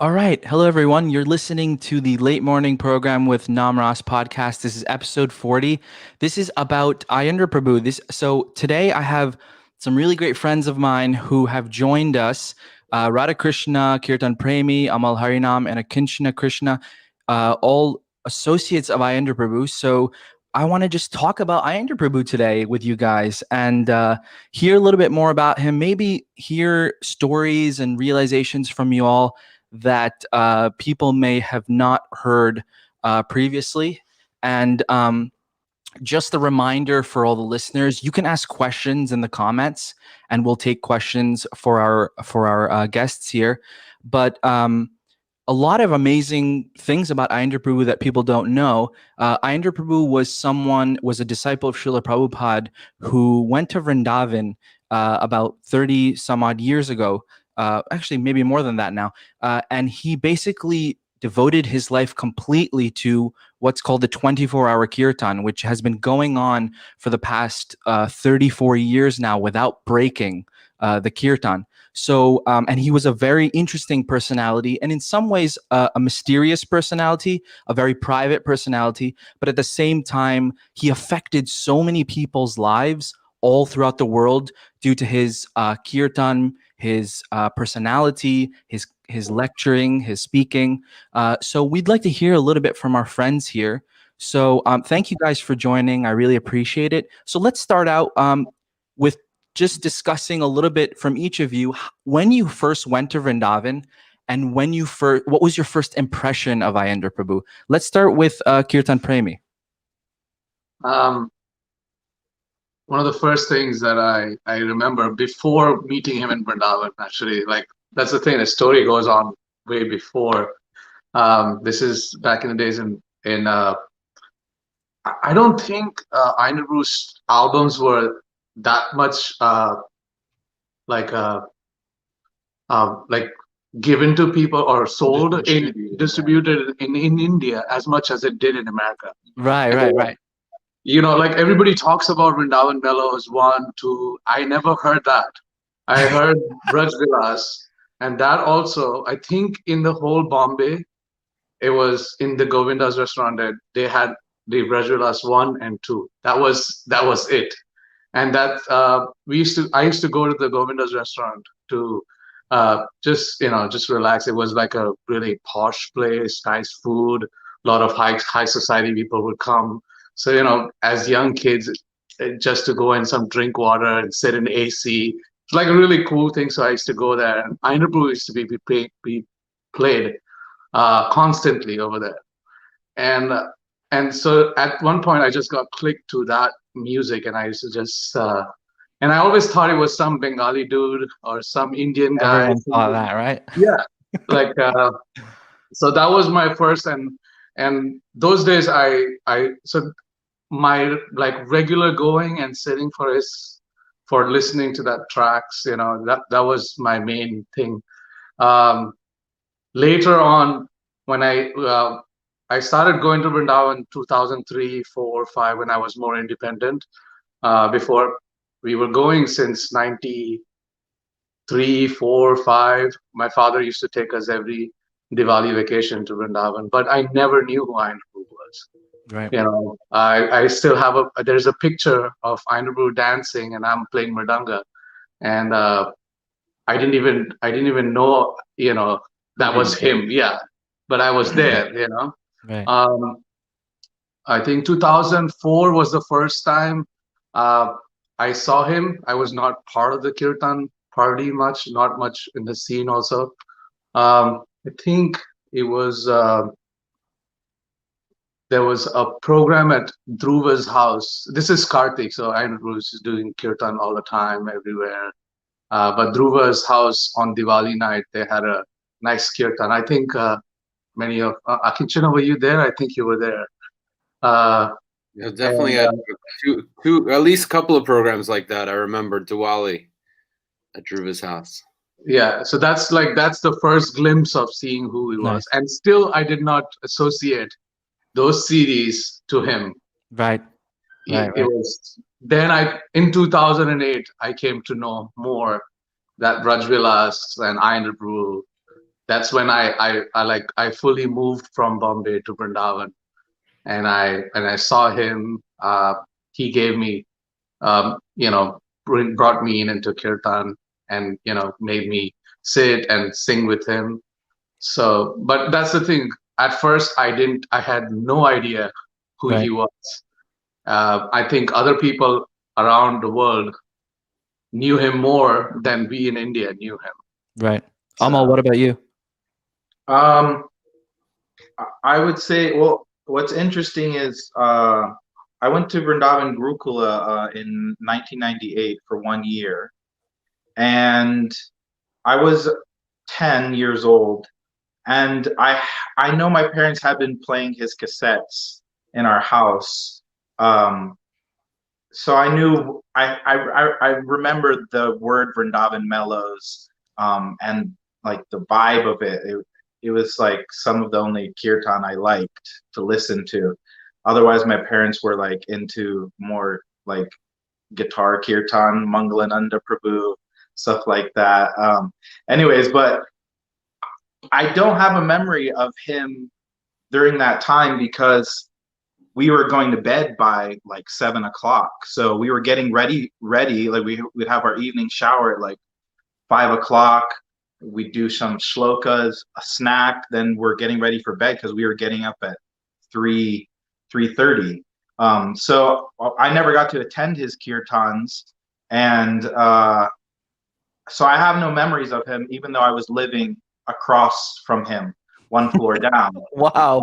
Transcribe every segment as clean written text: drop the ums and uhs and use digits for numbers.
All right. Hello, everyone. You're listening to the late morning program with Namras podcast. This is episode 40. This is about Aindra Prabhu. Today I have some really great friends of mine who have joined us. Radha Krishna, Kirtan Premi, Amal Harinam, and Akinchana Krishna, all associates of Aindra Prabhu. So I want to just talk about Aindra Prabhu today with you guys and hear a little bit more about him, maybe hear stories and realizations from you all that people may have not heard previously. And just a reminder for all the listeners, you can ask questions in the comments, and we'll take questions for our guests here. But a lot of amazing things about Aindra Prabhu that people don't know. Aindra Prabhu was a disciple of Srila Prabhupada who went to Vrindavan about 30 some odd years ago. Actually, maybe more than that now. And he basically devoted his life completely to what's called the 24-hour kirtan, which has been going on for the past 34 years now without breaking the kirtan. So, and he was a very interesting personality, and in some ways, a mysterious personality, a very private personality. But at the same time, he affected so many people's lives all throughout the world due to his kirtan, his personality, his lecturing, his speaking. So, we'd like to hear a little bit from our friends here. So, thank you guys for joining. I really appreciate it. So, let's start out with just discussing a little bit from each of you when you first went to Vrindavan and what was your first impression of Ayendra Prabhu? Let's start with Kirtan Premi. Um, One of the first things that I remember before meeting him in Vrindavan, actually, like that's the thing, the story goes on way before. This is back in the days in I don't think Ainu Bruce albums were that much like uh, like given to people or sold distributed in India as much as it did in America. Right. Like everybody talks about Vrindavan Mellows 1, 2. I never heard that. I heard Braj Vilas, and that also, I think in the whole Bombay, it was in the Govinda's restaurant that they had the Braj Vilas 1 and 2. That was it. And that I used to go to the Govinda's restaurant to just relax. It was like a really posh place, nice food, a lot of high society people would come. So as young kids, just to go and some drink water and sit in AC, it's like a really cool thing. So I used to go there, and Ainabru used to be played constantly over there, and and so at one point I just got clicked to that music, and I used to just and I always thought it was some Bengali dude or some Indian guy Everyone thought singing. that, right? Yeah, like so that was my first, and those days I so my like regular going and sitting for listening to that tracks, that was my main thing. Um later on, when I started going to Vrindavan 2003, 4, 5, when I was more independent. Before, we were going since 93, 4, 5. My father used to take us every Diwali vacation to Vrindavan, but I never knew who Ainabhu was. Right. I still have there's a picture of Ainabhu dancing and I'm playing mridanga, and I didn't even know, that was him. Yeah, but I was there. Right. Um, I think 2004 was the first time uh, I saw him. I was not part of the kirtan party much, not much in the scene also. I think it was there was a program at Dhruva's house. This is Karthik, so I know Dhruva is doing kirtan all the time, everywhere. But Dhruva's house on Diwali night, they had a nice kirtan. I think many of Akinchana, were you there? I think you were there. Uh, Yeah, definitely and had two, at least a couple of programs like that. I remember Diwali at Dhruva's house. Yeah, so that's the first glimpse of seeing who he was, Nice. and still I did not associate those CDs to him. Right. It was then in 2008 I came to know more that Braj Vilas and Aindra Brew. that's when I fully moved from Bombay to Vrindavan, and I saw him. He gave me, brought me in into kirtan, and made me sit and sing with him. So, but that's the thing. At first, I had no idea who he Right. was. I think other people around the world knew him more than we in India knew him. Right. Amal, So, what about you? Um, I would say, well, what's interesting is I went to Vrindavan Gurukula in 1998 for 1 year, and I was 10 years old, and I know my parents had been playing his cassettes in our house. Um, so I knew I remembered the word Vrindavan Mellows, and like the vibe of it. It was like some of the only kirtan I liked to listen to. Otherwise, my parents were like into more like guitar kirtan, Mangalananda Prabhu, stuff like that. Anyways, but I don't have a memory of him during that time because we were going to bed by like 7 o'clock. So we were getting ready. Like we'd have our evening shower at like 5 o'clock. We'd do some shlokas, a snack. Then we're getting ready for bed because we were getting up at 3:30. So I never got to attend his kirtans, and so I have no memories of him, even though I was living across from him, one floor down. Wow.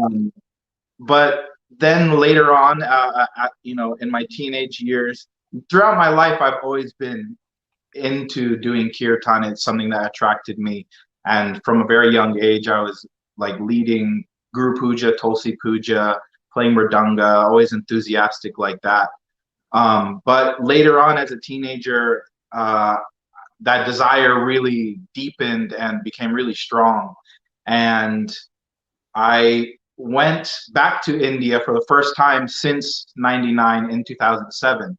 But then later on, in my teenage years, throughout my life, I've always been into doing kirtan. It's something that attracted me, and from a very young age, I was like leading Guru Puja, Tulsi Puja, playing mridanga, always enthusiastic like that. But later on, as a teenager, that desire really deepened and became really strong, and I went back to India for the first time since '99 in 2007.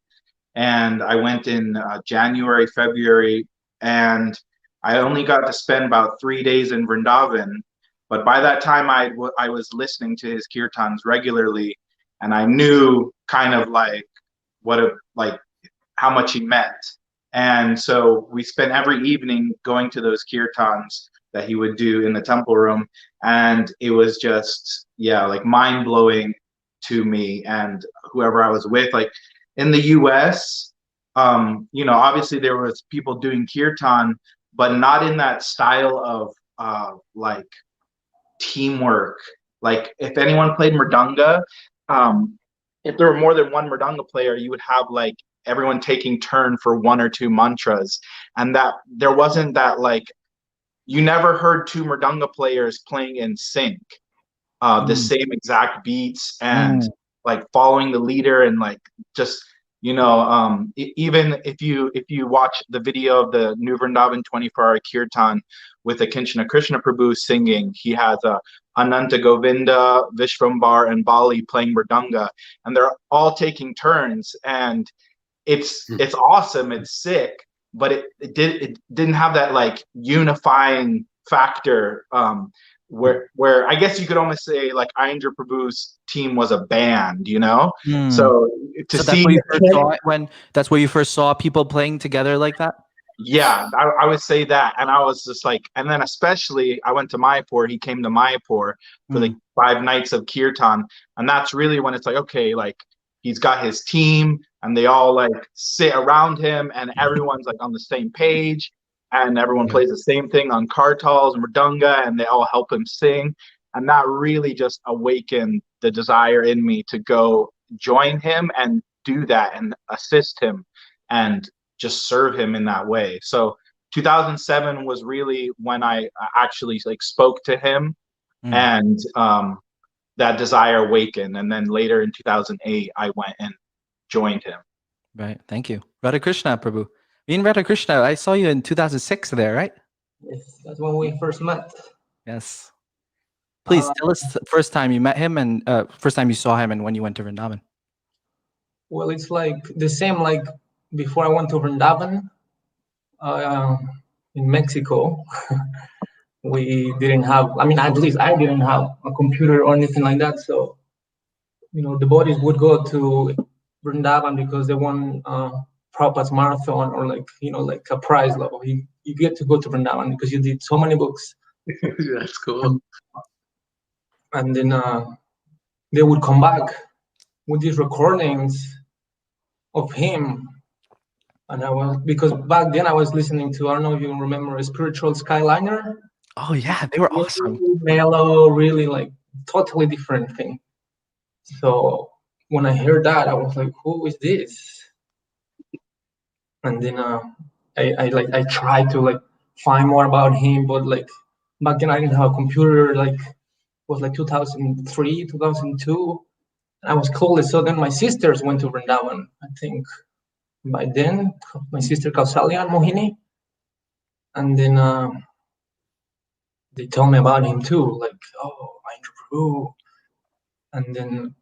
And I went in January, February, and I only got to spend about 3 days in Vrindavan. But by that time, I was listening to his kirtans regularly, and I knew kind of like like how much he meant. And so we spent every evening going to those kirtans that he would do in the temple room, and it was just, yeah, like mind blowing to me and whoever I was with. Like in the US, obviously there was people doing kirtan, but not in that style of like teamwork. Like if anyone played mridanga, if there were more than one mridanga player, you would have like everyone taking turn for one or two mantras, and that there wasn't that, like, you never heard two mridanga players playing in sync, the same exact beats, and like following the leader, and like just even if you watch the video of the New Vrindavan 24-hour kirtan with the Kinchana Krishna Prabhu singing, he has a Ananta Govinda, Vishvambar, and Bali playing mridanga, and they're all taking turns, and it's awesome, it's sick, but it didn't have that like unifying factor, where I guess you could almost say like Aindra Prabhu's team was a band, so to So see that's where you first saw people playing together like that? yeah, I would say that. And I was just like, and then especially I went to Mayapur, he came to Mayapur for the 5 nights of kirtan, and that's really when it's like, okay, like he's got his team and they all like sit around him and everyone's like on the same page, and everyone plays the same thing on kartals and mridanga, and they all help him sing. And that really just awakened the desire in me to go join him and do that and assist him and just serve him in that way. So 2007 was really when I actually like spoke to him, and that desire awakened. And then later in 2008, I went and joined him. Right. Thank you. Radha Krishna, Prabhu. Me and Radha Krishna, I saw you in 2006 there, right? Yes, that's when we first met. Yes. Please tell us the first time you met him and first time you saw him and when you went to Vrindavan. Well, it's like the same like before I went to Vrindavan in Mexico. we didn't have, I mean, at least I didn't have a computer or anything like that. So, the bodies would go to Vrindavan because they won Prabhupada's marathon, or like a prize level. You get to go to Vrindavan because you did so many books. That's cool. And then they would come back with these recordings of him. And because back then I was listening to, I don't know if you remember, a Spiritual Skyliner. Oh yeah, they were awesome. Really mellow, really like totally different thing. So when I heard that, I was like, who is this? And then I tried to like find more about him, but like back then I didn't have a computer. Like it was like 2003, 2002. I was clueless. So then my sisters went to Vrindavan. I think by then my sister Kausalya and Mohini, and then they told me about him too. Like, oh, Aindra Prabhu. And then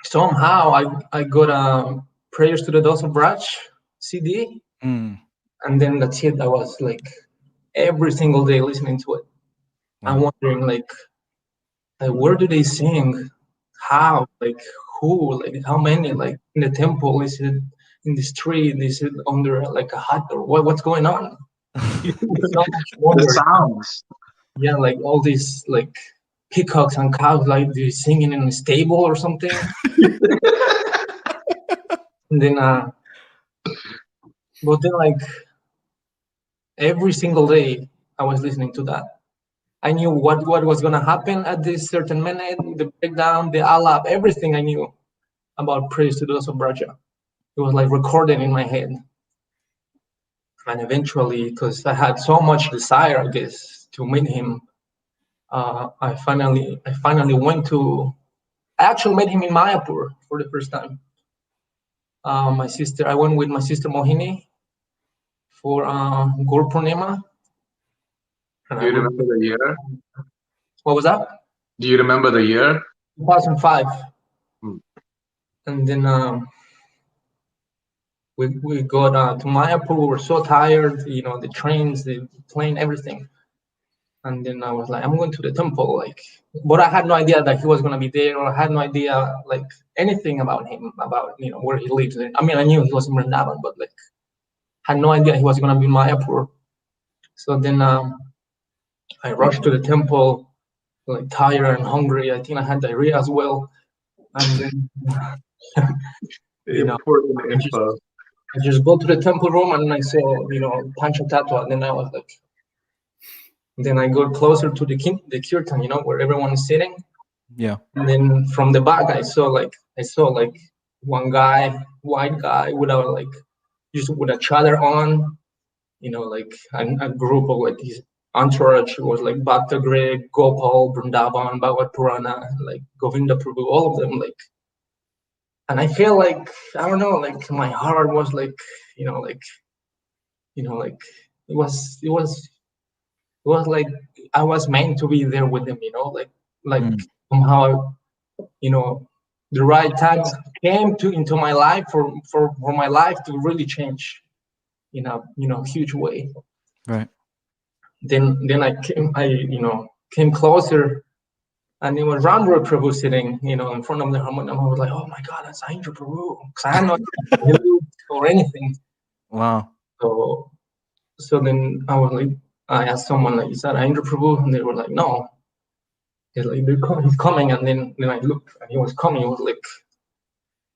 somehow I got Prayers to the Dose of Raj CD. Mm. And then that's it. I was like every single day listening to it. Wow. I'm wondering like where do they sing? How? Like who? Like how many? Like in the temple? Is it in the street? Is it under like a hut, or what's going on? So much wonder. The sounds. Yeah, like all these like peacocks and cows, like they're singing in a stable or something. And then but then like every single day I was listening to that. I knew what was gonna happen at this certain minute, the breakdown, the alap, everything I knew about Praise to Dose of Braja. It was like recorded in my head. And eventually, because I had so much desire, I guess, to meet him, I finally went to. I actually met him in Mayapur for the first time. I went with my sister Mohini for Gur Purnima. Do you remember the year? What was that? Do you remember the year? 2005. Hmm. And then we got to Mayapur. We were so tired, the trains, the plane, everything. And then I was like, I'm going to the temple, like, but I had no idea that he was gonna be there, or I had no idea like anything about him, about where he lives. I mean, I knew he was in Vrindavan, but like, had no idea he was gonna be in Mayapur. So then I rushed to the temple, like tired and hungry. I think I had diarrhea as well. And then I just go to the temple room and I saw Pancha Tattva, and then I was like. Then I got closer to the kirtan, where everyone is sitting. Yeah. And then from the back, I saw one guy, white guy, with a chadar on, like a group of like his entourage. It was like Bhakta Greg, Gopal, Vrindavan, Bhagavad Purana, like Govinda Prabhu, all of them, like. And I feel like, I don't know, like my heart was like, like it was like I was meant to be there with them, somehow, the right time came into my life for my life to really change in a huge way. Right. Then I came closer, and it was Ramroy Prabhu sitting, in front of the harmonium. I was like, oh my God, that's Aindra Prabhu. Because I had no idea or anything. Wow. So then I was like, I asked someone, like, is that Aindra Prabhu? And they were like, no. He's like, he's coming. And then I looked, and he was coming. It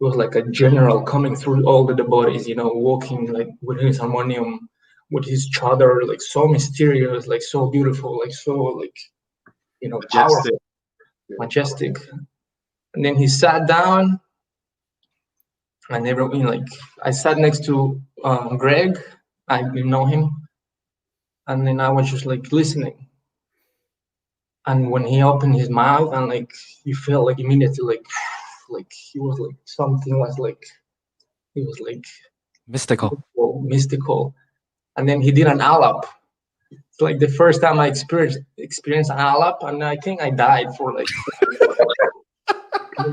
was like a general coming through all the devotees, walking like with his harmonium, with his chadar, like so mysterious, like so beautiful, like so like, powerful, majestic. And then he sat down, and everyone, like, I sat next to Greg. I didn't know him. And then I was just like listening. And when he opened his mouth, and like you felt like immediately like he was like something was like it was like mystical. And then he did an alap. It's like the first time I experienced an alap, and I think I died for like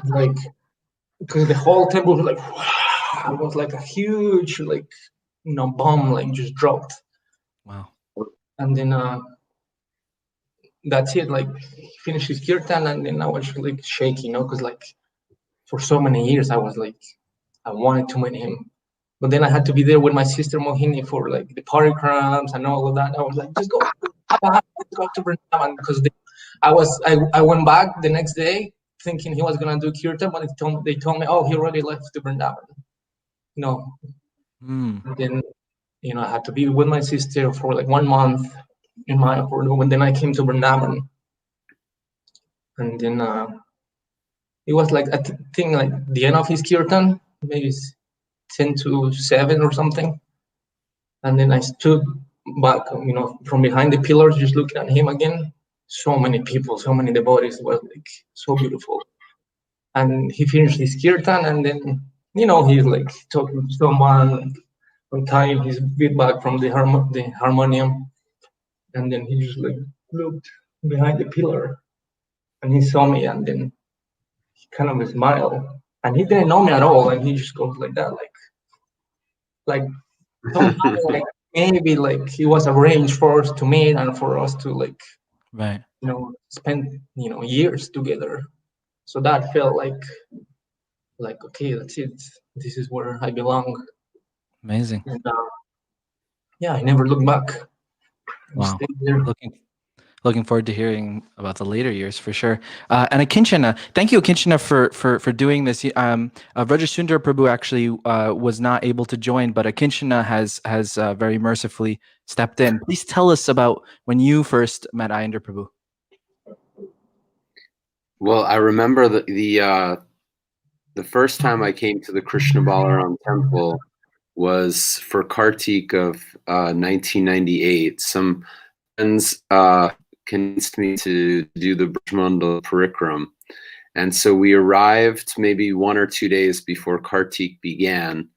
like because the whole temple was like wow, it was like a huge like bomb like just dropped. Wow. And then that's it. Like, he finished his kirtan, and then I was like shaking, because like for so many years I was like, I wanted to meet him, but then I had to be there with my sister Mohini for like the parikrams and all of that. I was like, just go, let's go to Vrindavan, because I went back the next day thinking he was gonna do kirtan, but they told me, oh, he already left to Vrindavan. And then I had to be with my sister for like 1 month in Mayapur, and then I came to Vrindavan, and then it was like, I think like the end of his kirtan, maybe 10 to 7 or something, and then I stood back, from behind the pillars, just looking at him again. So many people, so many devotees. It was like so beautiful. And he finished his kirtan, and then he's like talking to someone, untying his bead bag from the harmonium, and then he just like looked behind the pillar, and he saw me, and then he kind of smiled, and he didn't know me at all, and he just goes like that, like somehow, like maybe like it was arranged for us to meet and for us to like Right. spend years together. So that felt like okay, that's it. This is where I belong. Amazing. And yeah, I never looked back. I Wow. stayed there. Looking forward to hearing about the later years for sure. And Akinchana, thank you, Akinchana, for doing this. Rajasundar Prabhu actually was not able to join, but Akinchana has very mercifully stepped in. Please tell us about when you first met Aindra Prabhu. Well, I remember the first time I came to the Krishna Balaram temple was for Kartik of 1998. Some friends convinced me to do the Brajmandal Parikram. And so we arrived maybe 1 or 2 days before Kartik began.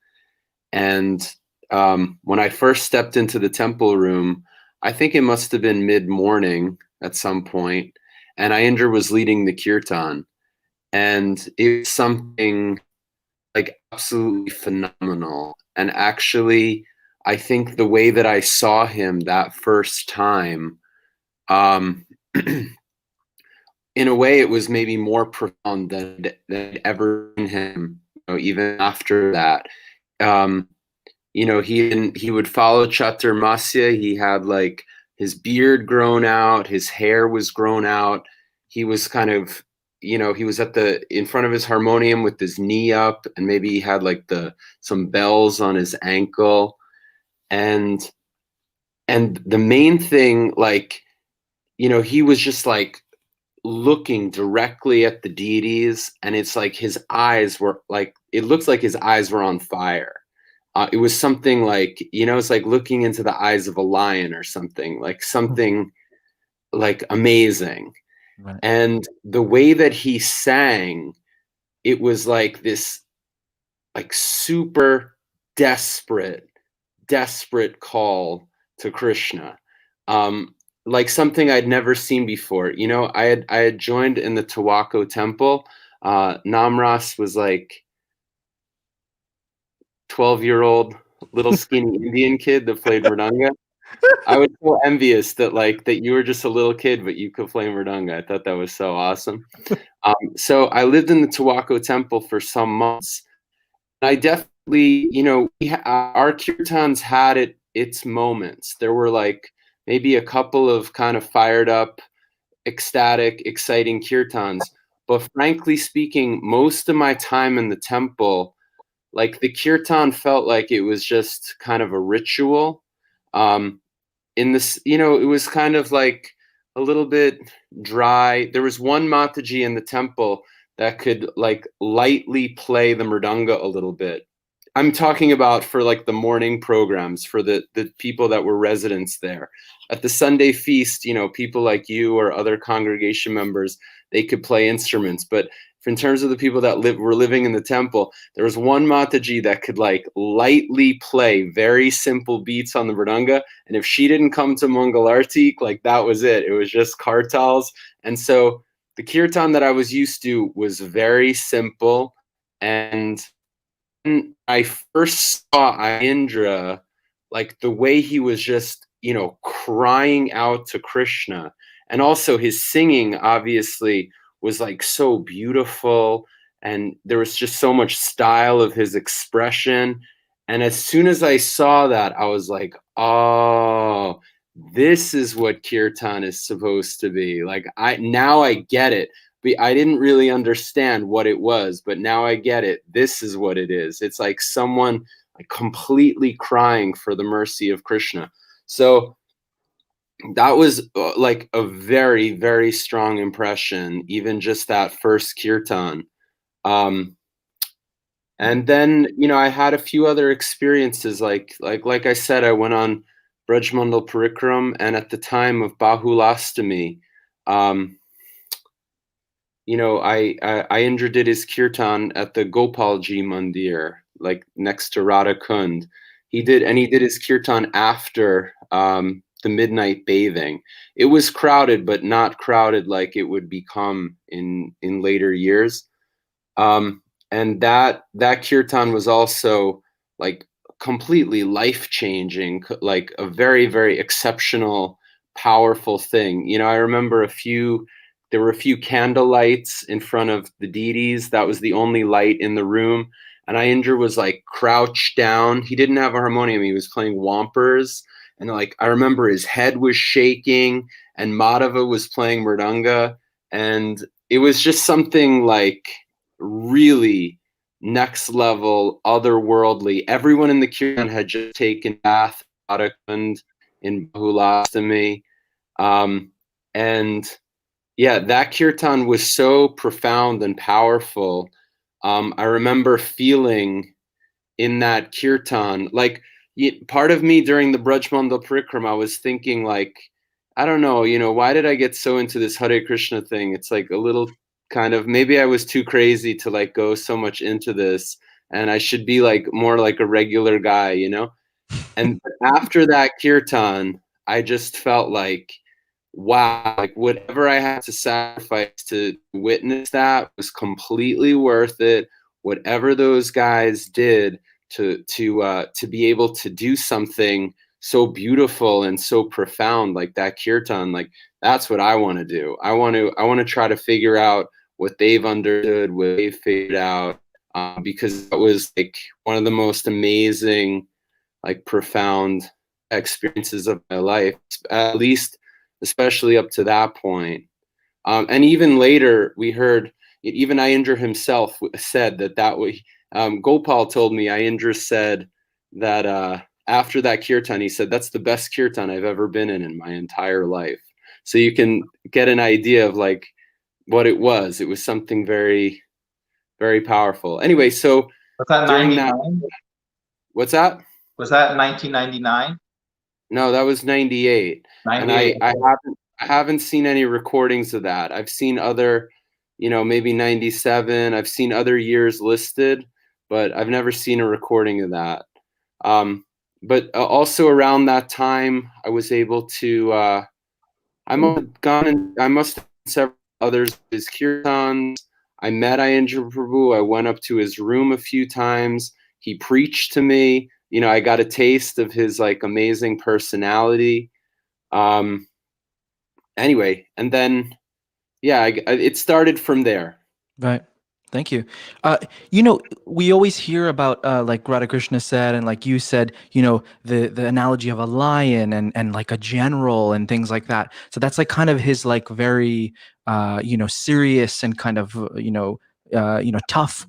And when I first stepped into the temple room, I think it must have been mid-morning at some point, and Aindra was leading the kirtan. And it was something like absolutely phenomenal. And actually, I think the way that I saw him that first time, in a way, it was maybe more profound than I'd ever seen him. Even after that, he would follow Chaturmasya. He had like his beard grown out, his hair was grown out. He was kind of, he was in front of his harmonium with his knee up, and maybe he had like some bells on his ankle, and the main thing, like, he was just like looking directly at the deities, and it's like his eyes were like, it looked like his eyes were on fire. It was something like, it's like looking into the eyes of a lion or something like amazing. Right. And the way that he sang, it was like this like super desperate call to Krishna. Like something I'd never seen before. I had joined in the Tawako temple. Namras was like 12-year-old little skinny Indian kid that played mridanga. I was so envious that you were just a little kid, but you could play mridanga. I thought that was so awesome. So I lived in the Tawako temple for some months. I definitely, our kirtans had its moments. There were like maybe a couple of kind of fired up, ecstatic, exciting kirtans. But frankly speaking, most of my time in the temple, like the kirtan felt like it was just kind of a ritual. In this, it was kind of like a little bit dry. There was one Mataji in the temple that could like lightly play the mridanga a little bit. I'm talking about for like the morning programs for the people that were residents there. At the Sunday feast, people like you or other congregation members, they could play instruments. But in terms of the people that were living in the temple, there was one Mataji that could like lightly play very simple beats on the mridanga. And if she didn't come to Mangalartik, like that was it. It was just kartals. And so the kirtan that I was used to was very simple. And when I first saw Aindra, like the way he was just, crying out to Krishna. And also his singing obviously was like so beautiful, and there was just so much style of his expression. And as soon as I saw that, I was like, oh, this is what kirtan is supposed to be. Like, now I get it. But I didn't really understand what it was, but now I get it. This is what it is. It's like someone like completely crying for the mercy of Krishna. So that was like a very, very strong impression, even just that first kirtan. And then, I had a few other experiences. Like I said, I went on Brajmandal Parikram, and at the time of Bahulastami, Aindra did his kirtan at the Gopalji Mandir, like next to Radha Kund. He did his kirtan after the midnight bathing. It was crowded, but not crowded like it would become in later years. And that kirtan was also like completely life-changing, like a very, very exceptional, powerful thing. I remember there were a few candle lights in front of the deities. That was the only light in the room. And Aindra was like crouched down. He didn't have a harmonium. He was playing wampers. And like, I remember his head was shaking, and Madhava was playing mridanga. And it was just something like really next level, otherworldly. Everyone in the kirtan had just taken bath in Bahulastami. And yeah, that kirtan was so profound and powerful. I remember feeling in that kirtan, like part of me during the Brajmandal Parikram, I was thinking like, I don't know, why did I get so into this Hare Krishna thing? It's like a little kind of, maybe I was too crazy to like go so much into this, and I should be like more like a regular guy, And after that kirtan, I just felt like, wow, like whatever I had to sacrifice to witness that was completely worth it. Whatever those guys did to be able to do something so beautiful and so profound like that kirtan, like that's what I want to do. I want to try to figure out what they've understood, what they've figured out, because that was like one of the most amazing, like profound experiences of my life, at least especially up to that point. And even later, we heard, even Aindra himself said that way. Gopal told me, Aindra said that after that kirtan, he said, that's the best kirtan I've ever been in my entire life. So you can get an idea of like what it was. It was something very, very powerful. Anyway, so Was that during 99? What's that? Was that 1999? No, that was 98. And 98. I haven't seen any recordings of that. I've seen other, maybe 97. I've seen other years listed, but I've never seen a recording of that. But also around that time, I was able to, I must have several others of his kirtans. I met Aindra Prabhu. I went up to his room a few times. He preached to me. I got a taste of his like amazing personality. Anyway, and then, yeah, it started from there. Right. Thank you. We always hear about like Radha Krishna said, and like you said, the analogy of a lion and like a general and things like that. So that's like kind of his like very serious and kind of tough,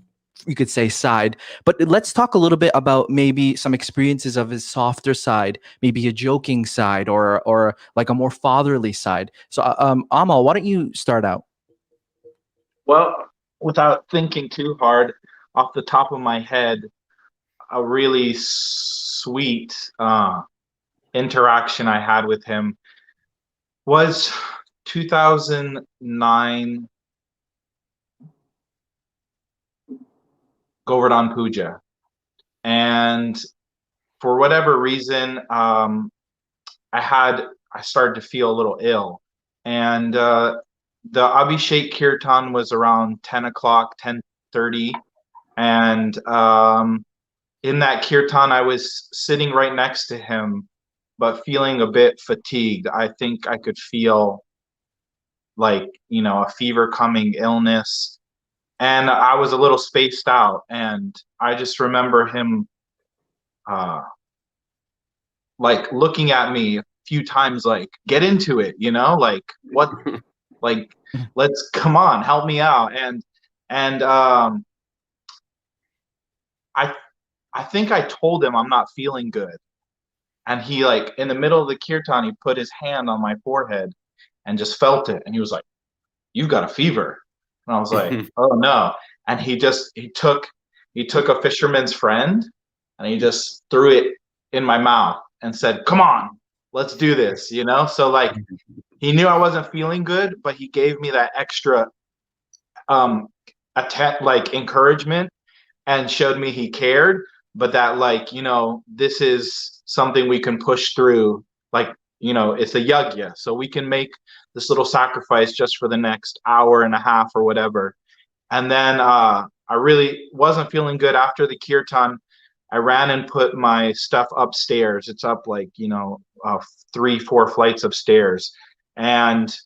you could say, side. But let's talk a little bit about maybe some experiences of his softer side, maybe a joking side or like a more fatherly side. So Amal, why don't you start out? Well, without thinking too hard, off the top of my head, a really sweet interaction I had with him was 2009 Govardhan Puja. And for whatever reason, I started to feel a little ill. And the Abhishek Kirtan was around 10 o'clock, 10:30. And in that Kirtan, I was sitting right next to him. but feeling a bit fatigued. I think I could feel like, a fever coming, illness, and I was a little spaced out. And I just remember him like looking at me a few times, like, get into it, like, what, like, let's, come on, help me out. And I think I told him I'm not feeling good. And he, like, in the middle of the kirtan, he put his hand on my forehead and just felt it. And he was like, you've got a fever. And I was like, oh no. And he took a fisherman's friend and he just threw it in my mouth and said, come on, let's do this, So like, he knew I wasn't feeling good, but he gave me that extra like encouragement and showed me he cared, but that, like, this is something we can push through. Like, it's a yagya, so we can make this little sacrifice just for the next hour and a half or whatever. And then I really wasn't feeling good after the kirtan. I ran and put my stuff upstairs. It's up, like, 3-4 flights of stairs. And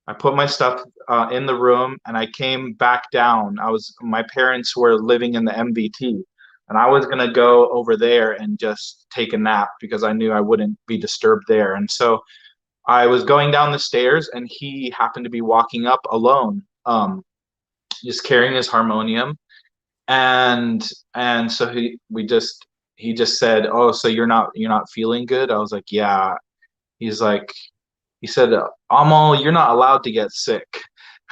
I put my stuff in the room, and I came back down. My parents were living in the MVT, and I was gonna go over there and just take a nap because I knew I wouldn't be disturbed there. And so I was going down the stairs, and he happened to be walking up alone, just carrying his harmonium. And so he just said, oh, so you're not feeling good? I was like, yeah. He said, Amal, you're not allowed to get sick.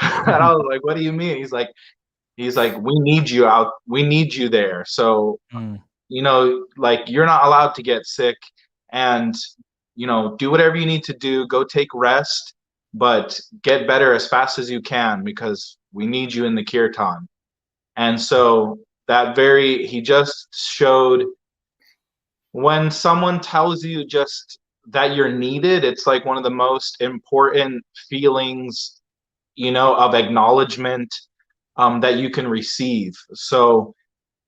And I was like, what do you mean? He's like, we need you out. We need you there. So, like, you're not allowed to get sick, and, do whatever you need to do. Go take rest, but get better as fast as you can because we need you in the kirtan. And so he just showed, when someone tells you just that you're needed, it's like one of the most important feelings, of acknowledgement that you can receive. So,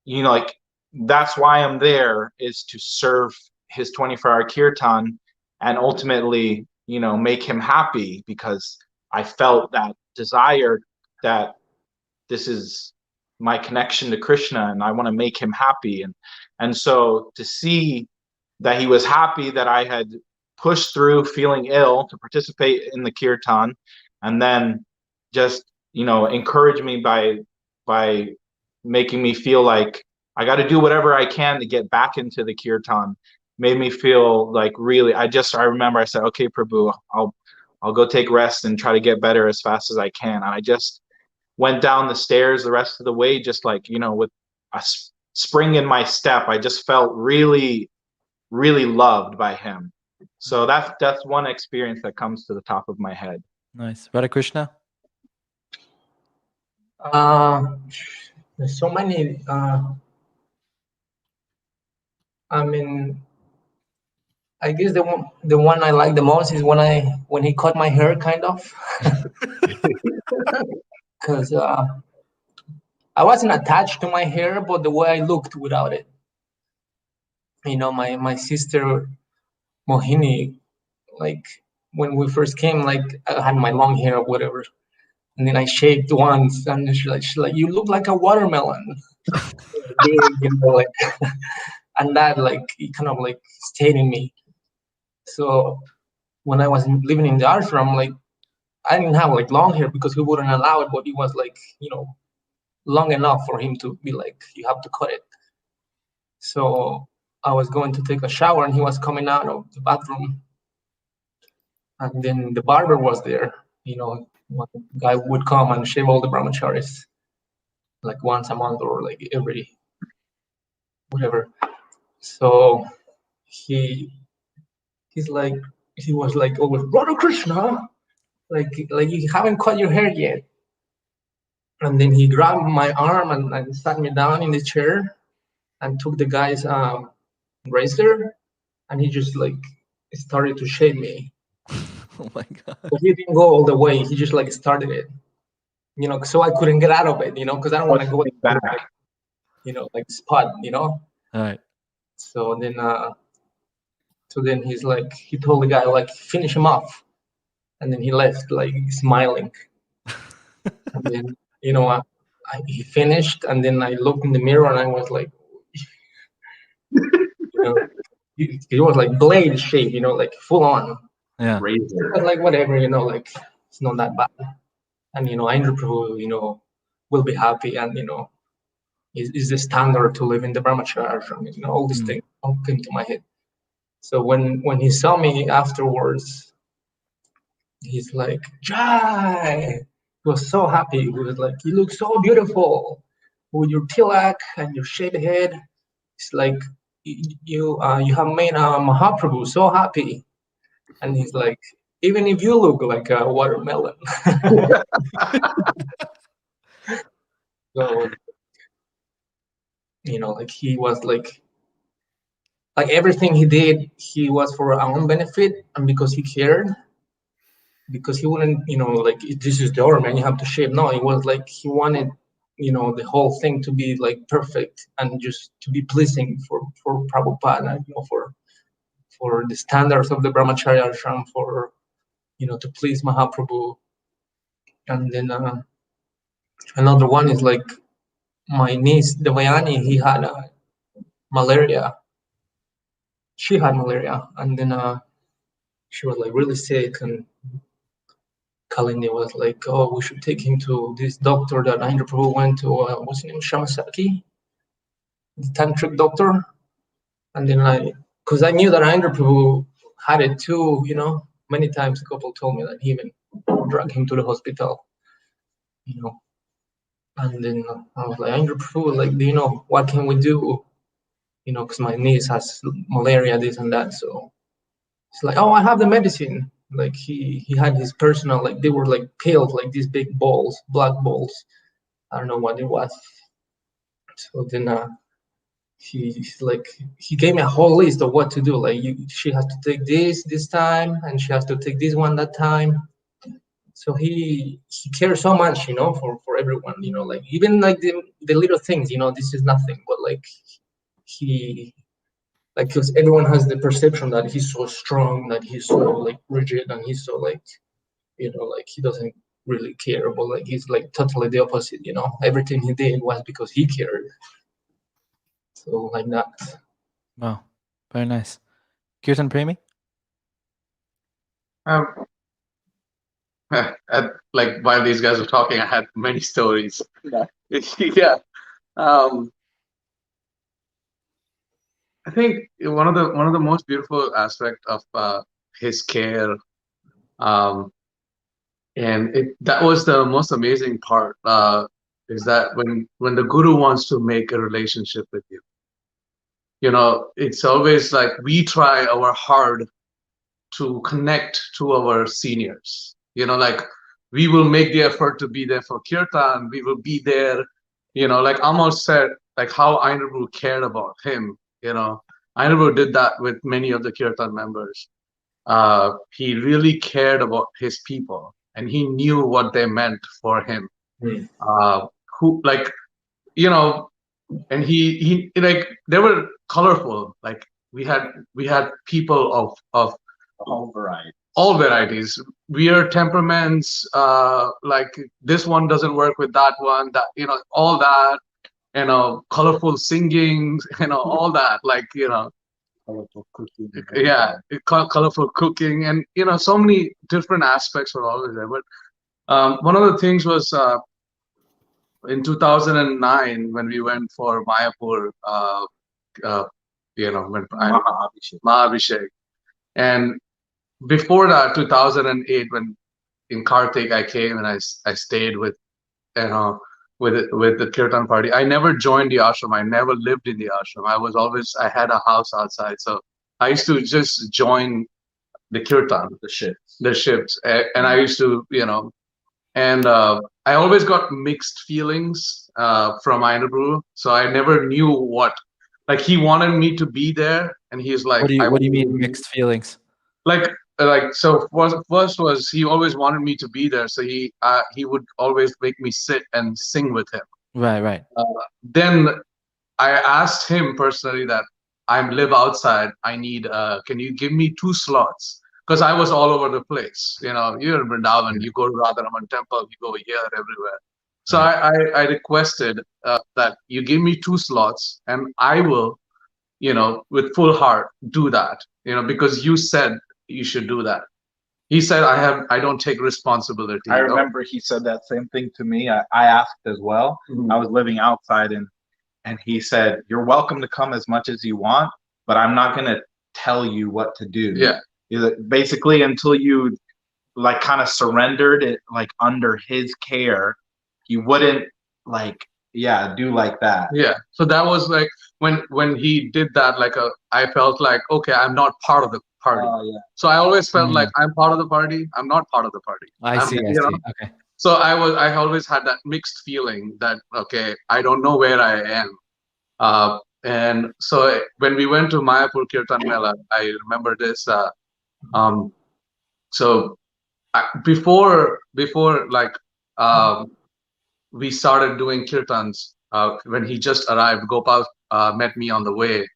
like, that's why I'm there, is to serve his 24-hour kirtan and ultimately, make him happy, because I felt that desire that this is my connection to Krishna and I want to make him happy. And so to see that he was happy that I had pushed through feeling ill to participate in the kirtan, and then just, encourage me by making me feel like I got to do whatever I can to get back into the kirtan, made me feel like, really, I remember I said, okay, Prabhu, I'll go take rest and try to get better as fast as I can. And I just went down the stairs the rest of the way, just like, with a spring in my step. I just felt really, really loved by him. So that's one experience that comes to the top of my head. Nice. Radha Krishna? There's so many. I mean, I guess the one I like the most is when he cut my hair, kind of, because I wasn't attached to my hair, but the way I looked without it. My sister Mohini, like, when we first came, like, I had my long hair or whatever, and then I shaved once, and she's like, you look like a watermelon. Like, and that, like, it kind of, like, stayed in me. So when I was living in the ashram, like, I didn't have, like, long hair because he wouldn't allow it, but it was, like, long enough for him to be like, you have to cut it. So I was going to take a shower, and he was coming out of the bathroom, and then the barber was there. One guy would come and shave all the brahmacharis, like, once a month or, like, every whatever. So he was like, oh, Radha Krishna, like you haven't cut your hair yet. And then he grabbed my arm and sat me down in the chair and took the guy's razor, and he just, like, started to shave me. Oh my God. But he didn't go all the way. He just, like, started it, so I couldn't get out of it, because I don't want to go back, like, spot, All right. So then So then he's like, he told the guy like, finish him off, and then he left like smiling. And then he finished, and then I looked in the mirror and I was like, it was like blade shape, like full on. Yeah. But like whatever, like it's not that bad. And Aindra Prabhu, will be happy, and is the standard to live in the brahmacharya ashram. All these things all came to my head. So when he saw me afterwards, he's like, Jai! He was so happy. He was like, you look so beautiful with your tilak and your shaved head. It's like you have made Mahaprabhu so happy. And he's like, even if you look like a watermelon. So, like he was like everything he did, he was for our own benefit and because he cared. Because he wouldn't, like, this is the order, man, you have to shave. No, it was like he wanted, the whole thing to be like perfect and just to be pleasing for Prabhupada, for the standards of the brahmacharya ashram, for, to please Mahaprabhu. And then another one is like my niece, Devayani, he had malaria. She had malaria, and then she was like really sick, and Kalini was like, oh, we should take him to this doctor that Aindra Prabhu went to, what's his name, Shamasaki, the tantric doctor. And then because I knew that Aindra Prabhu had it too, many times a couple told me that he even dragged him to the hospital, And then I was like, Aindra Prabhu, like, what can we do? Because my niece has malaria, this and that. So it's like, oh, I have the medicine. Like he had his personal, like they were like pills, like these big balls, black balls. I don't know what it was. So then he gave me a whole list of what to do. Like she has to take this time, and she has to take this one that time. So he cares so much, for everyone, like even like the little things, this is nothing, but like because everyone has the perception that he's so strong, that he's so like rigid, and he's so like, like he doesn't really care, but like he's like totally the opposite, everything he did was because he cared. So like that. Wow, very nice. Kirtan Premi? Like while these guys were talking, I had many stories. Yeah. I think one of the most beautiful aspect of his care, and that was the most amazing part, is that when the guru wants to make a relationship with you, it's always like we try our hard to connect to our seniors. Like we will make the effort to be there for kirtan. We will be there. Like Amal said, like how Aindra Prabhu cared about him. Aindra Prabhu did that with many of the kirtan members. He really cared about his people, and he knew what they meant for him. Who like, and he like they were colorful. Like we had people of all varieties, weird temperaments, like this one doesn't work with that one, that all that, colorful singing, all that, like colorful cooking. Yeah, colorful cooking, and so many different aspects were always there. But one of the things was in 2009 when we went for Mayapur, when Mahabhishek, and before that, 2008, when in Kartik I came and I stayed with the kirtan party. I never joined the ashram. I never lived in the ashram. I had a house outside, so I used to just join the kirtan, the shifts, and I used to, and I always got mixed feelings from Aindra Prabhu, so I never knew what. Like he wanted me to be there, and he's like, What do you mean mixed feelings? So first was he always wanted me to be there, so he would always make me sit and sing with him. Right. Then I asked him personally that I live outside. I need, can you give me 2 slots? Because I was all over the place. You're in Vrindavan, you go to Radharaman temple, you go here, everywhere. So I requested that you give me 2 slots, and I will, with full heart, do that, because you said you should do that. He said, I don't take responsibility. I remember he said that same thing to me. I asked as well. I was living outside, and he said, you're welcome to come as much as you want, but I'm not going to tell you what to do. Yeah. Basically, until you like kind of surrendered it, like under his care, he wouldn't do like that. Yeah. So that was like when he did that, I felt like, okay, I'm not part of the party. So I always felt like I'm part of the party. I'm not part of the party. I see. Okay. So I always had that mixed feeling that, okay, I don't know where I am. And so when we went to Mayapur Kirtan Mela, I remember this. So before we started doing kirtans, when he just arrived, Gopal met me on the way,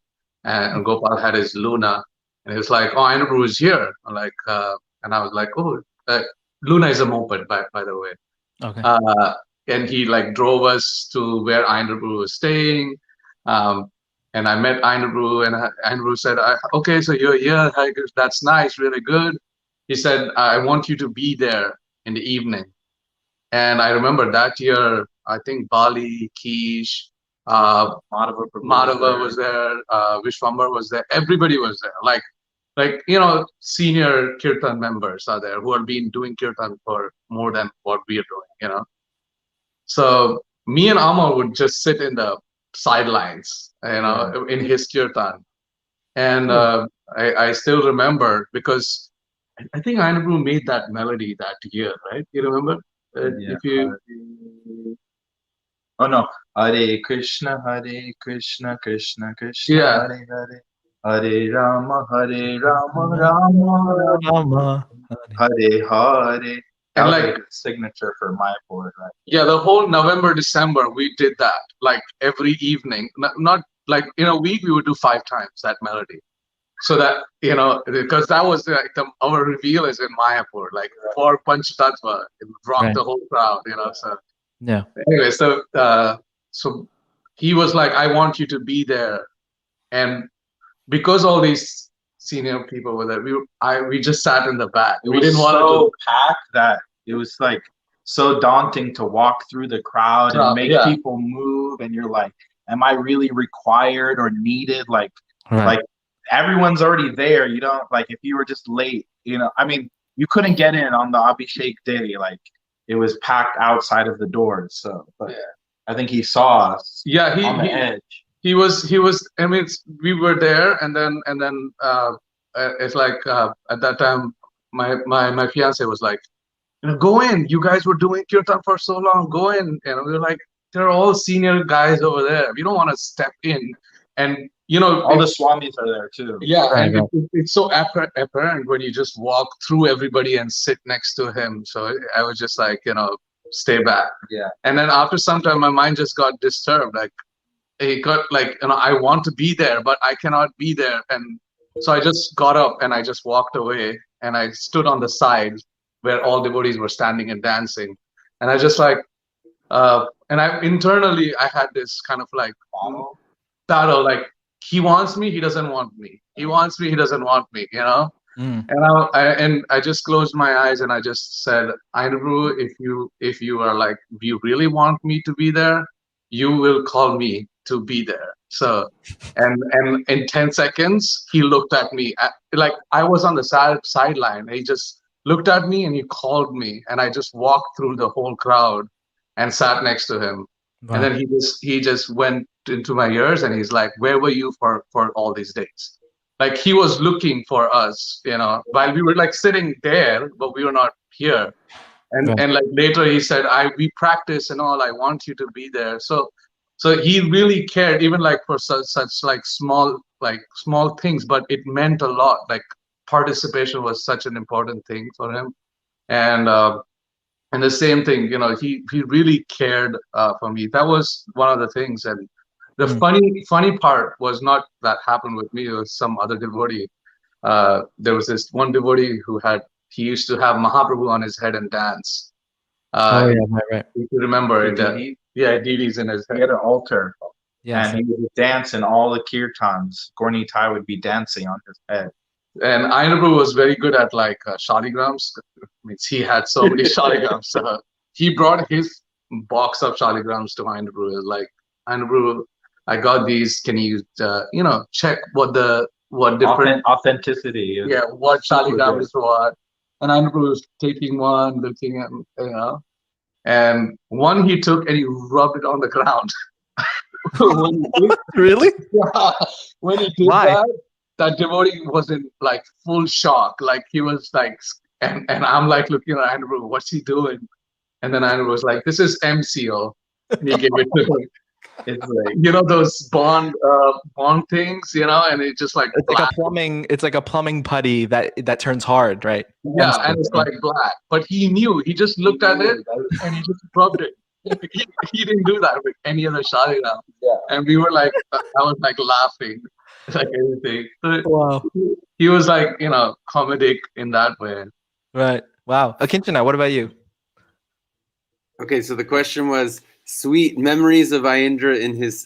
and Gopal had his Luna, and he was like, "Oh, Aindra is here." And I was like, "Oh, Luna is a moped, by the way." Okay. And he drove us to where Aindra was staying. And I met Aindra, and Aindra said, "Okay, so you're here. That's nice, really good." He said, "I want you to be there in the evening." And I remember that year, I think Bali, Kish, Madhava was there, Vishwambar was there, everybody was there. Senior Kirtan members are there who have been doing Kirtan for more than what we are doing, So me and Amal would just sit in the sidelines, in his Kirtan. And I still remember, because I think Aindra made that melody that year, right? You remember? If you Hare Krishna Krishna Krishna Hare Hare, Hare Rama Rama Rama. Hare Hare. And That was a signature for Mayapur, right? Yeah, the whole November, December, we did that every evening. Not in a week, we would do 5 times that melody. So that, because that was our reveal is in Mayapur, for Panchatattva, it rocked the whole crowd, So yeah. Anyway, so he was like, "I want you to be there," and because all these senior people were there, we just sat in the back. We didn't want to pack that it was so daunting to walk through the crowd and make people move, and you're like, "Am I really required or needed?" Like everyone's already there. You don't if you were just late, I mean, you couldn't get in on the Abhishek day. It was packed outside of the doors. So, but I think he saw us. Yeah, on the edge. He was. I mean, we were there, and then it's at that time, my fiance was like, "Go in. You guys were doing kirtan for so long. Go in." And we were like, "They're all senior guys over there. We don't want to step in." And all the swamis are there too. Yeah, and it's so apparent when you just walk through everybody and sit next to him. So I was just like, stay back. Yeah. And then after some time, my mind just got disturbed. It got I want to be there, but I cannot be there. And so I just got up and I just walked away, and I stood on the side where all devotees were standing and dancing. And I just and I internally, I had this kind of battle, he wants me, he doesn't want me. He wants me, he doesn't want me, And I just closed my eyes and I just said, Aindra, if you are if you really want me to be there, you will call me to be there. So, and in 10 seconds, he looked at me, I was on the sideline. He just looked at me and he called me, and I just walked through the whole crowd and sat next to him. Wow. And then he just went into my ears and he's like, "Where were you for all these days?" He was looking for us, while we were sitting there, but we were not here. And later he said, we practice and all, I want you to be there. So he really cared, even for such small things, but it meant a lot. Participation was such an important thing for him. And the same thing, he really cared for me. That was one of the things. And The funny part was not that happened with me. It was some other devotee. There was this one devotee he used to have Mahaprabhu on his head and dance. Oh yeah, right. If you remember The that, deity? yeah, deities in his He head. had an altar, Yes. and he would dance in all the kirtans. Gorni Tai would be dancing on his head. And Aindra was very good at like shaligrams. Means he had so many shaligrams. He brought his box of shaligrams to Aindra. Like, Aindra, I got these. Can you check what different Authenticity. yeah, what shaligram is what? And Aindra was taking one, looking at and one he took and he rubbed it on the ground. Really? When he did Why? that devotee was in like full shock. Like he was like, and I'm like looking at Andrew, what's he doing? And then Andrew was like, this is MCO. And he gave it to him. It's like, those bond things, and it just like It's black. like a plumbing. It's like a plumbing putty that turns hard, right? Yeah, and it's like black. But he knew. He just looked at it and he just rubbed it. He didn't do that with any other shaligram. Yeah. And we were like, I was like laughing, like everything. So Wow. he was like, comedic in that way. Right. Wow. Akinchana, what about you? Okay, so the question was sweet memories of Aindra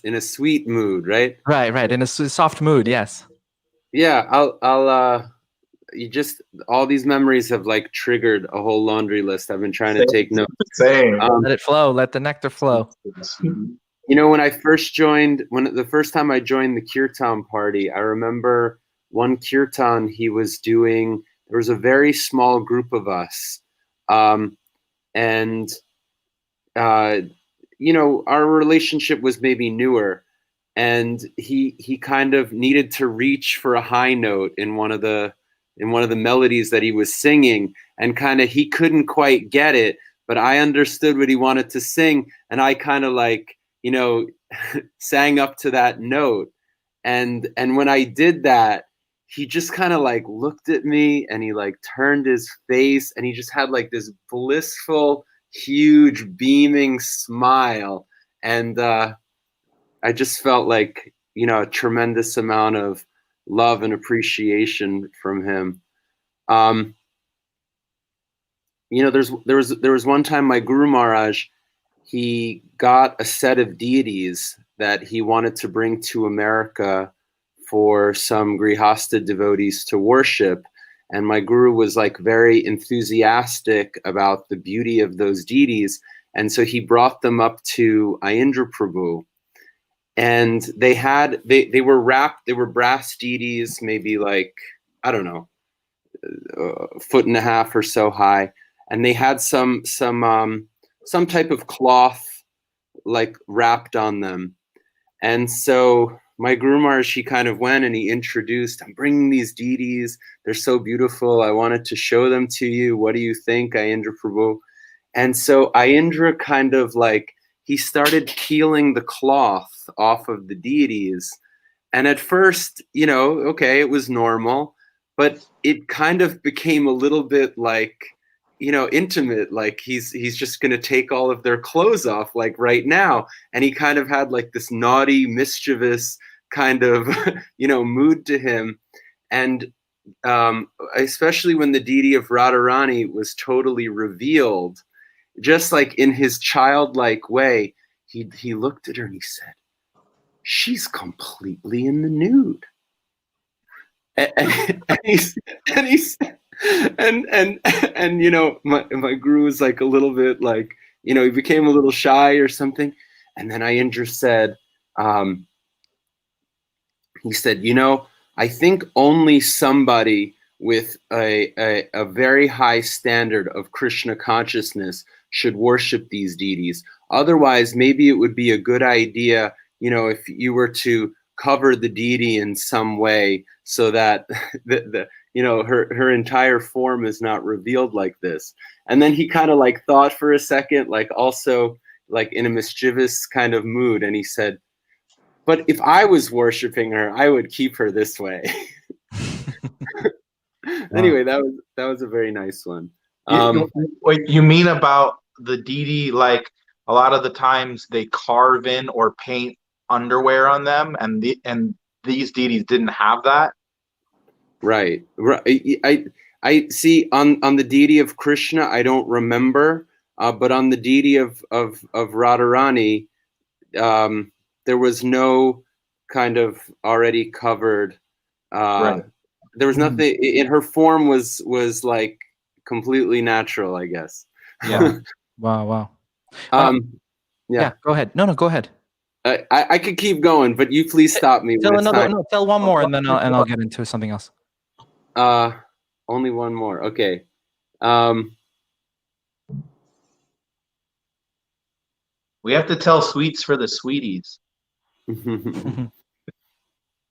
in a sweet mood, right? Right. In a soft mood, yes. Yeah, I'll all these memories have like triggered a whole laundry list. I've been trying to take notes. Same. Let it flow. Let the nectar flow. When I first joined, the first time I joined the kirtan party, I remember one kirtan he was doing. There was a very small group of us, and our relationship was maybe newer, and he kind of needed to reach for a high note in one of the melodies that he was singing, and kind of he couldn't quite get it, but I understood what he wanted to sing, and I kind of like sang up to that note, and when I did that, he just kind of like looked at me and he like turned his face and he just had like this blissful, huge, beaming smile, and I just felt like a tremendous amount of love and appreciation from him. There was one time my Guru Maharaj, he got a set of deities that he wanted to bring to America for some Grihasta devotees to worship. And my Guru was like very enthusiastic about the beauty of those deities. And so he brought them up to Aindra Prabhu. And they were brass deities, maybe like, I don't know, a foot and a half or so high. And they had some type of cloth like wrapped on them. And so my Guru Maharaj, he kind of went and he introduced, I'm bringing these deities. They're so beautiful. I wanted to show them to you. What do you think, Aindra Prabhu? And so Aindra kind of like, he started peeling the cloth off of the deities. And at first, okay, it was normal, but it kind of became a little bit like, intimate, like he's just going to take all of their clothes off like right now. And he kind of had like this naughty, mischievous kind of, mood to him. And especially when the deity of Radharani was totally revealed, just like in his childlike way, he looked at her and he said, she's completely in the nude. My Guru was like a little bit like, he became a little shy or something. And then Aindra said, he said, I think only somebody with a very high standard of Krishna consciousness should worship these deities. Otherwise, maybe it would be a good idea, if you were to cover the deity in some way so that her entire form is not revealed like this. And then he kind of like thought for a second, like also like in a mischievous kind of mood, and he said, but if I was worshiping her, I would keep her this way. Anyway, that was a very nice one. You mean about the deity, like a lot of the times they carve in or paint underwear on them, and these deities didn't have that. Right. I see on the deity of Krishna, I don't remember, but on the deity of Radharani, there was no kind of already covered. Right. There was nothing in her form was like completely natural, I guess. Yeah. Wow. Yeah. Go ahead. No, go ahead. I could keep going, but you please stop me when it's time. Tell one more, and then I'll get into something else. Only one more. Okay. We have to tell sweets for the sweeties.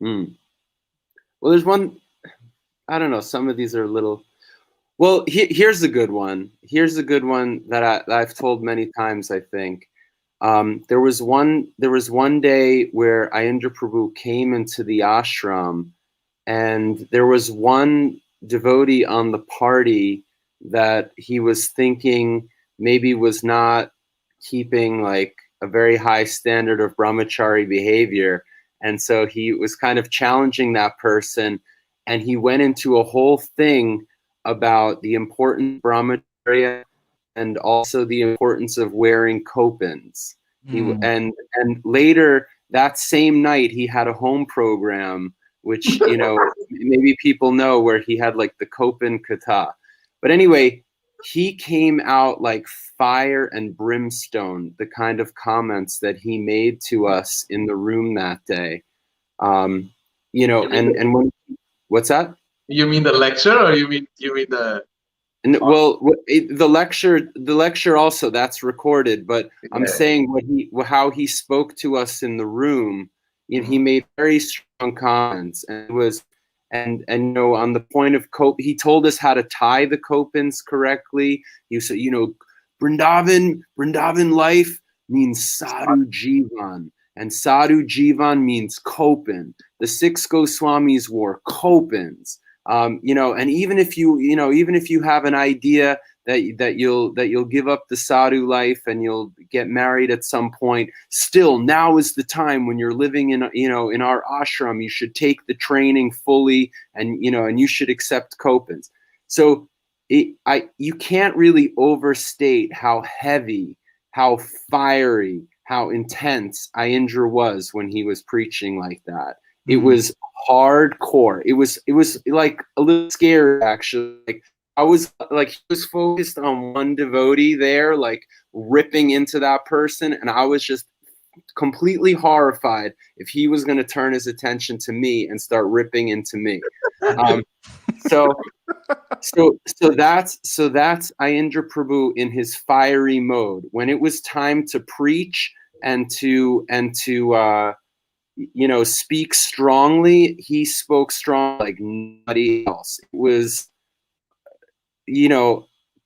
Well, there's one. I don't know. Some of these are a little. Well, here's a good one. Here's a good one that I've told many times, I think. There was one day where Aindra Prabhu came into the ashram, and there was one devotee on the party that he was thinking maybe was not keeping like a very high standard of brahmachari behavior. And so he was kind of challenging that person, and he went into a whole thing about the importance of brahmacharya and also the importance of wearing kopins. And later that same night he had a home program, which maybe people know, where he had like the kopin kata. But anyway, he came out like fire and brimstone, the kind of comments that he made to us in the room that day. And when, what's that? You mean the lecture, or you mean the? And well, the lecture also, that's recorded, but I'm saying how he spoke to us in the room. He made very strong comments, and it was, and on the point of he told us how to tie the kopins correctly. He said, Vrindavan life means sadhu jivan, and sadhu jivan means kopin. The 6 Goswamis wore kopins. And even if you have an idea that you'll give up the sadhu life and you'll get married at some point, still now is the time when you're living in our ashram. You should take the training fully, and you should accept kopins. So you can't really overstate how heavy, how fiery, how intense Aindra was when he was preaching like that. It was hardcore. It was like a little scary, actually. Like I was like, he was focused on one devotee there, like ripping into that person, and I was just completely horrified if he was going to turn his attention to me and start ripping into me. So that's Aindra Prabhu in his fiery mode. When it was time to preach and to speak strongly, he spoke strong like nobody else. It was,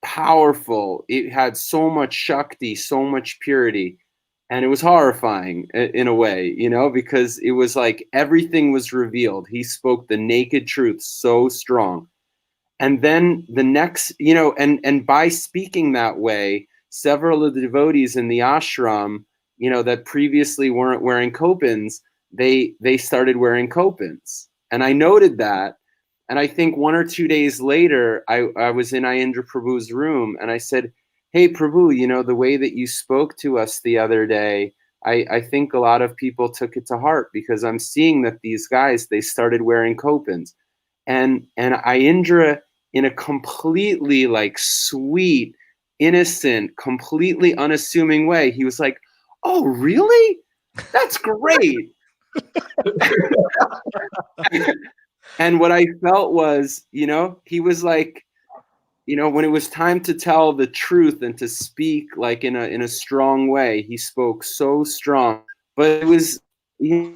powerful. It had so much shakti, so much purity, and it was horrifying in a way, because it was like everything was revealed. He spoke the naked truth so strong. And then the next, and by speaking that way, several of the devotees in the ashram, that previously weren't wearing kopins, they started wearing kopins. And I noted that. And I think 1 or 2 days later, I was in Aindra Prabhu's room, and I said, "Hey, Prabhu, the way that you spoke to us the other day, I think a lot of people took it to heart, because I'm seeing that these guys, they started wearing kopins." And Aindra, in a completely like sweet, innocent, completely unassuming way, he was like, "Oh, really? That's great." And what I felt was, he was like, when it was time to tell the truth and to speak like in a strong way, he spoke so strong. But he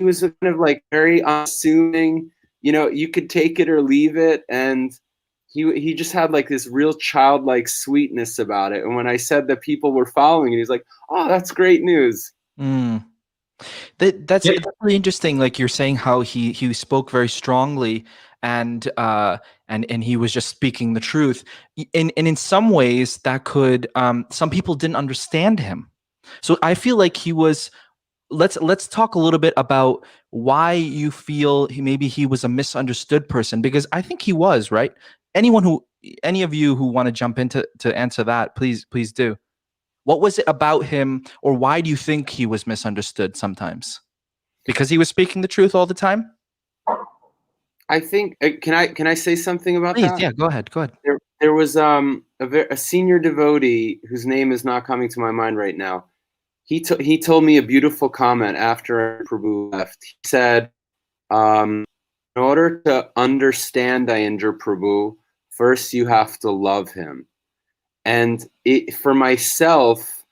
was kind of like very unassuming. You could take it or leave it, and he just had like this real childlike sweetness about it. And when I said that people were following it, he's like, "Oh, that's great news." That's really interesting. Like you're saying, how he spoke very strongly, and he was just speaking the truth. And in some ways, that could some people didn't understand him. So I feel like he was let's talk a little bit about why you feel maybe he was a misunderstood person, because I think he was, right? Any of you who want to jump into to answer that, please do. What was it about him, or why do you think he was misunderstood sometimes? Because he was speaking the truth all the time? I think can I say something about Please, that? yeah, go ahead. There was a senior devotee whose name is not coming to my mind right now. He told me a beautiful comment after Prabhu left. He said, in order to understand Aindra Prabhu, first you have to love him. And for myself,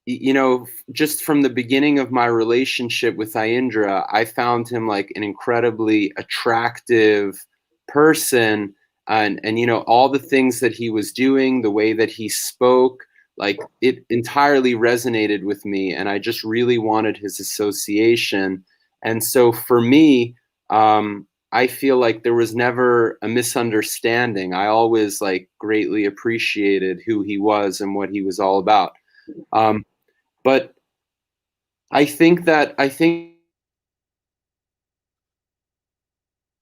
you know, just from the beginning of my relationship with Aindra, I found him like an incredibly attractive person, and you know, all the things that he was doing, the way that he spoke, like it entirely resonated with me, and I just really wanted his association. And so for me, I feel like there was never a misunderstanding. I always like greatly appreciated who he was and what he was all about. But I think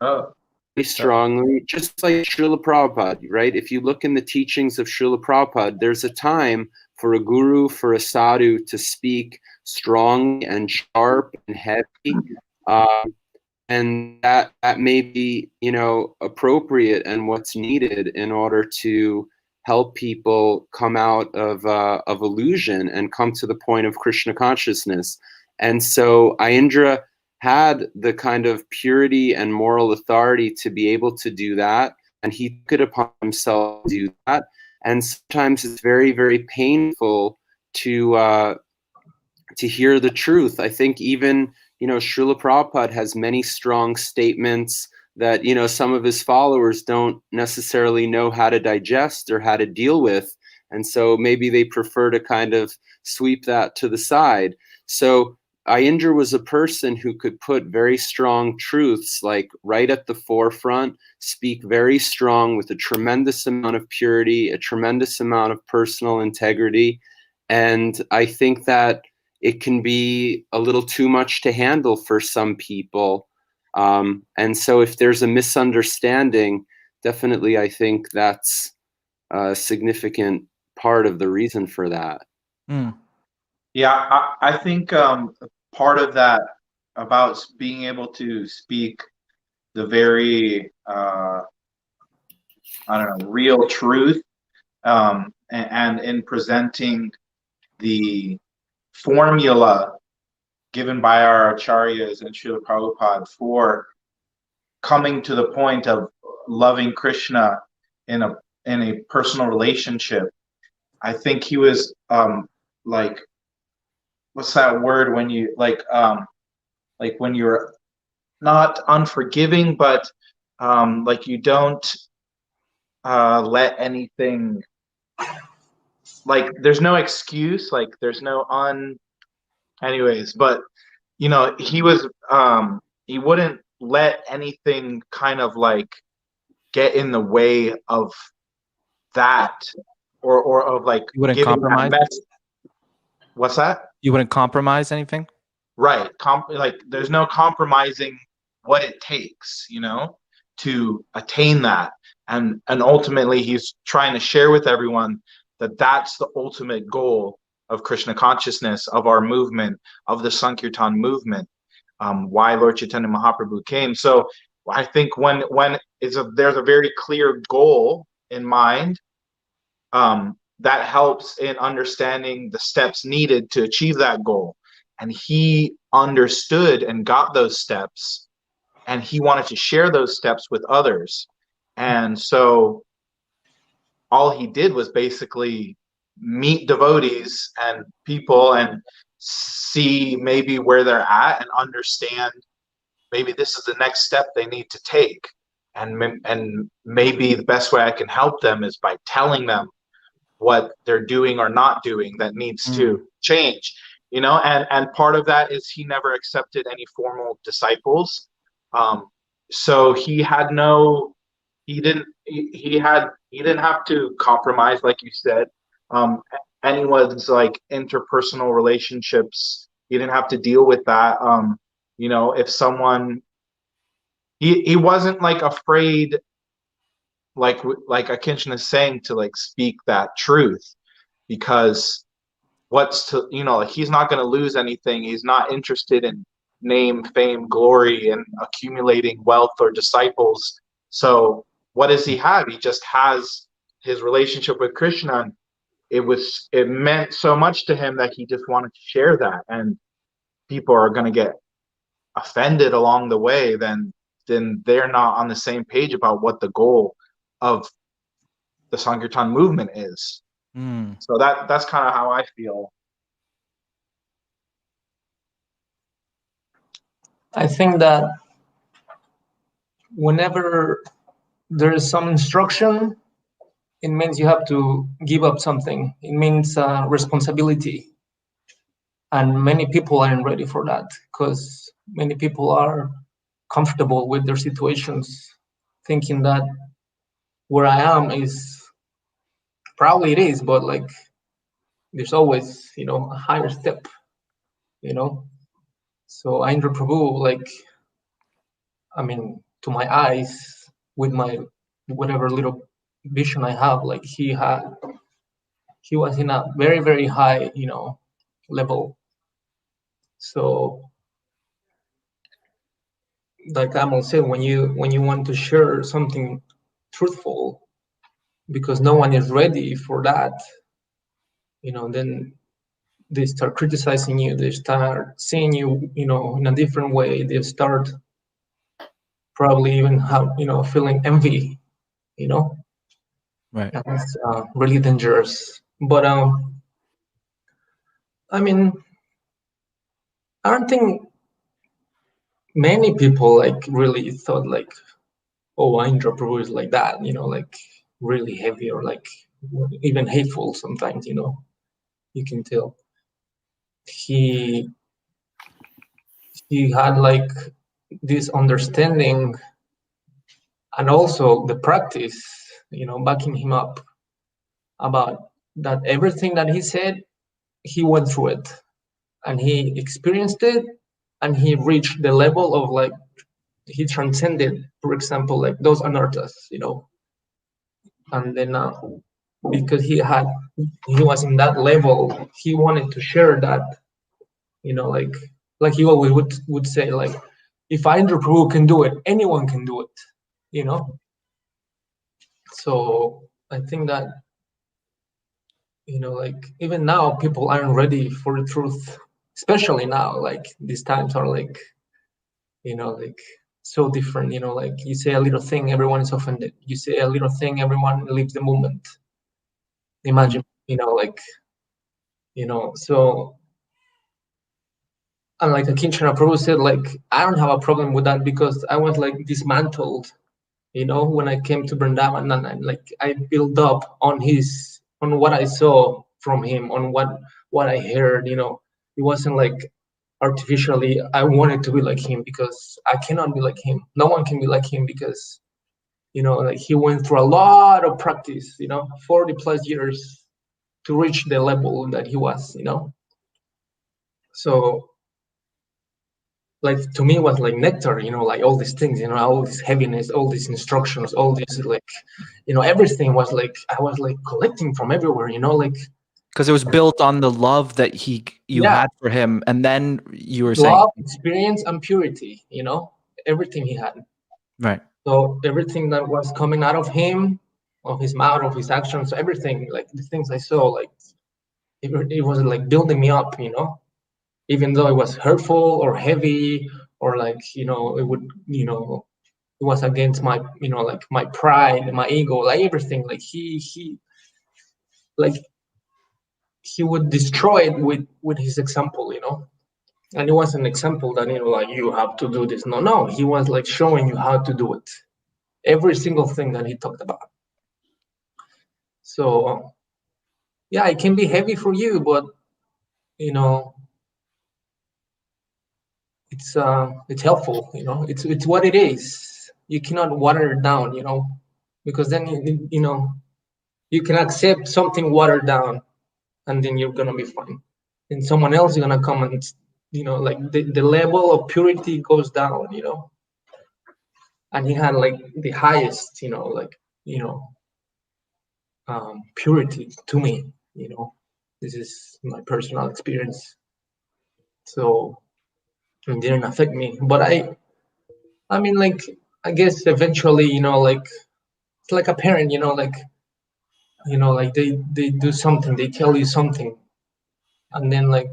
Oh, very strongly, just like Srila Prabhupada, right? If you look in the teachings of Srila Prabhupada, there's a time for a guru, for a sadhu to speak strong and sharp and heavy. And that may be, you know, appropriate and what's needed in order to help people come out of illusion and come to the point of Krishna consciousness. And so Aindra had the kind of purity and moral authority to be able to do that, and he took it upon himself to do that. And sometimes it's very, very painful to hear the truth. I think even, you know, Srila Prabhupada has many strong statements that, you know, some of his followers don't necessarily know how to digest or how to deal with. And so maybe they prefer to kind of sweep that to the side. So Aindra was a person who could put very strong truths like right at the forefront, speak very strong with a tremendous amount of purity, a tremendous amount of personal integrity. And I think that it can be a little too much to handle for some people. And so if there's a misunderstanding, definitely I think that's a significant part of the reason for that. Mm. yeah. I think part of that about being able to speak the very I don't know, real truth, and in presenting the formula given by our acharyas and Srila Prabhupada for coming to the point of loving Krishna in a personal relationship. I think he was like, what's that word when you like when you're not unforgiving, but like you don't let anything, like there's no excuse, like there's no anyways, but you know, he wouldn't let anything kind of like get in the way of that, or of like You wouldn't giving that compromise? message. What's that? You wouldn't compromise anything? Right. Like there's no compromising what it takes, you know, to attain that. And ultimately he's trying to share with everyone that that's the ultimate goal of Krishna consciousness, of our movement, of the Sankirtan movement, why Lord Chaitanya Mahaprabhu came. So I think when there's a very clear goal in mind, that helps in understanding the steps needed to achieve that goal. And he understood and got those steps, and he wanted to share those steps with others. And so all he did was basically meet devotees and people and see maybe where they're at and understand maybe this is the next step they need to take. And maybe the best way I can help them is by telling them what they're doing or not doing that needs to change, you know. And part of that is he never accepted any formal disciples, so he had no, he didn't have to compromise, like you said. Anyone's like interpersonal relationships, He didn't have to deal with that. You know, if someone, he wasn't like afraid, like Akinshin is saying, to like speak that truth, because what's to, you know, like, he's not going to lose anything. He's not interested in name, fame, glory, and accumulating wealth or disciples. So what does he have? He just has his relationship with Krishna. And it meant so much to him that he just wanted to share that. And people are going to get offended along the way, then they're not on the same page about what the goal of the Sankirtan movement is. So that's kind of how I feel. I think that whenever there is some instruction, it means you have to give up something. It means responsibility. And many people aren't ready for that, because many people are comfortable with their situations, thinking that where I am is, probably it is, but like there's always, you know, a higher step, you know. So Aindra Prabhu, like, I mean, to my eyes, with my whatever little vision I have, like he was in a very, very high, you know, level. So like Amal said, when you want to share something truthful, because no one is ready for that, you know, then they start criticizing you, they start seeing you, you know, in a different way, they start probably even have, you know, feeling envy, you know. Right. And it's really dangerous. But I mean, I don't think many people like really thought like, oh, Aindra Prabhu is like that, you know, like really heavy or like even hateful sometimes, you know. You can tell he had like this understanding, and also the practice, you know, backing him up, about that everything that he said, he went through it and he experienced it, and he reached the level of like, he transcended, for example, like those anarthas, you know. And then because he was in that level, he wanted to share that, you know, like he always would say, like, if Aindra Prabhu can do it, anyone can do it, you know. So I think that, you know, like even now people aren't ready for the truth, especially now, like these times are like, you know, like so different, you know, like you say a little thing, everyone is offended. You say a little thing, everyone leaves the movement. Imagine, you know, like, you know, so, and like Akinchana Prabhu said, like, I don't have a problem with that, because I was like dismantled, you know, when I came to Vrindavan, and like I built up on what I saw from him, on what I heard, you know. It wasn't like artificially I wanted to be like him, because I cannot be like him. No one can be like him, because, you know, like he went through a lot of practice, you know, 40 plus years to reach the level that he was, you know. So like to me it was like nectar, you know, like all these things, you know, all this heaviness, all these instructions, all this, like, you know, everything was like, I was like collecting from everywhere, you know, like, Because it was built on the love that you had for him, and then you were saying love, experience, and purity, you know, everything he had. right. So everything that was coming out of him, of his mouth, of his actions, everything, like the things I saw, like it was like building me up, you know, even though it was hurtful or heavy, or like, you know, it would, you know, it was against my, you know, like my pride, my ego, like everything. Like he would destroy it with his example, you know. And it was an example that, you know, like, you have to do this. No, he was like showing you how to do it. Every single thing that he talked about. So yeah, it can be heavy for you, but, you know, it's helpful, you know. It's what it is. You cannot water it down, you know, because then you know, you can accept something watered down, and then you're gonna be fine. And someone else is gonna come and like the level of purity goes down, and he had like the highest, purity to me, this is my personal experience. So it didn't affect me, but I mean, like, I guess eventually, like, it's like a parent, like, like they do something, they tell you something, and then like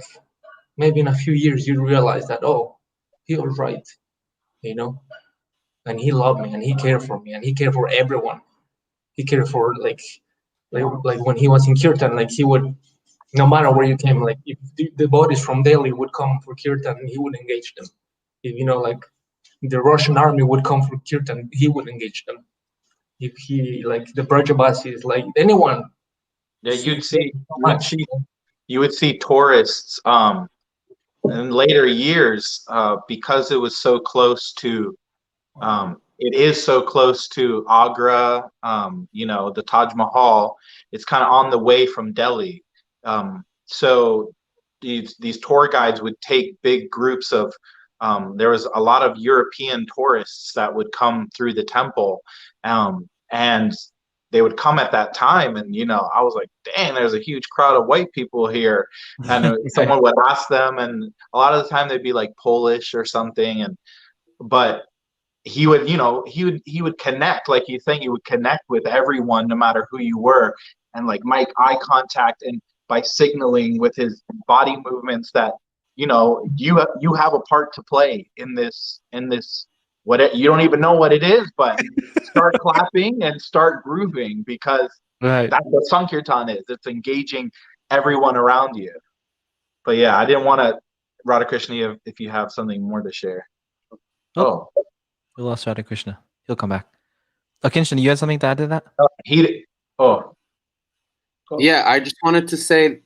maybe in a few years you realize that, oh, he was right, and he loved me and he cared for me and he cared for everyone. He cared for like when he was in Kirtan, like he would, no matter where you came, like if the bodies from Delhi would come for Kirtan, he would engage them. If like the Russian army would come for Kirtan, he would engage them. If he like the Brajabasis, like anyone. Yeah, you would see tourists in later years because it was so close to it is so close to Agra, the Taj Mahal. It's kind of on the way from Delhi. So these tour guides would take big groups of there was a lot of European tourists that would come through the temple, and they would come at that time, and I was like, dang, there's a huge crowd of white people here, and someone would ask them, and a lot of the time they'd be like Polish or something, but he would he would connect, like you think, he would connect with everyone no matter who you were, and like make eye contact, and by signaling with his body movements that you have a part to play in this what you don't even know what it is, but start clapping and start grooving, because Right. that's what Sankirtan is. It's engaging everyone around you. But yeah, I didn't want to, Radhakrishna, if you have something more to share. Oh. We lost Radhakrishna. He'll come back. Kinshan, you had something to add to that? Yeah, I just wanted to say,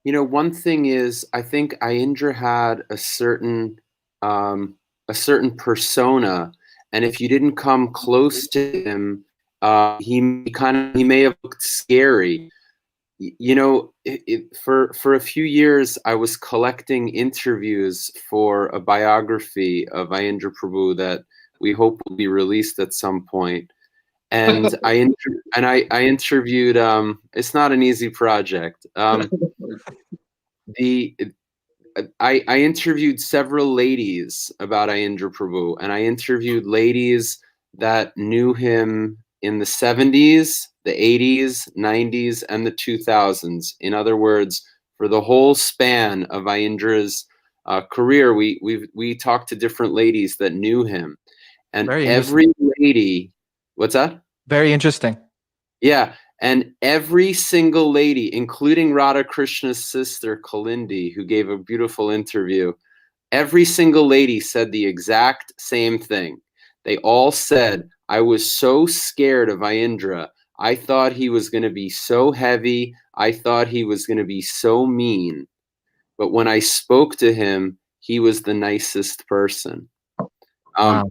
one thing is, I think Aindra had a certain persona, and if you didn't come close to him, he may have looked scary. For a few years, I was collecting interviews for a biography of Aindra Prabhu that we hope will be released at some point. And I interviewed. It's not an easy project. I interviewed several ladies about Aindra Prabhu, and I interviewed ladies that knew him in the 70s, the 80s, 90s, and the 2000s. In other words, for the whole span of Aindra's career, we talked to different ladies that knew him, and every lady. What's that? Very interesting. Yeah, and every single lady, including Radhakrishna's sister Kalindi, who gave a beautiful interview, every single lady said the exact same thing. They all said, I was so scared of Aindra. I thought he was going to be so heavy. I thought he was going to be so mean. But when I spoke to him, he was the nicest person. Wow.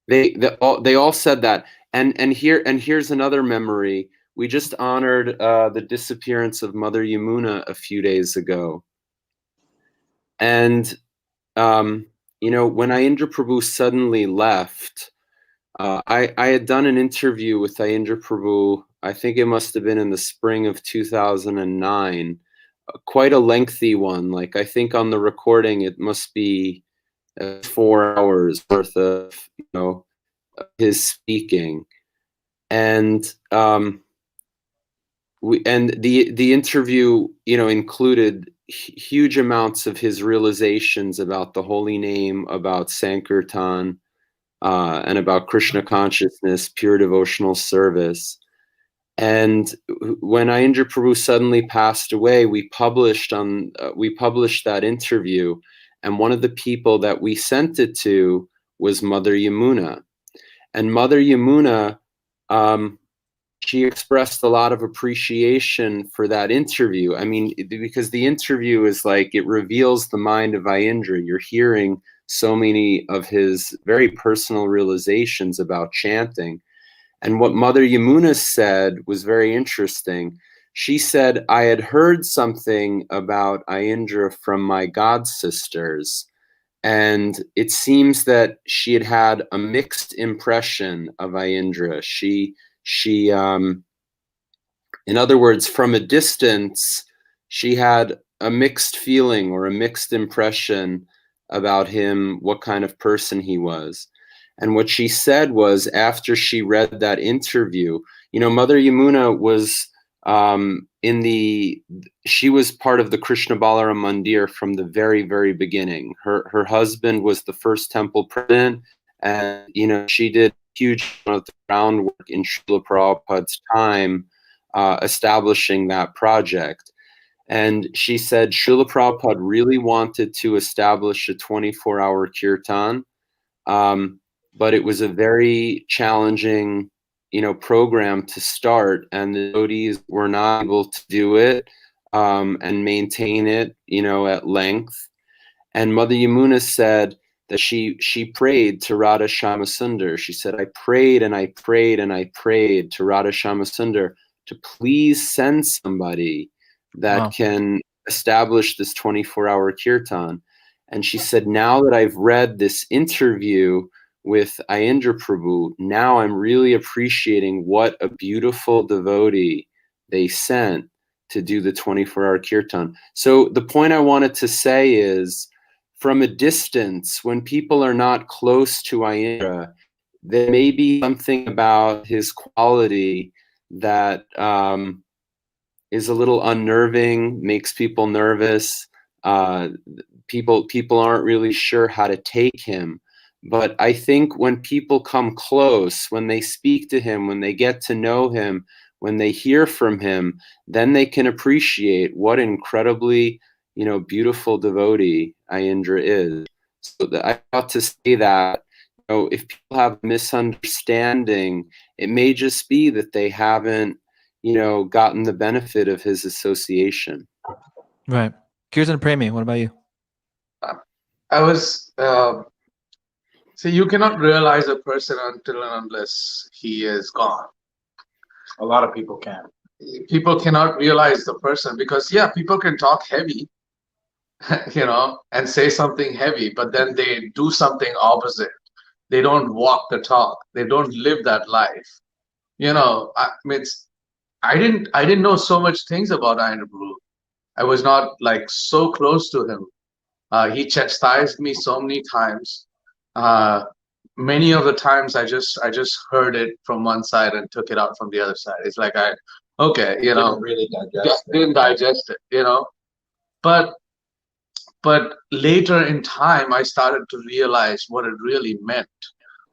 They all said that. And here's another memory. We just honored the disappearance of Mother Yamuna a few days ago. And when Aindra Prabhu suddenly left, I had done an interview with Aindra Prabhu. I think it must have been in the spring of 2009, quite a lengthy one. Like, I think on the recording it must be 4 hours worth of his speaking, and the interview included huge amounts of his realizations about the holy name, about Sankirtan, and about Krishna consciousness, pure devotional service. And when Aindra Prabhu suddenly passed away, we published that interview, and one of the people that we sent it to was Mother Yamuna. And Mother Yamuna, she expressed a lot of appreciation for that interview. I mean, because the interview is like, it reveals the mind of Aindra. You're hearing so many of his very personal realizations about chanting. And what Mother Yamuna said was very interesting. She said, I had heard something about Aindra from my god sisters, and it seems that she had had a mixed impression of Aindra. In other words, from a distance, she had a mixed feeling or a mixed impression about him, what kind of person he was. And what she said was, after she read that interview, Mother Yamuna was she was part of the Krishna Balaram Mandir from the very, very beginning. Her husband was the first temple president, and she did huge amount of the groundwork in Srila Prabhupada's time, establishing that project. And she said Srila Prabhupada really wanted to establish a 24-hour kirtan, but it was a very challenging program to start, and the devotees were not able to do it and maintain it at length. And Mother Yamuna said that she prayed to Radha Shyamasundar. She said, I prayed and I prayed and I prayed to Radha Shyamasundar to please send somebody that can establish this 24-hour kirtan. And she said, now that I've read this interview with Aindra Prabhu, now I'm really appreciating what a beautiful devotee they sent to do the 24-hour kirtan. So the point I wanted to say is, from a distance, when people are not close to Aindra, there may be something about his quality that is a little unnerving, makes people nervous. People aren't really sure how to take him. But I think when people come close, when they speak to him, when they get to know him, when they hear from him, then they can appreciate what incredibly, beautiful devotee Aindra is. So I ought to say that, if people have a misunderstanding, it may just be that they haven't, gotten the benefit of his association. Right. Kirtan Premi, what about you? I was so you cannot realize a person until and unless he is gone. A lot of people can. People cannot realize the person because people can talk heavy, and say something heavy, but then they do something opposite. They don't walk the talk. They don't live that life. I didn't know so much things about Aindra Prabhu. I was not like so close to him. He chastised me so many times. Many of the times I just heard it from one side and took it out from the other side. It's like Didn't really digest it. didn't digest it, But later in time, I started to realize what it really meant.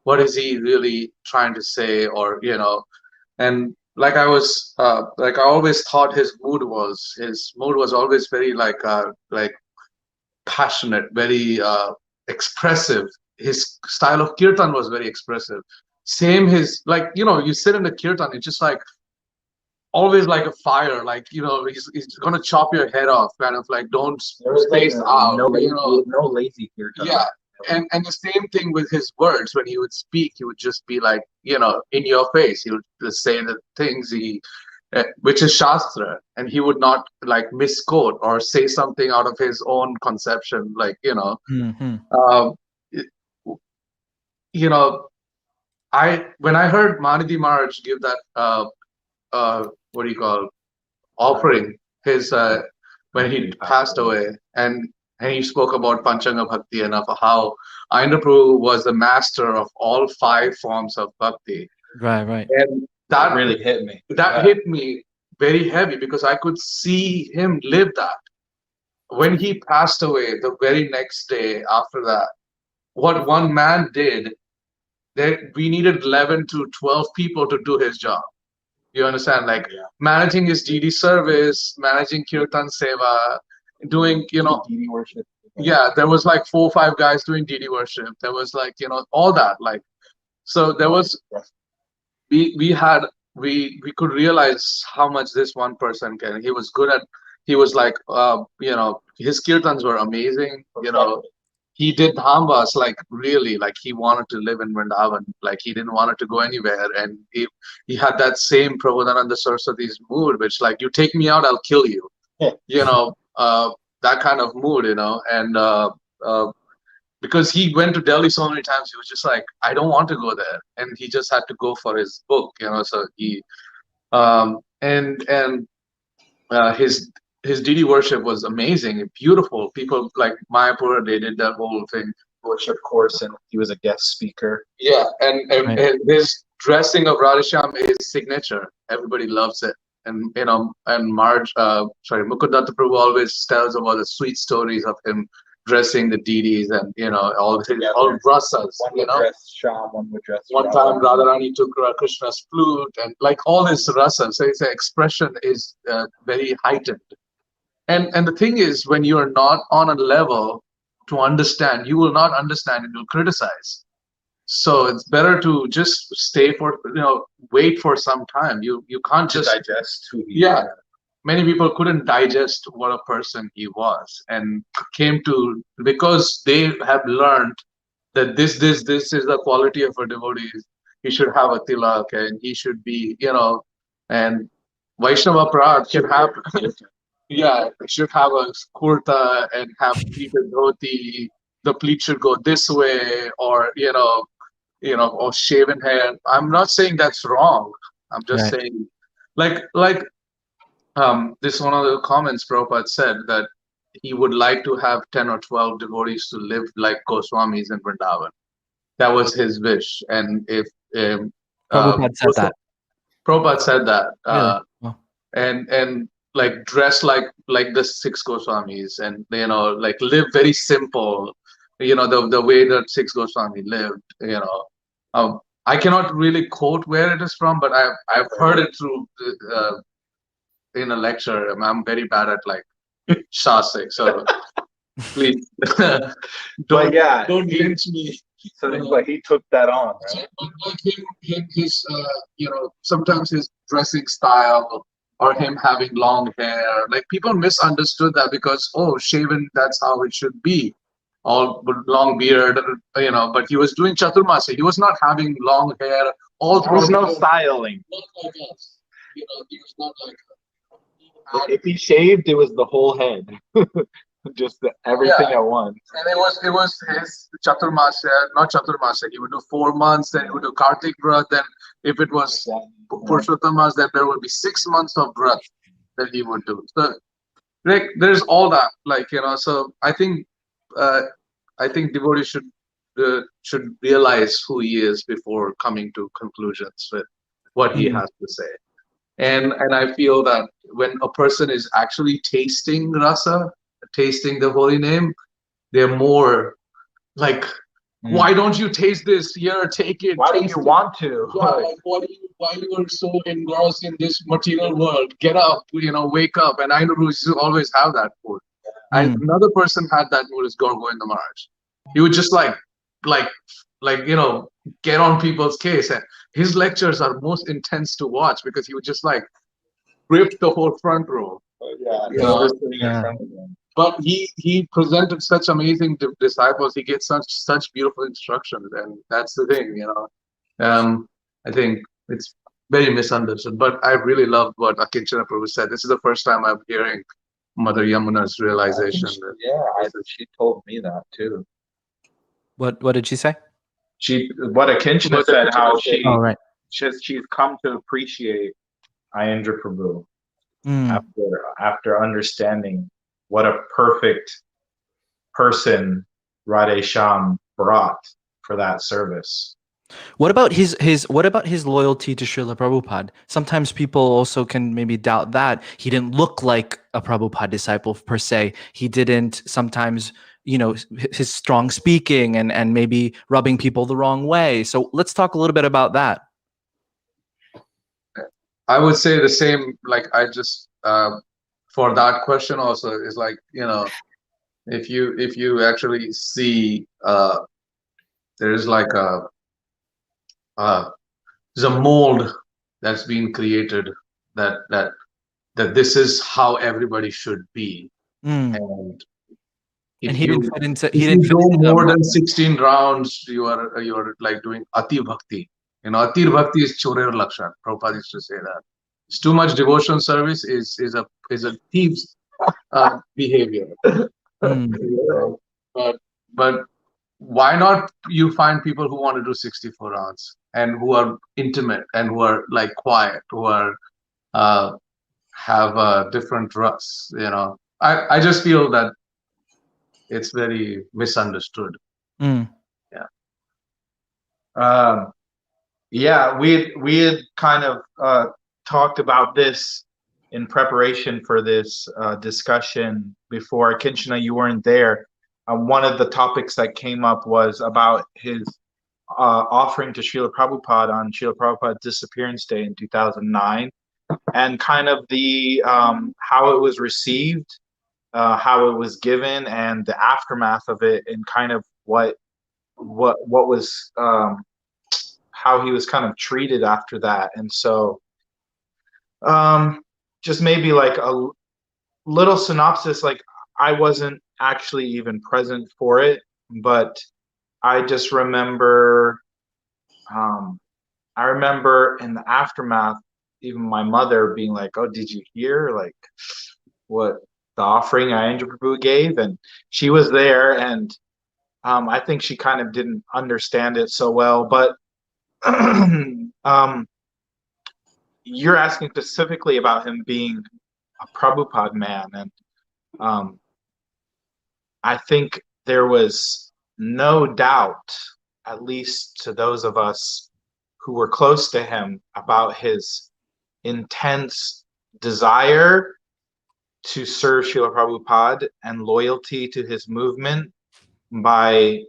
What is he really trying to say, or and like I always thought his mood was always very like passionate, very expressive. His style of kirtan was very expressive. Same his you sit in the kirtan, it's just like always like a fire, like he's gonna chop your head off, kind of like don't space out. No lazy kirtan. Yeah. And the same thing with his words. When he would speak, he would just be like, in your face. He would just say the things which is Shastra, and he would not like misquote or say something out of his own conception, like, Mm-hmm. When I heard Manidi Maharaj give that, what do you call, offering, his, when he passed away, and he spoke about Panchanga Bhakti and of how Aindra Prabhu was the master of all 5 forms of bhakti. Right. And that really hit me. That hit me very heavy because I could see him live that. When he passed away, the very next day after that, what one man did, we needed 11 to 12 people to do his job. You understand? Like managing his DD service, managing Kirtan Seva, doing, DD worship. Yeah, there was like 4 or 5 guys doing DD worship. There was like, all that. Like, so there was, we could realize how much this one person can. He was good at, he was like, his kirtans were amazing. he did Dhambas like really, like he wanted to live in Vrindavan, like he didn't want it to go anywhere, and he had that same Prabodhananda Saraswati's mood, which like you take me out, I'll kill you, you know, that kind of mood, you know, and because he went to Delhi so many times, he was just like, I don't want to go there, and he just had to go for his book, you know, so he and his deity worship was amazing and beautiful. People like Mayapur, they did that whole thing. Worship course, and he was a guest speaker. Yeah, and Right. and his dressing of Radhesham is signature. Everybody loves it. And you know, and Mukundatta Prabhu always tells about the sweet stories of him dressing the deities, and you know, all rasas. One You would know, dress Sham, one would dress. one time Radharani took Krishna's flute, and like all this rasa, so his expression is very heightened. And the thing is, when you are not on a level to understand, you will not understand and you'll criticize. So it's better to just stay for, you know, wait for some time. You can't just digest who he yeah. Many people couldn't digest what a person he was, and came to, because they have learned that this is the quality of a devotee. He should have a tilak, and he should be, you know, and Vaishnava Prad can have yeah, it should have a kurta and have pleated dhoti. The pleat should go this way, or or shaven hair. I'm not saying that's wrong. I'm just Right. saying, like this one of the comments Prabhupada said that he would like to have 10 or 12 devotees to live like Goswamis in Vrindavan. That was his wish, and if Prabhupada said that. Prabhupada said that, Really? Wow. and like dress like the six Goswamis, and you know, like live very simple, you know, the way that six Goswami lived, you know. I cannot really quote where it is from, but I've heard it through in a lecture. I'm very bad at like Shasik, so please don't lynch me. So like he took that on, right? But like his you know, sometimes his dressing style, or him having long hair, like people misunderstood that because, oh, shaven, that's how it should be, all long beard, you know. But he was doing Chaturmasi. He was not having long hair all There was through. no styling. Not like us. You know, he was not like. If he shaved, it was the whole head, just everything at once. And it was his Chaturmasya, not Chaturmasya. He would do 4 months, then he would do Kartik Vrat, then if it was Purushottam, then there would be 6 months of Vrat that he would do. So like, there's all that, like, you know. So I think devotees should realize who he is before coming to conclusions with what he has to say. And I feel that when a person is actually tasting rasa, tasting the holy name, they're more like, why don't you taste this? Here, take it. Why do you want to? Yeah, like, why you are so engrossed in this material world? Get up, you know, wake up. And I know used to always have that mood. And another person had that mood is Gaur Govinda Maharaj. He would just like, you know, get on people's case. And his lectures are most intense to watch because he would just like rip the whole front row. But he presented such amazing disciples. He gets such beautiful instructions, and that's the thing, you know. I think it's very misunderstood. But I really love what Akinchana Prabhu said. This is the first time I'm hearing Mother Yamuna's realization. She told me that too. What did she say? What Akinchana said, how she's come to appreciate Aindra Prabhu after understanding what a perfect person Radhe Shyam brought for that service. What about his loyalty to Srila Prabhupada? Sometimes people also can maybe doubt that he didn't look like a Prabhupada disciple per se. He didn't sometimes, you know, his strong speaking and maybe rubbing people the wrong way. So let's talk a little bit about that. I would say the same. Like I just for that question also is like, you know, if you actually see there's like there's a mold that's been created that this is how everybody should be, and And If he didn't you fit into. if He you didn't fit do into that more mold. than 16 rounds, you are like doing ati bhakti. You know, ati bhakti is chorer lakshan. Prabhupada used to say that. It's too much devotion service is a thief's behavior. Mm. You know? But why not you find people who want to do 64 rounds and who are intimate and who are like quiet, who are uh, have different rusts. You know, I just feel that it's very misunderstood. Mm. Yeah, we had kind of talked about this in preparation for this discussion before. Kinshana, you weren't there. One of the topics that came up was about his offering to Srila Prabhupada on Srila Prabhupada's disappearance day in 2009, and kind of the how it was received, how it was given, and the aftermath of it, and kind of what was how he was kind of treated after that. And so just maybe like a little synopsis. Like, I wasn't actually even present for it, but I just remember I remember in the aftermath, even my mother being like, "Oh, did you hear like what the offering Aindra Prabhu gave?" And she was there, and I think she kind of didn't understand it so well. But you're asking specifically about him being a Prabhupada man, and I think there was no doubt, at least to those of us who were close to him, about his intense desire to serve Srila Prabhupada and loyalty to his movement by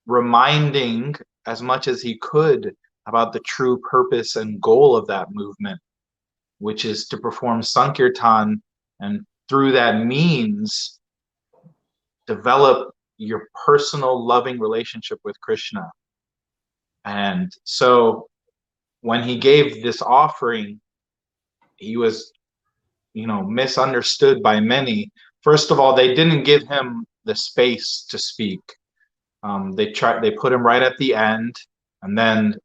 reminding as much as he could about the true purpose and goal of that movement, which is to perform Sankirtan and through that means develop your personal loving relationship with Krishna. And so when he gave this offering, he was, misunderstood by many. First of all, they didn't give him the space to speak. They put him right at the end, and then,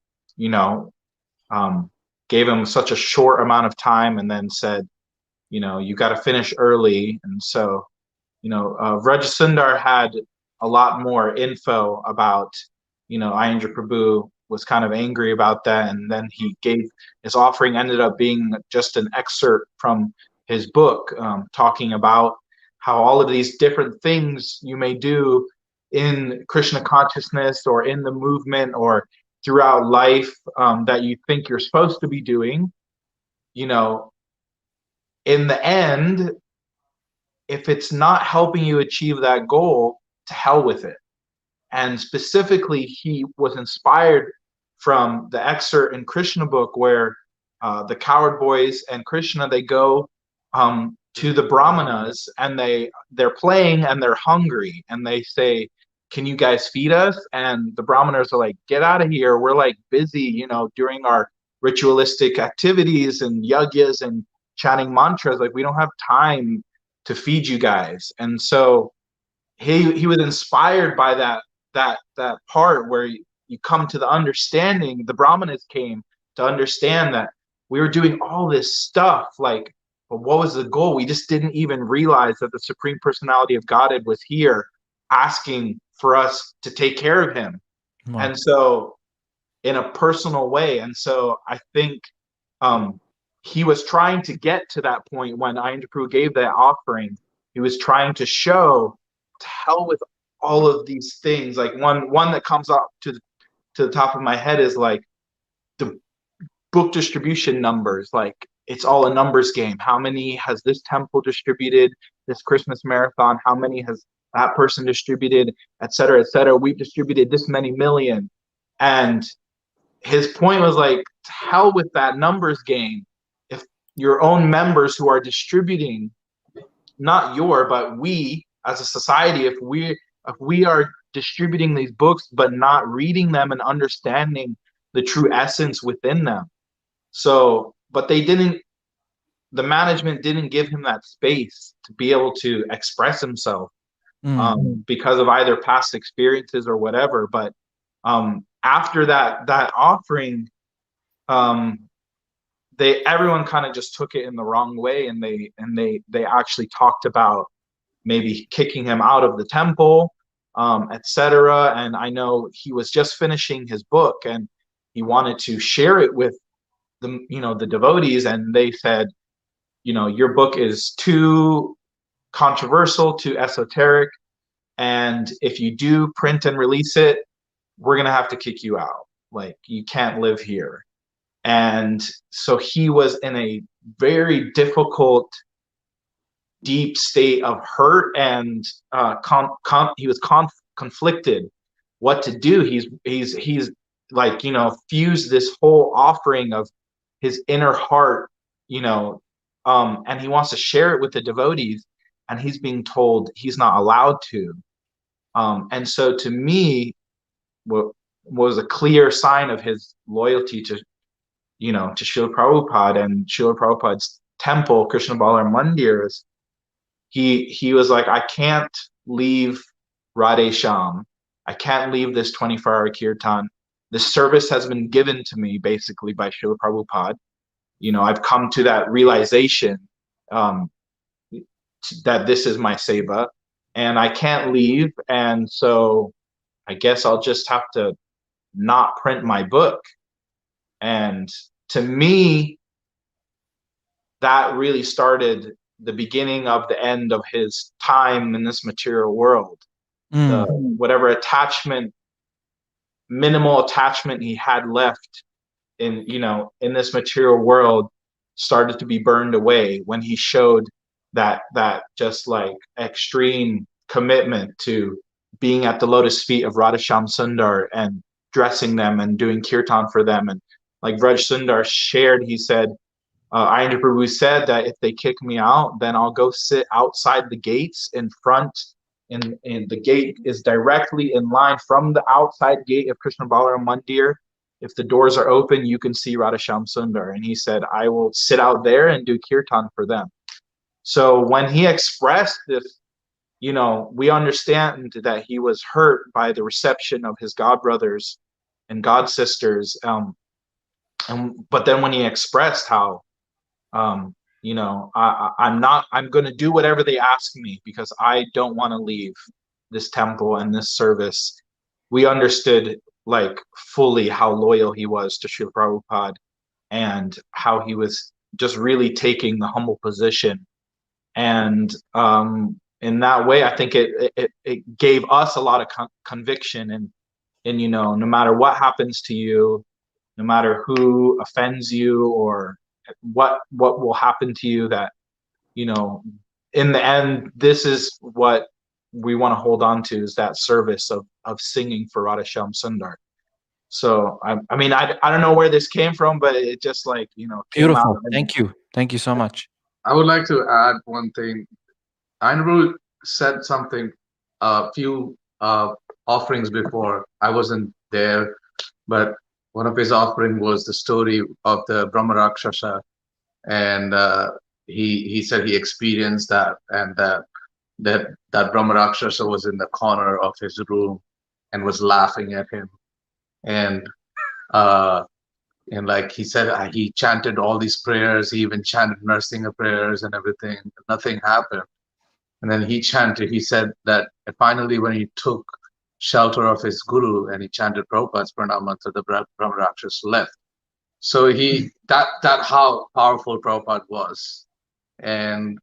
gave him such a short amount of time, and then said, you got to finish early. And so, Raj Sundar had a lot more info about, Aindra Prabhu was kind of angry about that, and then he gave his offering ended up being just an excerpt from his book, talking about how all of these different things you may do in Krishna consciousness or in the movement or throughout life, that you think you're supposed to be doing, in the end, if it's not helping you achieve that goal, to hell with it. And specifically, he was inspired from the excerpt in Krishna book where the coward boys and Krishna, they go to the brahmanas, and they're playing and they're hungry, and they say, "Can you guys feed us?" And the brahmanas are like, "Get out of here, we're like busy, during our ritualistic activities and yajnas and chanting mantras, like we don't have time to feed you guys." And so he was inspired by that part where you come to the understanding. The brahmanas came to understand that we were doing all this stuff, like, but what was the goal? We just didn't even realize that the Supreme Personality of Godhead was here asking for us to take care of him. Wow. And so in a personal way. And so I think he was trying to get to that point when Aindra Prabhu gave that offering. He was trying to show, to hell with all of these things. Like one that comes up to the top of my head is like the book distribution numbers. Like, it's all a numbers game. How many has this temple distributed this Christmas marathon? How many has that person distributed, et cetera, et cetera? We've distributed this many million. And his point was like, to hell with that numbers game. If your own members who are distributing, not but we as a society, if we are distributing these books but not reading them and understanding the true essence within them. So, but the management didn't give him that space to be able to express himself. because of either past experiences or whatever. But after that offering, everyone kind of just took it in the wrong way, and they actually talked about maybe kicking him out of the temple, etc. And I know he was just finishing his book, and he wanted to share it with the devotees, and they said, your book is too controversial, too esoteric, and if you do print and release it, we're gonna have to kick you out. Like, you can't live here. And so he was in a very difficult, deep state of hurt, and he was conflicted what to do. He's like, fused this whole offering of his inner heart, and he wants to share it with the devotees, and he's being told he's not allowed to. And so to me, what was a clear sign of his loyalty to Srila Prabhupada and Srila Prabhupada's temple, Krishna Balar Mandir, he was like, I can't leave Radhe Shyam. I can't leave this 24-hour kirtan. This service has been given to me basically by Srila Prabhupada. I've come to that realization that this is my seva, and I can't leave. And so I guess I'll just have to not print my book. And to me, that really started the beginning of the end of his time in this material world. Whatever minimal attachment he had left in this material world started to be burned away when he showed that just like extreme commitment to being at the lotus feet of Radhashyam Sundar and dressing them and doing kirtan for them. And like Vraj Sundar shared, he said, Aindra Prabhu said that if they kick me out, then I'll go sit outside the gates in front, and the gate is directly in line from the outside gate of Krishna Balaram Mandir. If the doors are open, you can see Radhashyam Sundar. And he said, I will sit out there and do kirtan for them. So when he expressed this, we understand that he was hurt by the reception of his godbrothers and god sisters. But then when he expressed how, I'm going to do whatever they ask me because I don't want to leave this temple and this service, we understood like fully how loyal he was to Srila Prabhupada and how he was just really taking the humble position. And in that way, I think it gave us a lot of conviction, and no matter what happens to you, no matter who offends you or what will happen to you, that in the end, this is what we want to hold on to, is that service of singing for Radhashyam Sundar. So I don't know where this came from, but it just like came beautiful. out. Thank you so much. I would like to add one thing. Aindra said something a few offerings before. I wasn't there, but one of his offering was the story of the Brahma Rakshasa, and he said he experienced that, and that Brahma Rakshasa was in the corner of his room and was laughing at him, and like he said, he chanted all these prayers. He even chanted Narsinga prayers and everything. Nothing happened. And then he said that finally when he took shelter of his guru and he chanted Prabhupada's pranam mantra, the Brahma Rakshasa left. So that how powerful Prabhupada was. And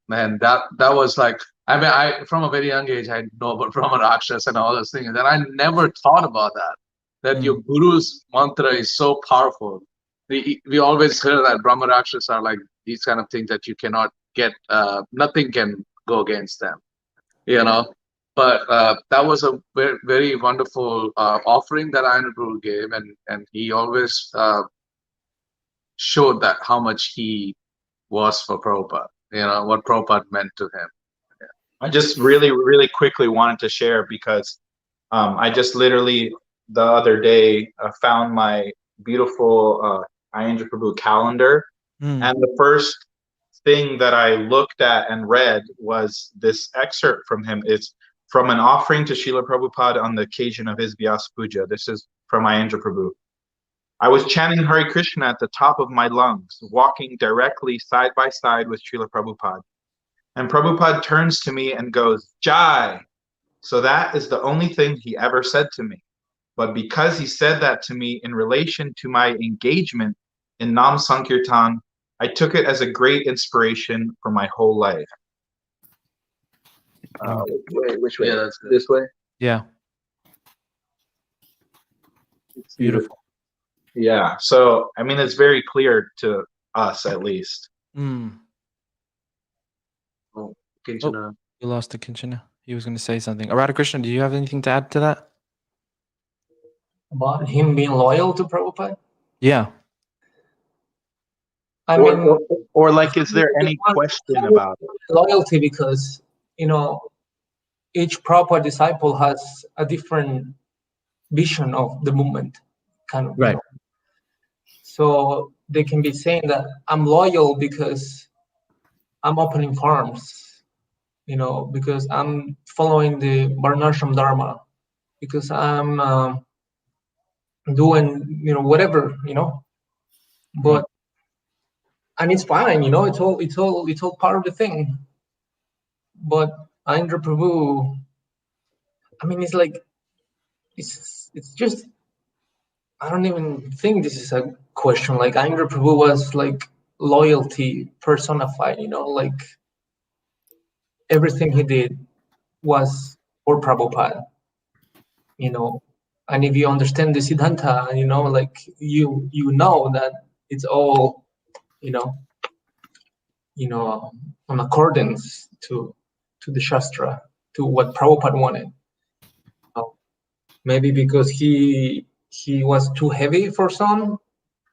man, that was like, I from a very young age I know about Brahma Rakshasa and all those things, and I never thought about that your guru's mantra is so powerful. We always hear that Brahma Rakshasa are like these kind of things that you cannot get, nothing can go against them, But that was a very, very wonderful offering that Aindra gave, and he always showed that how much he was for Prabhupada, what Prabhupada meant to him. Yeah. I just really, really quickly wanted to share because I just literally the other day found my beautiful Aindra Prabhu calendar, and the first thing that I looked at and read was this excerpt from him. It's from an offering to Srila Prabhupada on the occasion of his Vyasa Puja. This is from Aindra Prabhu. I was chanting Hare Krishna at the top of my lungs, walking directly side by side with Srila Prabhupada. And Prabhupada turns to me and goes, Jai. So that is the only thing he ever said to me. But because he said that to me in relation to my engagement in Nam Sankirtan, I took it as a great inspiration for my whole life. Wait, which way? Yeah, that's good. This way? Yeah. It's Beautiful. Yeah. So, I mean, it's very clear to us, at least. Mm. Oh, Kinchana. You lost the Kinchana. He was going to say something. Radhakrishna, do you have anything to add to that? About him being loyal to Prabhupada? Yeah. I mean, or like, is there any question about it? Loyalty, because, you know, each Prabhupada disciple has a different vision of the movement, kind of. Right. You know? So they can be saying that I'm loyal because I'm opening farms, you know, because I'm following the Varnashram Dharma, because I'm doing, you know, whatever, you know. But and it's fine, you know, it's all part of the thing. But Aindra Prabhu, I mean, it's like it's just, I don't even think this is a question. Like Aindra Prabhu was like loyalty personified, you know, like everything he did was for Prabhupada, you know. And if you understand the Siddhanta, you know, like you know that it's all, you know, on accordance to the Shastra, to what Prabhupada wanted. Maybe because he was too heavy for some,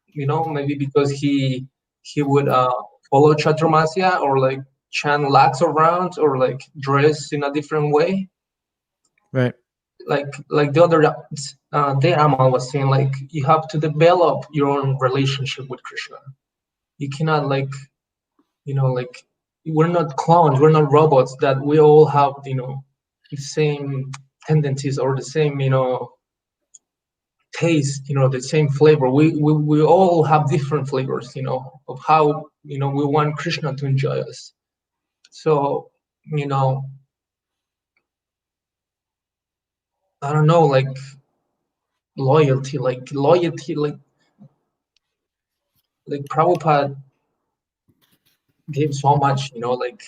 you know, maybe because he would follow Chaturmasya, or like chant lakhs of rounds, or like dress in a different way. Right. Like the other day Amal was saying, like, you have to develop your own relationship with Krishna. You cannot, like, you know, like, we're not clones, we're not robots that we all have, you know, the same tendencies or the same, you know, taste, you know, the same flavor. We all have different flavors, you know, of how, you know, we want Krishna to enjoy us. So, you know, I don't know, like loyalty, like Prabhupada gave so much, you know, like,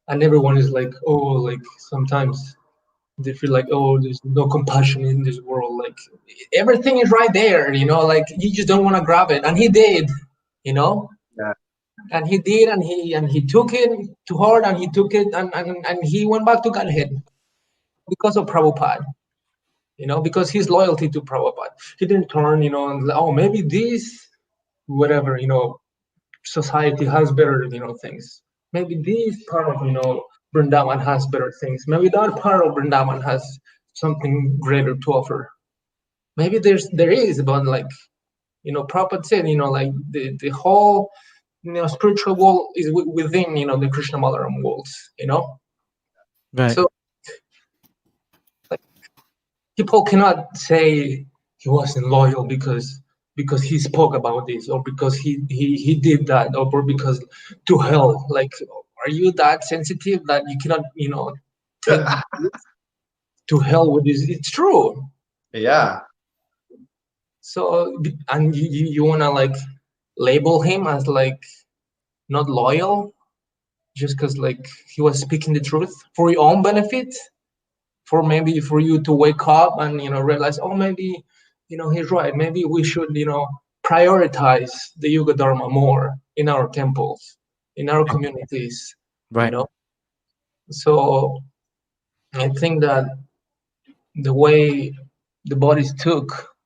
and everyone is like, oh, like sometimes they feel like, oh, there's no compassion in this world. Like everything is right there, you know, like you just don't want to grab it. And he did, you know. Yeah. And he did, and he took it to heart, and he took it, and he went back to Godhead because of Prabhupada, you know, because his loyalty to Prabhupada. He didn't turn, you know, and like, oh, maybe this, whatever, you know, society has better, you know, things. Maybe this part of, you know, Vrindavan has better things. Maybe that part of Vrindavan has something greater to offer. Maybe there is, but like, you know, Prabhupada said, you know, like the whole, you know, spiritual world is within, you know, the Krishna Balaram worlds, you know. Right. So like, people cannot say he wasn't loyal because he spoke about this, or because he did that, or because to hell. Like, are you that sensitive that you cannot, you know, take to hell with this? It's true. Yeah. So, and you wanna like label him as like not loyal just because like he was speaking the truth for your own benefit, for maybe for you to wake up and, you know, realize, oh, maybe, you know, he's right, maybe we should, you know, prioritize the Yuga Dharma more in our temples, in our communities, Right. you know. So I think that the way the bodies took,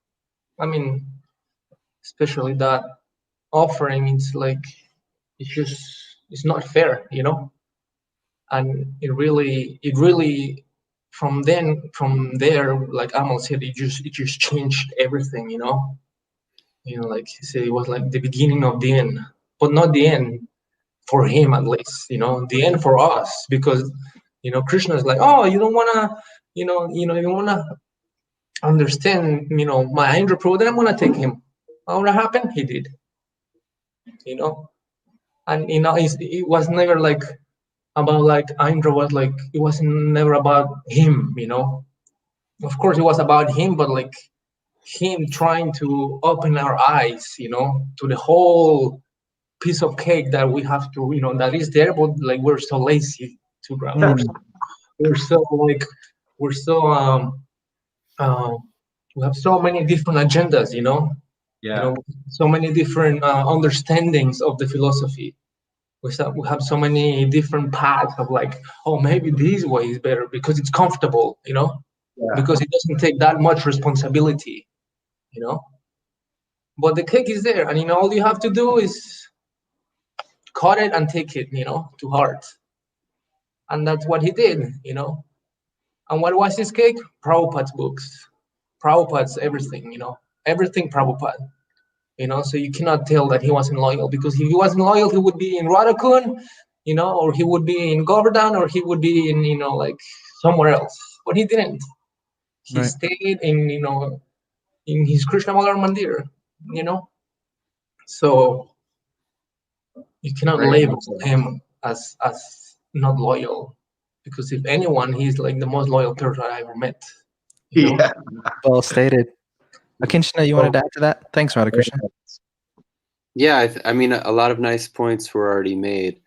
I mean, especially that offering, it's like, it's not fair, you know. And it really from there, like Amal said, it just changed everything, you know. You know, like he said, it was like the beginning of the end, but not the end. for him at least, the end for us, because Krishna is like, oh, you don't wanna, you don't wanna understand, my Aindra Prabhu, then I'm gonna take him. What happened? He did, and it was never like about like Aindra was like, it was never about him, Of course it was about him, but like him trying to open our eyes, to the whole piece of cake that we have to, that is there, but like we're so lazy to grab. We're so like, we're so we have so many different agendas, so many different understandings of the philosophy. We have so many different paths of like, oh, maybe this way is better because it's comfortable, because it doesn't take that much responsibility, But the cake is there, and all you have to do is cut it and take it, to heart. And that's what he did, And what was his cake? Prabhupada's books, Prabhupada's everything, everything Prabhupada. So you cannot tell that he wasn't loyal, because if he wasn't loyal, he would be in Radhakund, or he would be in Govardhan, or he would be in, like somewhere else. But he didn't. He stayed in, in his Krishna Malar Mandir, So you cannot label him as not loyal, because if anyone, he's like the most loyal person I ever met. Yeah. Well stated. Akinshana, you wanted to add to that? Thanks, Radhakrishna. Yeah, I mean, a lot of nice points were already made.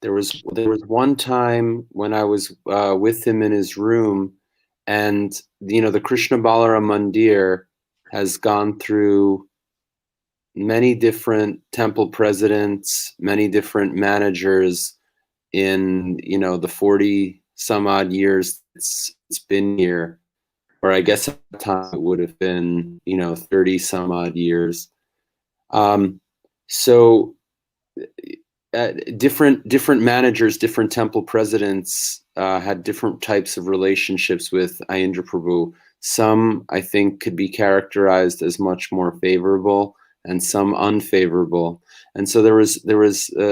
There was one time when I was with him in his room, and the Krishna Balaram Mandir has gone through many different temple presidents, many different managers in the 40 some odd years it's been here, or I guess at the time it would have been 30 some odd years. So different managers, different temple presidents had different types of relationships with Aindra Prabhu. Some, I think, could be characterized as much more favorable, and some unfavorable. And so there was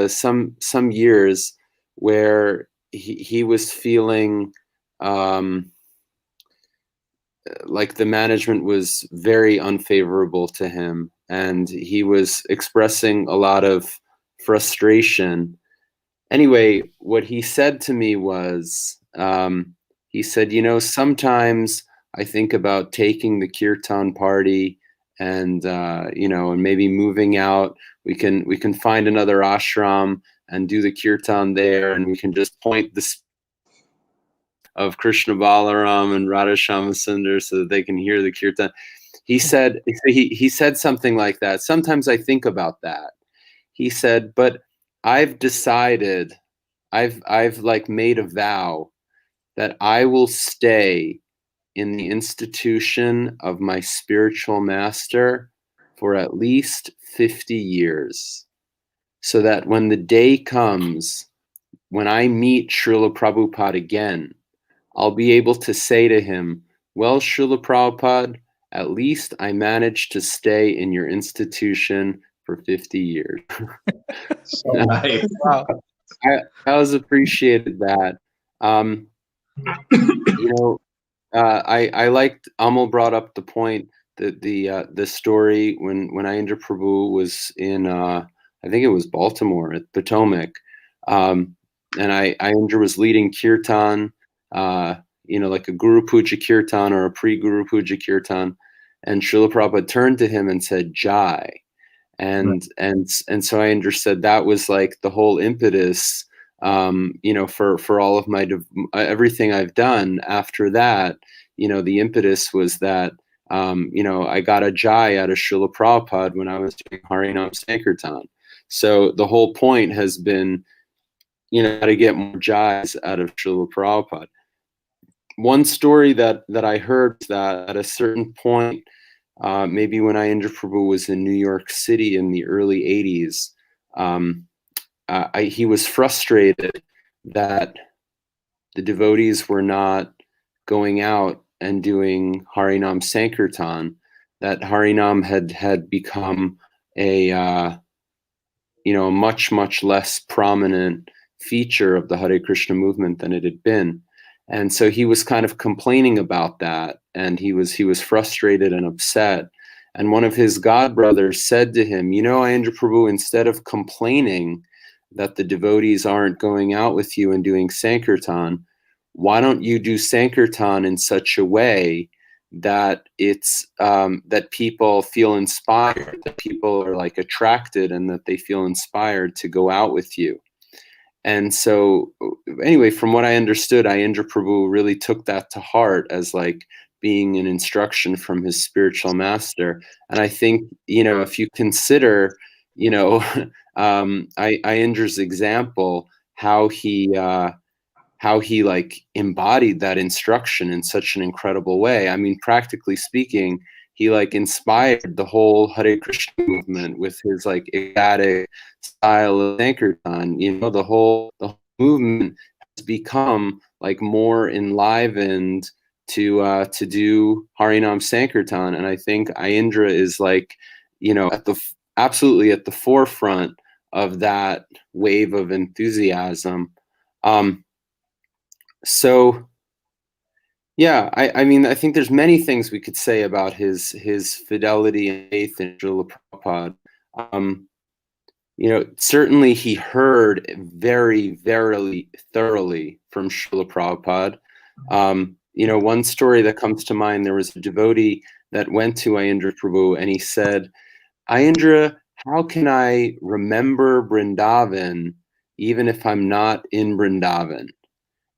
some years where he was feeling like the management was very unfavorable to him, and he was expressing a lot of frustration. Anyway, what he said to me was, he said, sometimes I think about taking the kirtan party and and maybe moving out. We can find another ashram and do the kirtan there, and we can just point the of Krishna Balaram and Radha Shyama so that they can hear the kirtan. He said he said something like that. Sometimes I think about that. He said, but I've decided, I've like made a vow that I will stay in the institution of my spiritual master for at least 50 years, so that when the day comes when I meet Srila Prabhupada again, I'll be able to say to him, well, Srila Prabhupada, at least I managed to stay in your institution for 50 years. So nice. Wow. I was appreciated that. I liked Amal brought up the point that the story when Aindra Prabhu was in I think it was Baltimore at Potomac, and Aindra was leading kirtan, like a Guru Puja kirtan or a pre-Guru Puja kirtan, and Srila Prabhupada turned to him and said Jai, and so Aindra said that was like the whole impetus. For all of my everything I've done after that, the impetus was that, I got a jai out of Srila Prabhupada when I was doing Harinam Sankirtan. So the whole point has been, how to get more jais out of Srila Prabhupada. One story that I heard was that at a certain point, maybe when Aindra Prabhu was in New York City in the early 80s, he was frustrated that the devotees were not going out and doing Harinam Sankirtan, that Harinam had become a a much, much less prominent feature of the Hare Krishna movement than it had been. And so he was kind of complaining about that, and he was frustrated and upset. And one of his godbrothers said to him, Aindra Prabhu, instead of complaining that the devotees aren't going out with you and doing Sankirtan, why don't you do Sankirtan in such a way that it's that people feel inspired, that people are like attracted, and that they feel inspired to go out with you. And so anyway, from what I understood, Aindra Prabhu really took that to heart as like being an instruction from his spiritual master. And I think, if you consider, Aindra's example, how he like embodied that instruction in such an incredible way. I mean, practically speaking, he like inspired the whole Hare Krishna movement with his like ecstatic style of Sankirtan. The whole movement has become like more enlivened to do Harinam Sankirtan, and I think Aindra is like, absolutely at the forefront of that wave of enthusiasm. So yeah, I mean, I think there's many things we could say about his fidelity and faith in Srila Prabhupada. Certainly he heard very, very thoroughly from Srila Prabhupada. One story that comes to mind, there was a devotee that went to Aindra Prabhu and he said, Aindra, how can I remember Vrindavan even if I'm not in Vrindavan?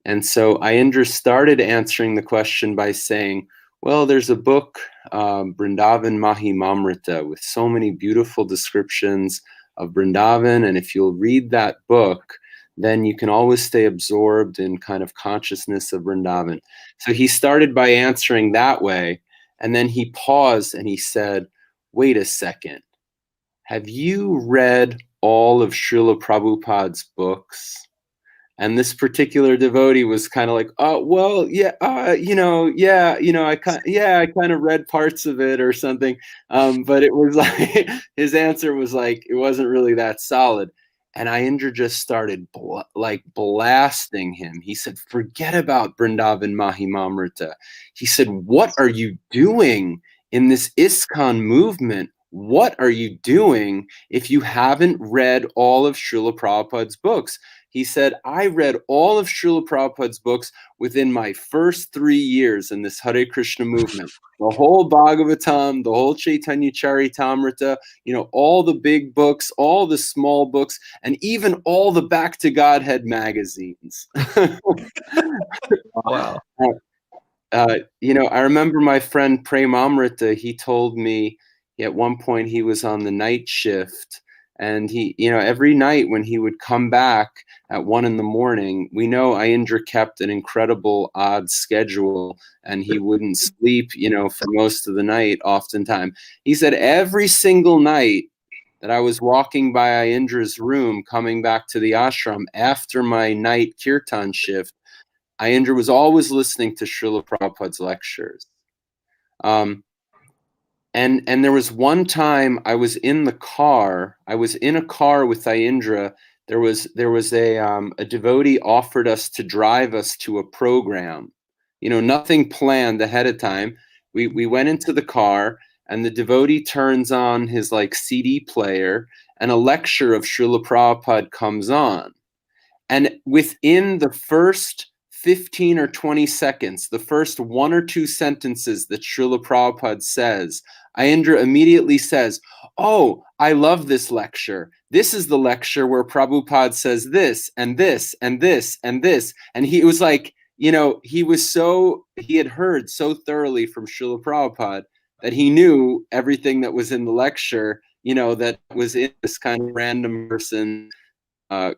And so Aindra started answering the question by saying, well, there's a book, Vrindavan Mahimamrita, with so many beautiful descriptions of Vrindavan. And if you'll read that book, then you can always stay absorbed in kind of consciousness of Vrindavan. So he started by answering that way. And then he paused and he said, wait a second. Have you read all of Srila Prabhupada's books? And this particular devotee was kind of like, oh, well, yeah, I kind of read parts of it or something. But it was like, his answer was like, it wasn't really that solid. And Aindra just started blasting him. He said, forget about Vrindavan Mahimamrita. He said, what are you doing in this ISKCON movement? What are you doing if you haven't read all of Srila Prabhupada's books? He said, I read all of Srila Prabhupada's books within my first 3 years in this Hare Krishna movement. The whole Bhagavatam, the whole Chaitanya Charitamrita, all the big books, all the small books, and even all the Back to Godhead magazines. Wow. I remember my friend Premamrita, he told me at one point he was on the night shift. And he, every night when he would come back at 1 a.m, we know Aindra kept an incredible odd schedule and he wouldn't sleep, for most of the night, oftentimes. He said every single night that I was walking by Aindra's room, coming back to the ashram after my night kirtan shift, Aindra was always listening to Srila Prabhupada's lectures. And there was one time I was in a car with Aindra. There was a devotee offered us to drive us to a program, nothing planned ahead of time. We went into the car and the devotee turns on his like CD player and a lecture of Srila Prabhupada comes on. And within the first 15 or 20 seconds, the first 1 or 2 sentences that Srila Prabhupada says, Aindra immediately says, oh, I love this lecture. This is the lecture where Prabhupada says this and this and this and this. And he was like, he had heard so thoroughly from Srila Prabhupada that he knew everything that was in the lecture, that was in this kind of random person or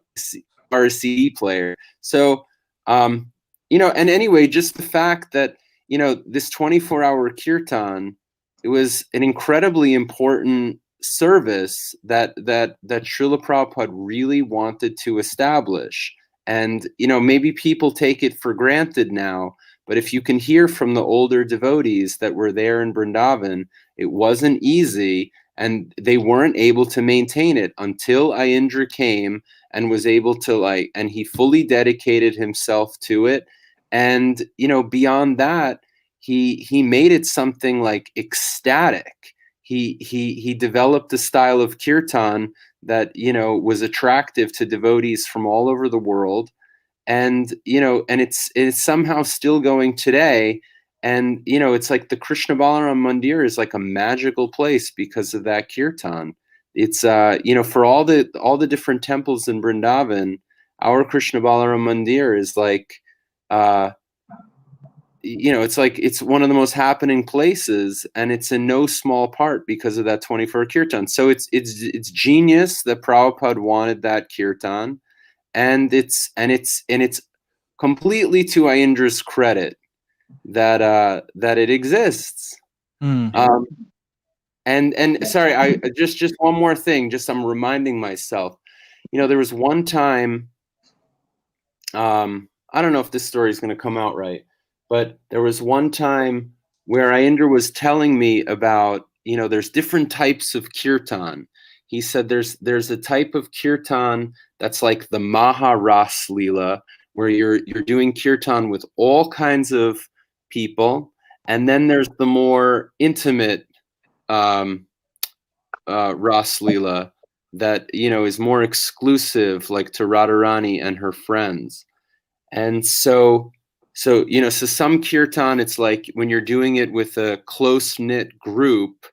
CD player. So, and anyway, just the fact that, this 24-hour kirtan, it was an incredibly important service that Srila Prabhupada really wanted to establish. And, maybe people take it for granted now, but if you can hear from the older devotees that were there in Vrindavan, it wasn't easy. and they weren't able to maintain it until Aindra came and was able to and he fully dedicated himself to it. And, beyond that, he made it something like ecstatic. He developed a style of kirtan that, was attractive to devotees from all over the world. And, and it's somehow still going today. And, it's like the Krishna Balaram Mandir is like a magical place because of that kirtan. It's, for all the different temples in Vrindavan, our Krishna Balaram Mandir is like, it's one of the most happening places, and it's in no small part because of that 24 kirtan. So it's genius that Prabhupada wanted that kirtan, and it's completely to Aindra's credit that it exists. Mm. And sorry, I just one more thing. Just I'm reminding myself. There was one time. I don't know if this story is going to come out right, but there was one time where Aindra was telling me about, there's different types of kirtan. He said there's a type of kirtan that's like the Maharas Leela, where you're doing kirtan with all kinds of people, and then there's the more intimate Ras Leela that is more exclusive, like to Radharani and her friends. And so some kirtan, it's like when you're doing it with a close-knit group,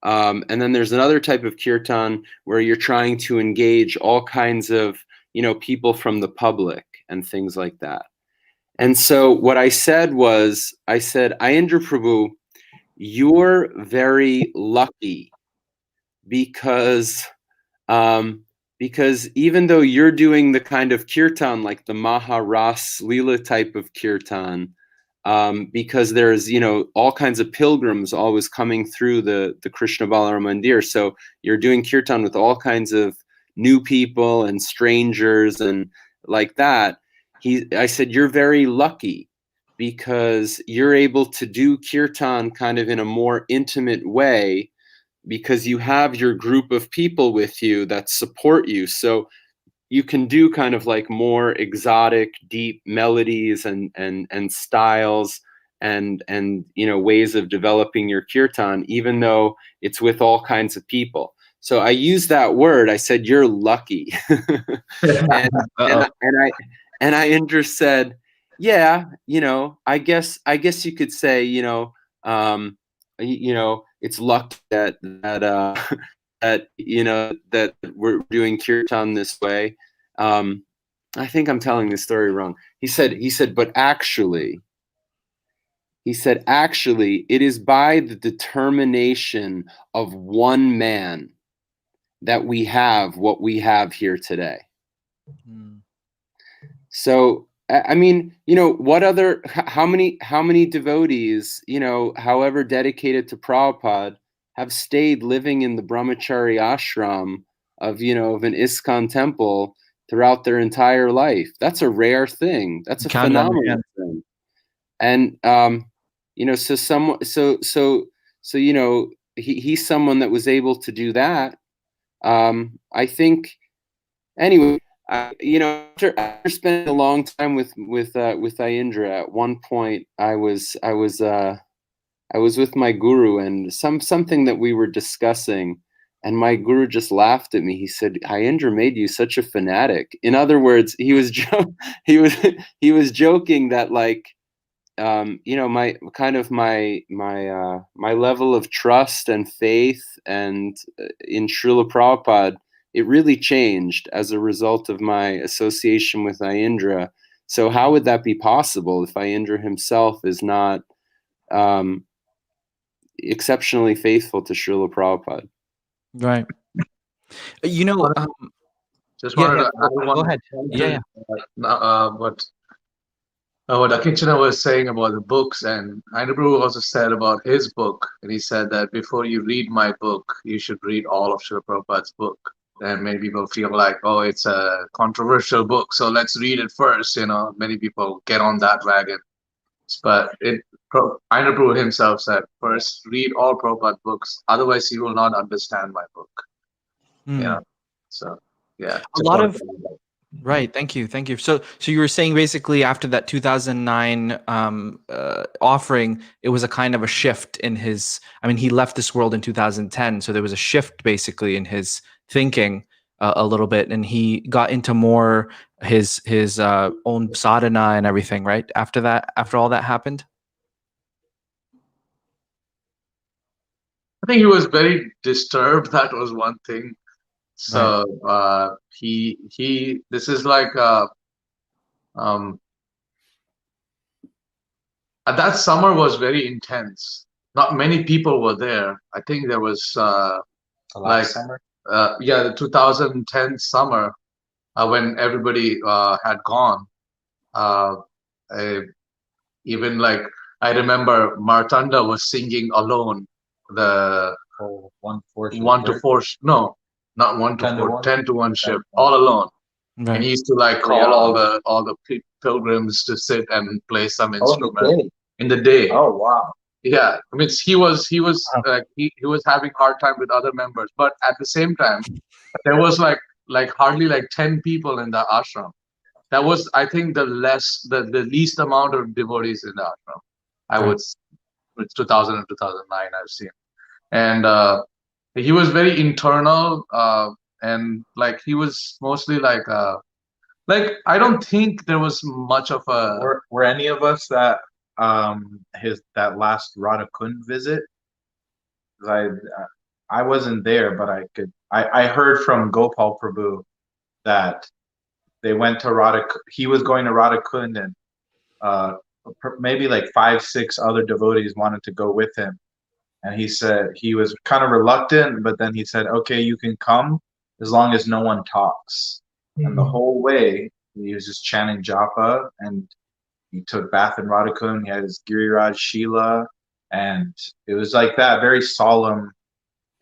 and then there's another type of kirtan where you're trying to engage all kinds of people from the public and things like that. And so what I said was, Aindra Prabhu, you're very lucky because even though you're doing the kind of kirtan like the Maharas Leela type of kirtan, because there's all kinds of pilgrims always coming through the Krishna Balaram Mandir, so you're doing kirtan with all kinds of new people and strangers and like that. I said you're very lucky because you're able to do kirtan kind of in a more intimate way, because you have your group of people with you that support you. So you can do kind of like more exotic, deep melodies and styles and ways of developing your kirtan, even though it's with all kinds of people. So I used that word. I said, you're lucky. and Aindra said, yeah, I guess you could say, it's luck that that we're doing kirtan this way. I think I'm telling this story wrong. He said, but actually, it is by the determination of one man that we have what we have here today. Mm. So, I mean, how many devotees, however dedicated to Prabhupada, have stayed living in the brahmachari ashram of an ISKCON temple throughout their entire life? That's a rare thing. That's a phenomenal thing. And, he's someone that was able to do that. I think, anyway, after spending a long time with Aindra, at one point I was with my guru and something that we were discussing, and my guru just laughed at me. He said, Aindra made you such a fanatic. In other words, he was joking that my kind of my level of trust and faith and in Srila Prabhupada, it really changed as a result of my association with Aindra. So how would that be possible if Aindra himself is not exceptionally faithful to Srila Prabhupada? Right. Just wanted to go ahead. Yeah. What Akichana was saying about the books, and Aindra also said about his book, and he said that before you read my book, you should read all of Srila Prabhupada's book. And many people feel like, oh, it's a controversial book, so let's read it first. Many people get on that wagon. But Aindra Prabhu himself said, first read all Prabhupada books, otherwise you will not understand my book. Hmm. Yeah. So yeah, A lot of right. Thank you. Thank you. So you were saying basically after that 2009 offering, it was a kind of a shift in his. I mean, he left this world in 2010, so there was a shift basically in his thinking a little bit, and he got into more his own sadhana and everything. Right after that, after all that happened. I think he was very disturbed. That was one thing. Right. So he this is like um that summer was very intense. Not many people were there. I think there was The like last summer. yeah, the 2010 summer when everybody had gone. Uh, I, even like I remember Martanda was singing alone. The Oh, 1-4 one to four, no, not 1 to 10 to 4, 1? 10 to 1 ship, 10 to 1. all alone. And Right. he used to like call all the pilgrims to sit and play some instrument in the day. Oh wow. Yeah, I mean he was Wow. he was having hard time with other members, but at the same time there was like hardly like 10 people in the ashram. That was, I think, the least amount of devotees in the ashram. I Right. would It's 2000 and 2009 I've seen. And he was very internal, and like he was mostly like I don't think there was much of a Were any of us that that last Radha Kund visit? 'Cause I wasn't there, but I heard from Gopal Prabhu that they went to he was going to Radha Kund, and maybe like 5-6 other devotees wanted to go with him. And he said he was kind of reluctant, but then he said, okay, you can come as long as no one talks. And the whole way he was just chanting japa, and he took bath in Radhakund. He had his Giriraj Shila, and it was like that, very solemn.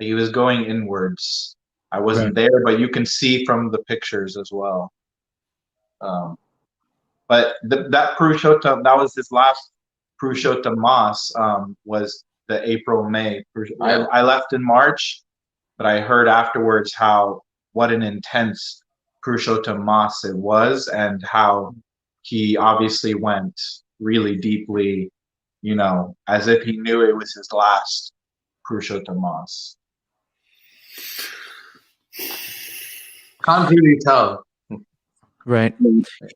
He was going inwards. I wasn't there, but you can see from the pictures as well. But that Purushottam, that was his last Purushottam Mas, was the April, May. Yeah. I left in March, but I heard afterwards what an intense Purushottam Mas it was, and how he obviously went really deeply, as if he knew it was his last Purushottam Mas. can't really tell. Right.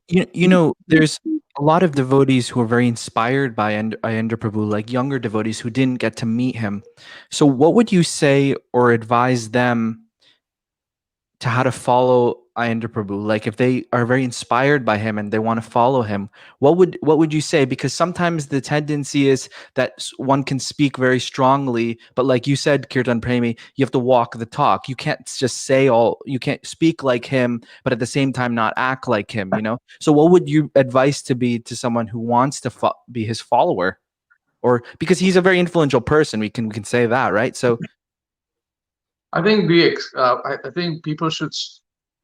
You know, there's a lot of devotees who are very inspired by Aindra Prabhu, like younger devotees who didn't get to meet him. So what would you say or advise them to how to follow Aindra Prabhu? Like if they are very inspired by him and they want to follow him, what would you say? Because sometimes the tendency is that one can speak very strongly, but like you said, Kirtan Premi, you have to walk the talk. You can't just you can't speak like him, but at the same time not act like him, you know? So what would you advise to be to someone who wants to be his follower? Or because he's a very influential person, we can say that, right? So I think I think people should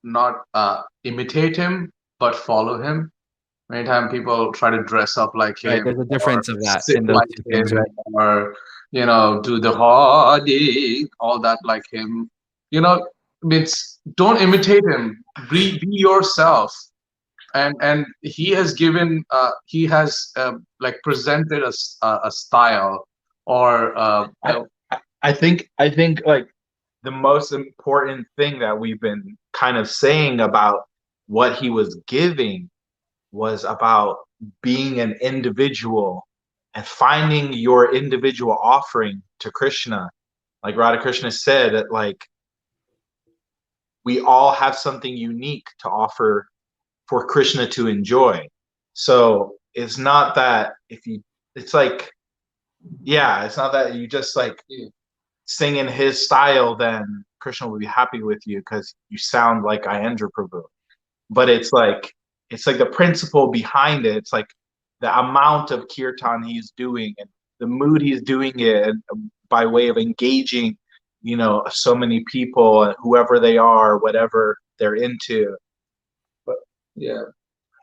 not imitate him, but follow him. Many times people try to dress up like right, him, there's a or difference of that sit in those like two him, things, right? or do the hoarding, all that like him. It's don't imitate him. Be yourself. And he has like presented a style, or I think like the most important thing that we've been kind of saying about what he was giving was about being an individual and finding your individual offering to Krishna. Like Radha Krishna said, that like we all have something unique to offer for Krishna to enjoy. So it's not that it's like, yeah, it's not that you just like sing in his style, then Krishna will be happy with you because you sound like Aindra Prabhu. But it's like the principle behind it. It's like the amount of kirtan he's doing and the mood he's doing it by way of engaging, so many people, whoever they are, whatever they're into. But yeah,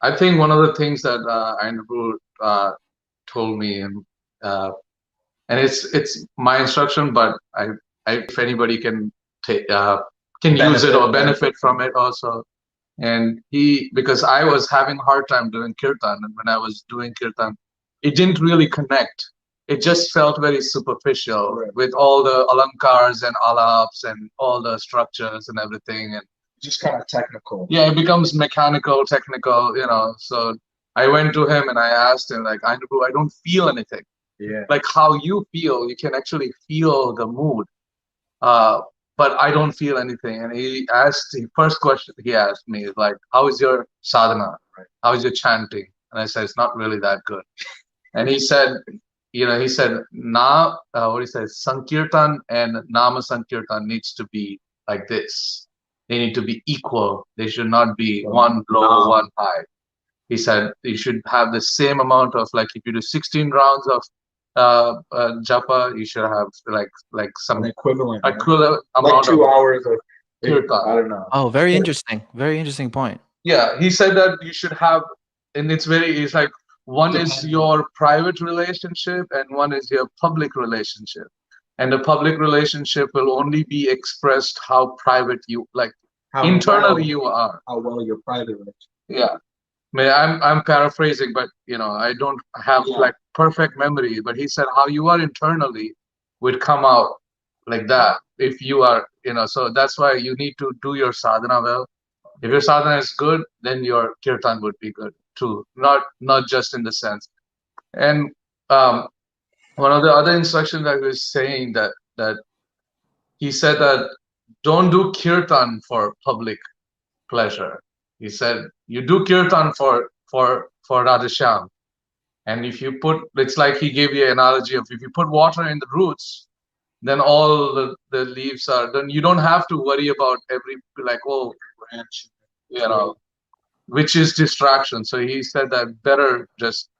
I think one of the things that Andrew told me, and it's my instruction, but I if anybody can take can use it or benefit from it also. And because I was having a hard time doing kirtan, and when I was doing kirtan, it didn't really connect. It just felt very superficial, right, with all the alankars and alaps and all the structures and everything, and Just kind of technical. yeah, it becomes mechanical, technical, So I went to him and I asked him, like, I don't feel anything. Yeah. Like how you feel, you can actually feel the mood. But I don't feel anything. And the first question he asked me is like, how is your sadhana? Right? How is your chanting? And I said, it's not really that good. And he said, what he said, Sankirtan and Nama Sankirtan needs to be like this. They need to be equal. They should not be one low, one high. He said you should have the same amount of, like, if you do 16 rounds of japa, you should have like some An equivalent amount like 2 of hours of kirtan. I don't know. Oh, very interesting. Very interesting point. Yeah, he said that you should have, and it's like one is your private relationship and one is your public relationship. And the public relationship will only be expressed how private you, like, How internally well, you are. how well your private relationship. Yeah. I'm paraphrasing, but I don't have like perfect memory. But he said how you are internally would come out like that if you are, so that's why you need to do your sadhana well. If your sadhana is good, then your kirtan would be good too. Not just in the sense. And one of the other instructions that he was saying that he said that don't do kirtan for public pleasure. He said you do kirtan for Radhashyam. And if you put, it's like he gave you an analogy of, if you put water in the roots, then all the leaves are, then you don't have to worry about every, like, oh, branch, which is distraction. So he said that better just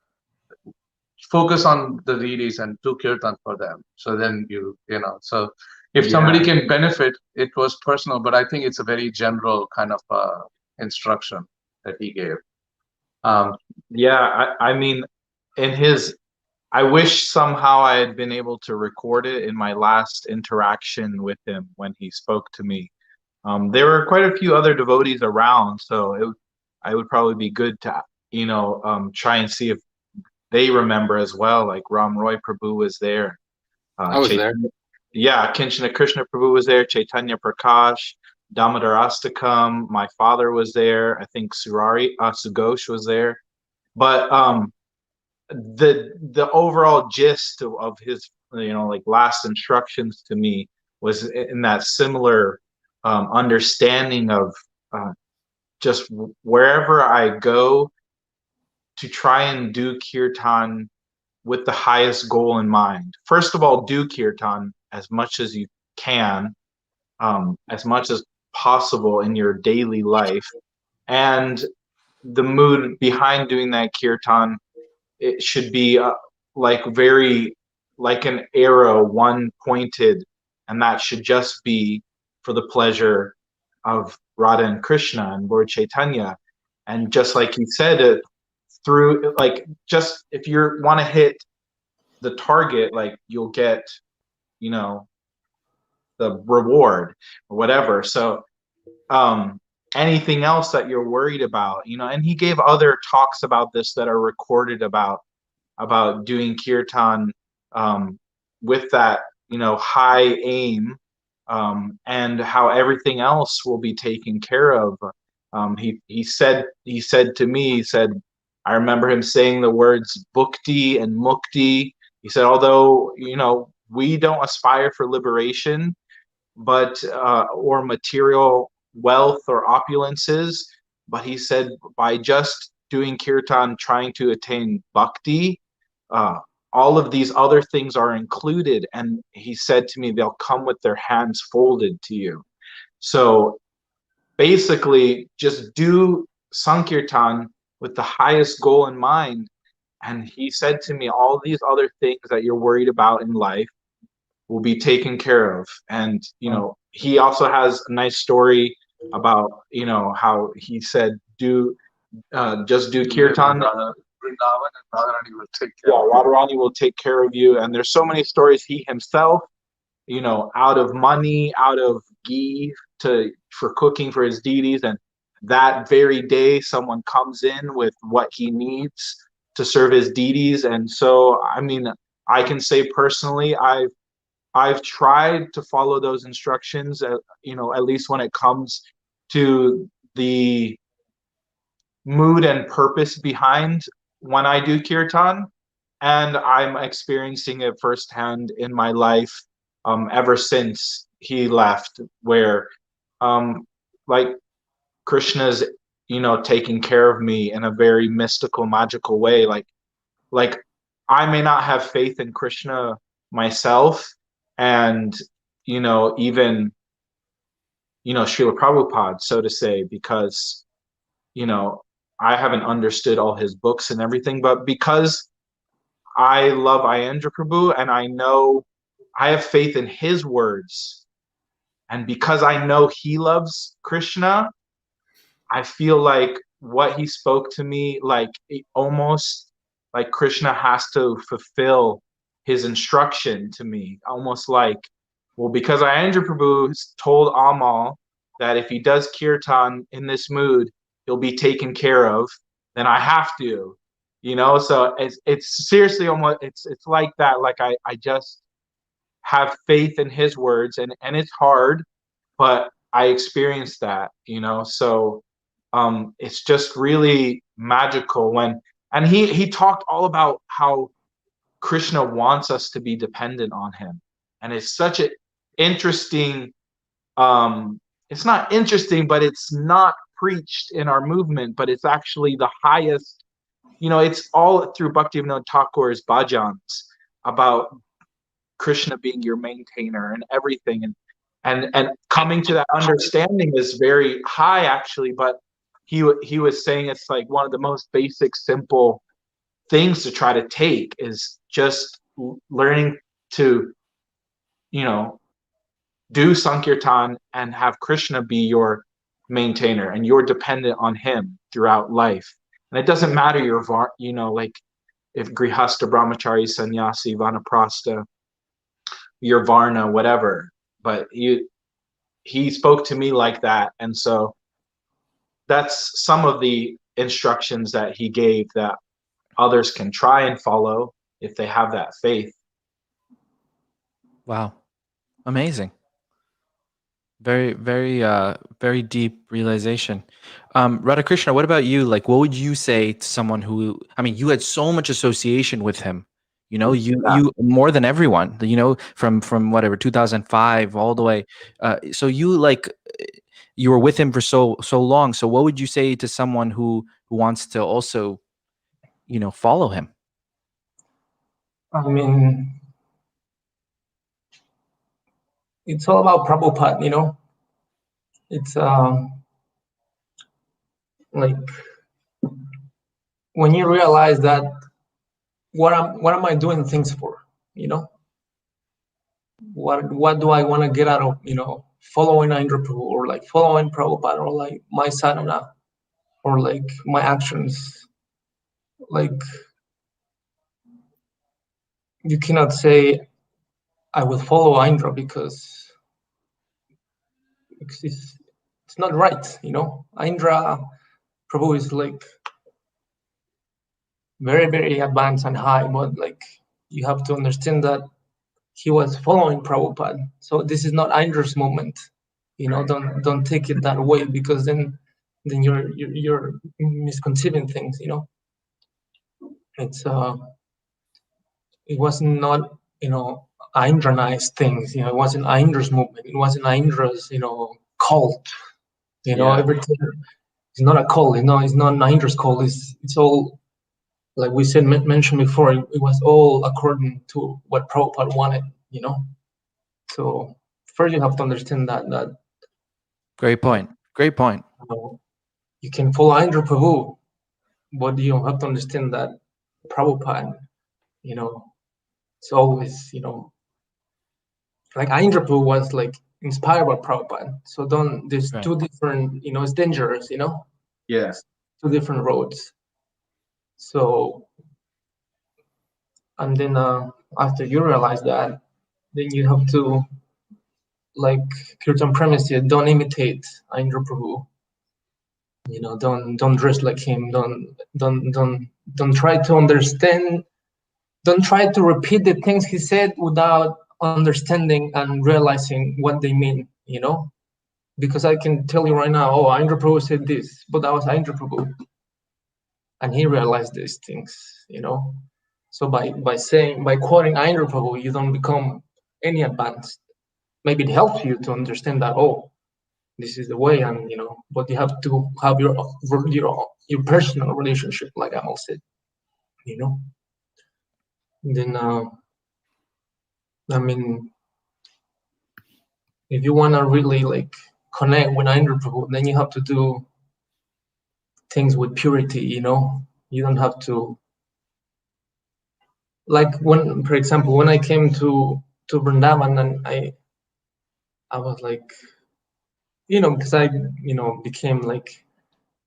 focus on the devotees and do kirtan for them. So then so if somebody can benefit, it was personal, but I think it's a very general kind of instruction that he gave. I mean, I wish somehow I had been able to record it in my last interaction with him when he spoke to me. There were quite a few other devotees around, so I would probably be good to, try and see if they remember as well. Like Ram Roy Prabhu was there. I was there. Yeah, Kinshana Krishna Prabhu was there. Chaitanya Prakash, Damodar Astakam. My father was there. I think Sughosh was there. But the overall gist of his like last instructions to me was in that similar understanding of just wherever I go to try and do kirtan with the highest goal in mind. First of all, do kirtan as much as you can, as much as possible in your daily life, and the mood behind doing that kirtan, it should be like an arrow, one pointed, and that should just be for the pleasure of Radha and Krishna and Lord Chaitanya. And just like he said, through, like, just if you want to hit the target, like, you'll get the reward or whatever. So anything else that you're worried about, and he gave other talks about this that are recorded about doing kirtan with that high aim, and how everything else will be taken care of. He said to me, he said, I remember him saying the words bhukti and mukti. He said, although we don't aspire for liberation, but or material wealth or opulences, but he said by just doing kirtan, trying to attain bhakti, all of these other things are included. And he said to me, they'll come with their hands folded to you. So basically, just do sankirtan with the highest goal in mind. And he said to me, all these other things that you're worried about in life will be taken care of. And he also has a nice story about how he said, just do kirtan Vrindavan, and Radharani will take care. Yeah, Radharani will take care of you. And there's so many stories. He himself, out of money, out of ghee for cooking for his deities, and that very day someone comes in with what he needs to serve his deities. And so, I mean, I can say personally, I've tried to follow those instructions, at least when it comes to the mood and purpose behind when I do kirtan, and I'm experiencing it firsthand in my life ever since he left, where like Krishna's taking care of me in a very mystical, magical way. Like I may not have faith in Krishna myself, and even Srila Prabhupada, so to say, because I haven't understood all his books and everything, but because I love Aindra Prabhu and I know I have faith in his words, and because I know he loves Krishna, I feel like what he spoke to me, like almost like Krishna has to fulfill his instruction to me, almost like, well, because Aindra Prabhu told Amal that if he does kirtan in this mood, he'll be taken care of, then I have to, so it's seriously almost, it's like that. Like I just have faith in his words, and it's hard, but I experienced that, so it's just really magical and he talked all about how Krishna wants us to be dependent on him. And it's such an interesting, it's not interesting, but it's not preached in our movement, but it's actually the highest, it's all through Bhaktivinoda Thakur's bhajans about Krishna being your maintainer and everything. And coming to that understanding is very high, actually, but he was saying it's like one of the most basic, simple things to try to take is just learning to, do Sankirtan and have Krishna be your maintainer, and you're dependent on him throughout life. And it doesn't matter like if Grihasta, Brahmachari, Sannyasi, Vanaprastha, your Varna, whatever. But he spoke to me like that. And so that's some of the instructions that he gave that others can try and follow if they have that faith. Wow. Amazing. Very, very, very deep realization. Radhakrishna, what about you? Like, what would you say to someone who, I mean, you had so much association with him, you more than everyone, from whatever, 2005 all the way. So you were with him for so long. So what would you say to someone who wants to also, follow him? I mean, it's all about Prabhupada, It's like when you realize that what am I doing things for, What do I want to get out of, following Aindra Prabhu, or like following Prabhupada, or like my sadhana, or like my actions. Like, you cannot say I will follow Aindra because it's not right, Aindra Prabhu is like very, very advanced and high, but like you have to understand that he was following Prabhupada. So this is not Aindra's moment, don't take it that way, because then you're misconceiving things, It's it was not, Aindranized things, it wasn't Aindra's movement, it wasn't Aindra's, cult, everything. It's not a cult, it's not Aindra's cult. It's all, like we said, mentioned before, it was all according to what Prabhupada wanted, So first you have to understand that. Great point. You can follow Aindra Prabhu, but you have to understand that Prabhupada, it's always, like Aindra Prabhu was like inspired by Prabhupada. So there's two different, it's dangerous, Yes. Two different roads. So, and then after you realize that, then you have to, like Kirtan premise here, don't imitate Aindra Prabhu. You know, don't dress like him. Don't try to understand. Don't try to repeat the things he said without understanding and realizing what they mean. You know, because I can tell you right now, oh, Aindra Prabhu said this, but that was Aindra Prabhu, and he realized these things. You know, so by quoting Aindra Prabhu, you don't become any advanced. Maybe it helps you to understand that, oh, this is the way, and you know, but you have to have your personal relationship, like Amal said, you know. Then I mean, if you want to really like connect with Aindra Prabhu, then you have to do things with purity, you know. You don't have to, like, when, for example, when I came to Vrindavan, and I was like, you know, because I, you know, became like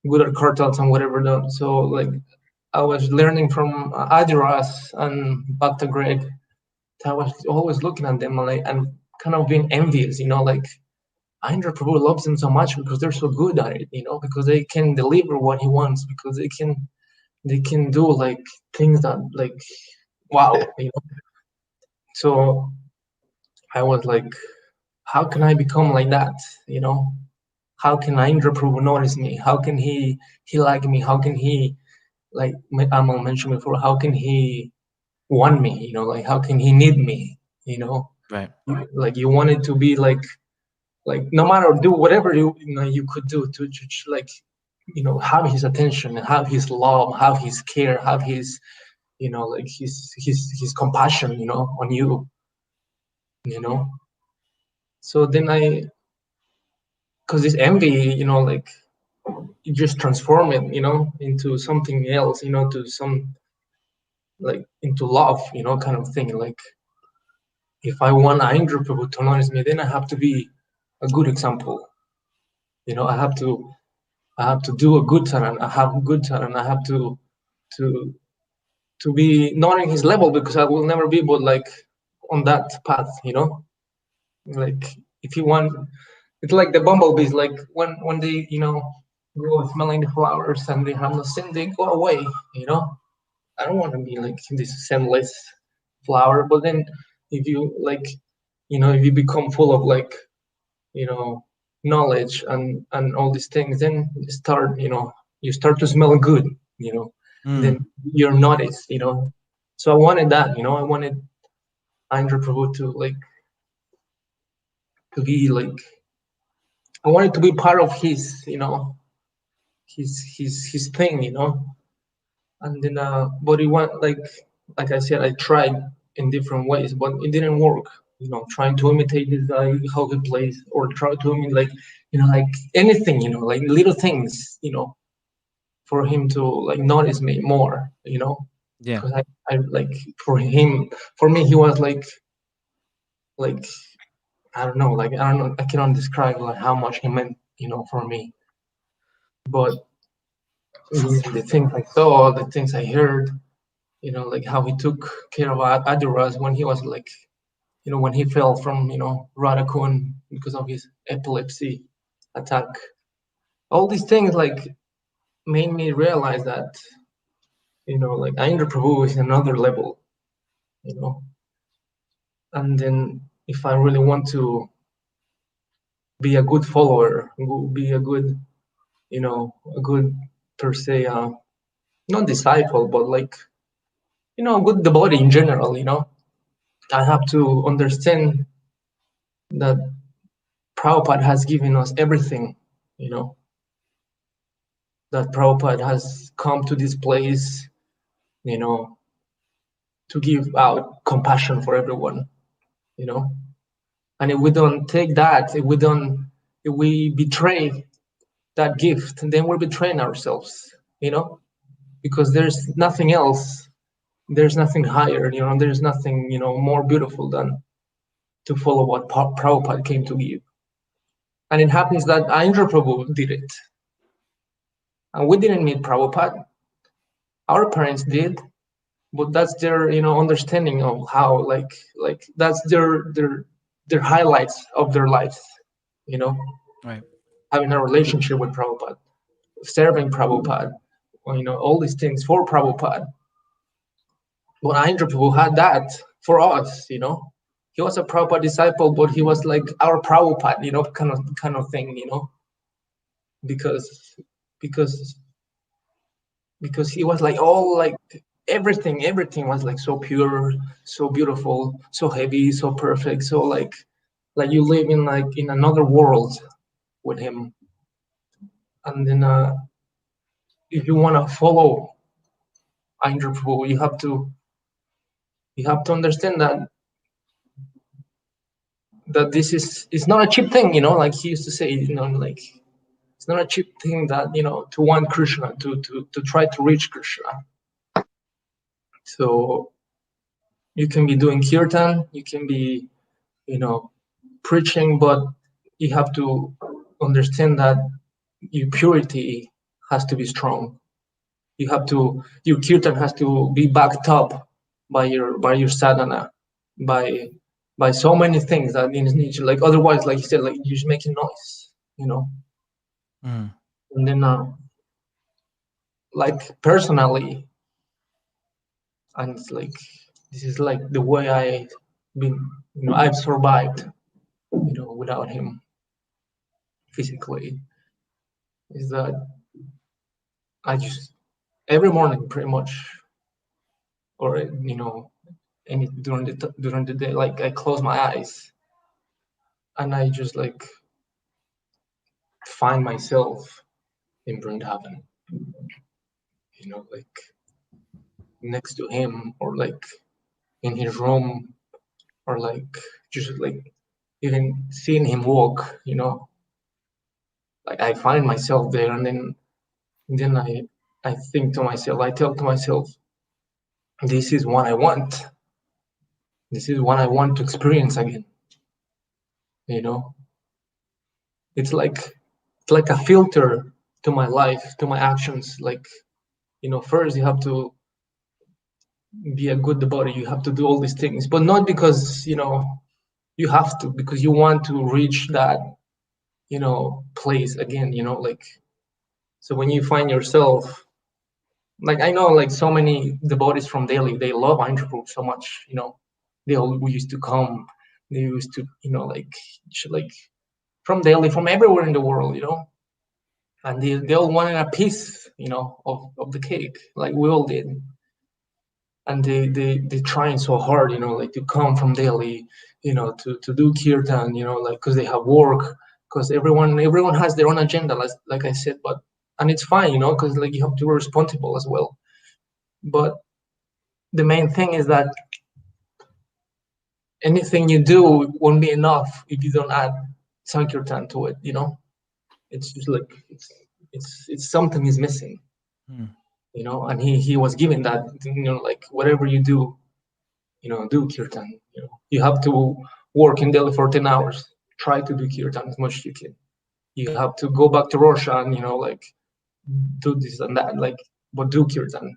good at cartels and whatever. So like I was learning from Adiras and Bhakta Greg. I was always looking at them and, like, and kind of being envious, you know, like Aindra Prabhu loves them so much because they're so good at it, you know, because they can deliver what he wants, because they can do like things that, like, wow, you know. So I was like, how can I become like that, you know? How can Aindra Prabhu notice me? How can he like me? How can he, like Amal mentioned before, how can he want me, you know, like how can he need me, you know? Right. Like you wanted to be like no matter, do whatever you know you could do to like, you know, have his attention, have his love, have his care, have his, you know, like his compassion, you know, on you, you know. So then because this envy, you know, like you just transform it, you know, into something else, you know, to some, like into love, you know, kind of thing. Like if I want Aindra Prabhu to notice me, then I have to be a good example. You know, I have to do a good saran. I have good saran. I have to be not in his level, because I will never be, but like on that path, you know. Like if you want, it's like the bumblebees. Like when they, you know, go smelling the flowers and they have no scent, they go away. You know, I don't want to be like this scentless flower. But then if you like, you know, if you become full of like, you know, knowledge and all these things, then you start to smell good, you know. Then you're noticed, you know. So I wanted that, you know, I wanted Aindra Prabhu to like, to be like, I wanted to be part of his, you know, his thing, you know. And then but it went like I said, I tried in different ways, but it didn't work, you know, trying to imitate this guy, how he plays, or try to imitate, like, you know, like anything, you know, like little things, you know, for him to like notice me more, you know. Yeah. Because I like, for me he was like I don't know, like I don't know, I cannot describe like how much he meant, you know, for me. But the things I saw, the things I heard, you know, like how he took care of Aduras when he was like, you know, when he fell from, you know, Radhakund because of his epilepsy attack. All these things like made me realize that, you know, like Aindra Prabhu is another level, you know. And then if I really want to be a good follower, be a good, you know, a good per se, not disciple, but like, you know, a good devotee in general, you know, I have to understand that Prabhupada has given us everything, you know, that Prabhupada has come to this place, you know, to give out compassion for everyone, you know. And if we don't take that, if we betray that gift, then we're betraying ourselves, you know, because there's nothing else, there's nothing higher, you know, there's nothing, you know, more beautiful than to follow what Prabhupada came to give. And it happens that Aindra Prabhu did it. And we didn't meet Prabhupada. our parents did, but that's their understanding of how like that's their highlights of their lives, Right. having a relationship with Prabhupada, serving Prabhupada, all these things for Prabhupada. But Aindra Prabhu had that for us, He was a Prabhupada disciple, but he was like our Prabhupada, kind of thing, because because because he was like all like everything was like so pure, so beautiful, so heavy, so perfect, so like you live in like in another world with him. And then if you want to follow Aindra Prabhu, you have to understand that this is it's not a cheap thing, like he used to say, like it's not a cheap thing that to want Krishna, to try to reach Krishna. So you can be doing kirtan, you can be preaching, but you have to understand that your purity has to be strong. Your kirtan has to be backed up by your sadhana, by so many things that needs like, otherwise, like you said, like you're just making noise, Mm. And then like personally, and it's like this is like the way I've survived, without him physically, is that I just every morning pretty much, or any during the day, like I close my eyes and I just like find myself in Vrindavan, like next to him, or like in his room, or like just like even seeing him walk, like I find myself there, and then I think to myself, I tell to myself, this is what I want. This is what I want to experience again. It's like a filter to my life, to my actions. Like, first you have to be a good devotee. You have to do all these things, but not because you have to, because you want to reach that place again. Like, so when you find yourself, like I know like so many devotees from Delhi, they love Aindra Prabhu so much. They all used to come. They used to like from Delhi, from everywhere in the world, and they all wanted a piece, of the cake, like we all did. And they trying so hard, like to come from Delhi, to do kirtan, like because they have work, because everyone has their own agenda, like I said, and it's fine, because like you have to be responsible as well. But the main thing is that anything you do won't be enough if you don't add sankirtan to it. It's just like it's something is missing. Mm. And he was given that, like whatever you do, do kirtan. You have to work in Delhi for 10 hours. Try to do kirtan as much as you can. You have to go back to Roshan, like do this and that, like, but do kirtan.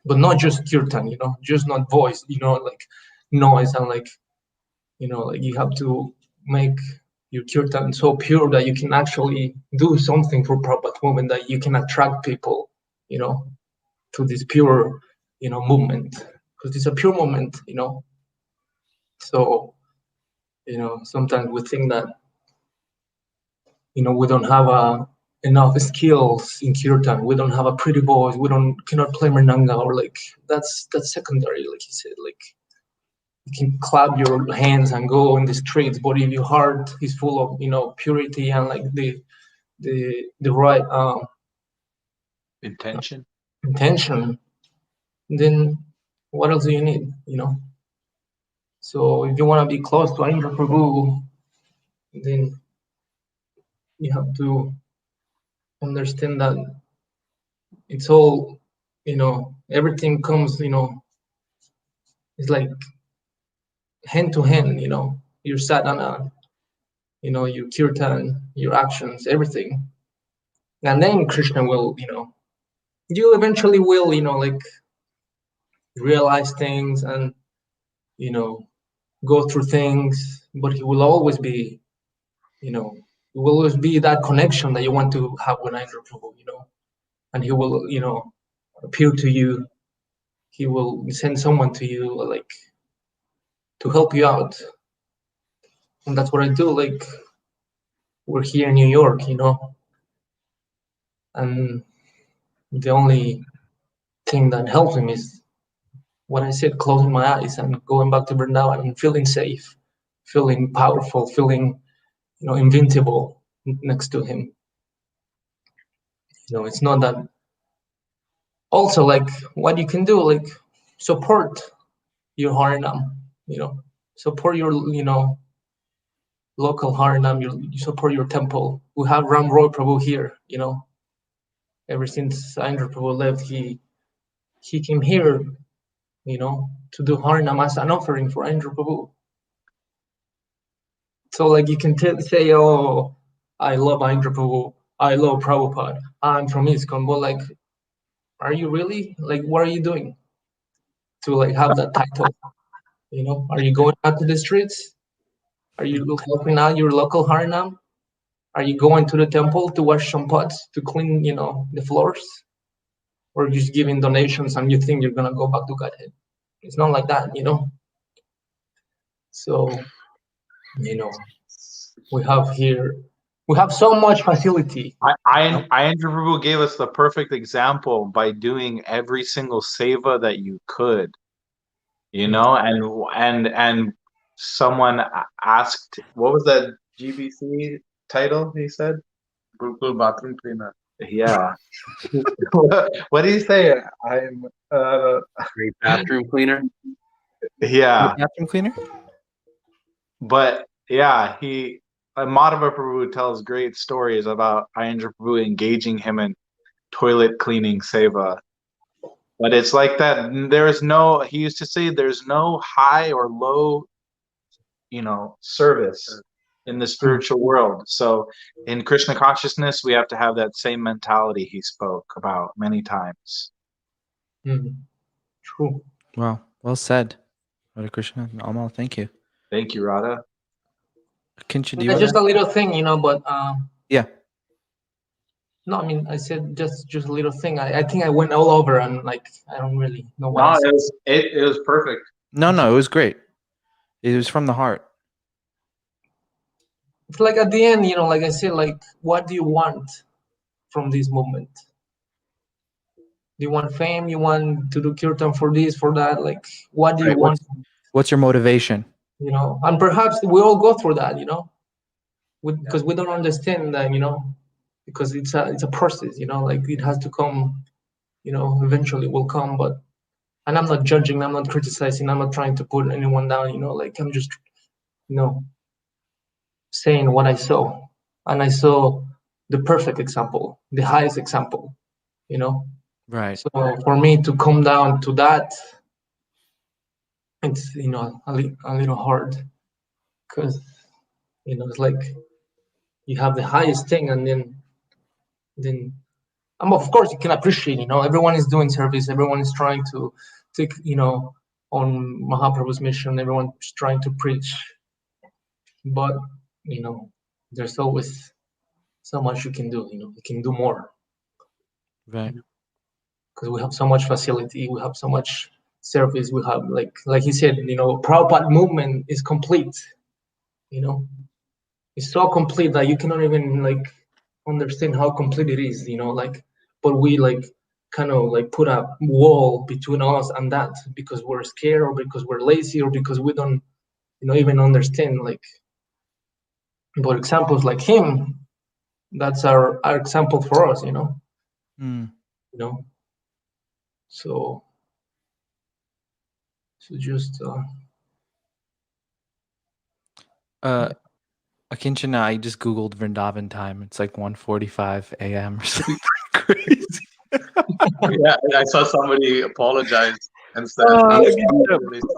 But not just kirtan, just not voice, like noise, and like, like you have to make your kirtan so pure that you can actually do something for Prabhupada movement, that you can attract people, to this pure, movement, because it's a pure movement, So, sometimes we think that, we don't have enough skills in kirtan. We don't have a pretty voice. We cannot play mernanga, or like that's secondary, like you said. Like you can clap your hands and go in the streets, but if your heart is full of purity and like the right Intention. intention, then what else do you need? So if you want to be close to Aindra Prabhu, then you have to understand that it's all, everything comes, it's like hand to hand, your sadhana, your kirtan, your actions, everything. And then Krishna will, you eventually will, like realize things and, go through things, but he will always be, it will always be that connection that you want to have with Aindra Prabhu, and he will, appear to you. He will send someone to you, like, to help you out. And that's what I do. Like, we're here in New York, and the only thing that helps him is when I said closing my eyes and going back to Vrindavan and feeling safe, feeling powerful, feeling, invincible next to him. It's not that. Also, like, what you can do, like, support your Harinam, support your, local Harinam, you support your temple. We have Ram Roy Prabhu here, ever since Aindra Prabhu left, he came here, to do Harinam as an offering for Aindra Prabhu. So, like, you can say, oh, I love Aindra Prabhu, I love Prabhupada, I'm from ISKCON, but, like, are you really? Like, what are you doing to, like, have that title? Are you going out to the streets? Are you helping out your local Harinam? Are you going to the temple to wash some pots, to clean, the floors? Or just giving donations and you think you're gonna go back to Godhead? It's not like that, So, we have so much facility. Aindra Prabhu gave us the perfect example by doing every single seva that you could, and someone asked, what was that GBC title he said? Google bathroom cleaner. Yeah. What did he say? I'm Great bathroom cleaner. yeah. Bathroom cleaner. But yeah, Madhava Prabhu tells great stories about Aindra Prabhu engaging him in toilet cleaning seva. But it's like that. He used to say there's no high or low, service in the spiritual world. So in Krishna consciousness, we have to have that same mentality he spoke about many times. True. Wow. Well said. Hare Krishna. Amal, thank you. Thank you, Radha. Kinchi, do It's just a little thing, but yeah. no, I mean, I said just a little thing. I think I went all over and, like, I don't really know what I said. It was perfect. No, it was great. It was from the heart. It's like at the end, like I said, like, what do you want from this movement? Do you want fame? You want to do kirtan for this, for that? Like, what do you want? What's your motivation? And perhaps we all go through that, because we don't understand that, because it's a process, like, it has to come, eventually will come. But, and I'm not judging, I'm not criticizing, I'm not trying to put anyone down, like, I'm just, saying what I saw, and I saw the perfect example, the highest example, Right. So for me to come down to that, it's, a little hard, because, it's like you have the highest thing, and then of course you can appreciate, everyone is doing service, everyone is trying to take, on Mahaprabhu's mission, everyone's trying to preach, but there's always so much you can do. You can do more, right? Because we have so much facility, we have so much service, we have, like he said, Prabhupada movement is complete. It's so complete that you cannot even, like, understand how complete it is. But we, like, kind of, like, put a wall between us and that, because we're scared, or because we're lazy, or because we don't even understand, like. But examples like him, that's our example for us, so just Akinchana, I just googled Vrindavan time. It's like 1:45 a.m. or something crazy. Yeah, I saw somebody apologize and said,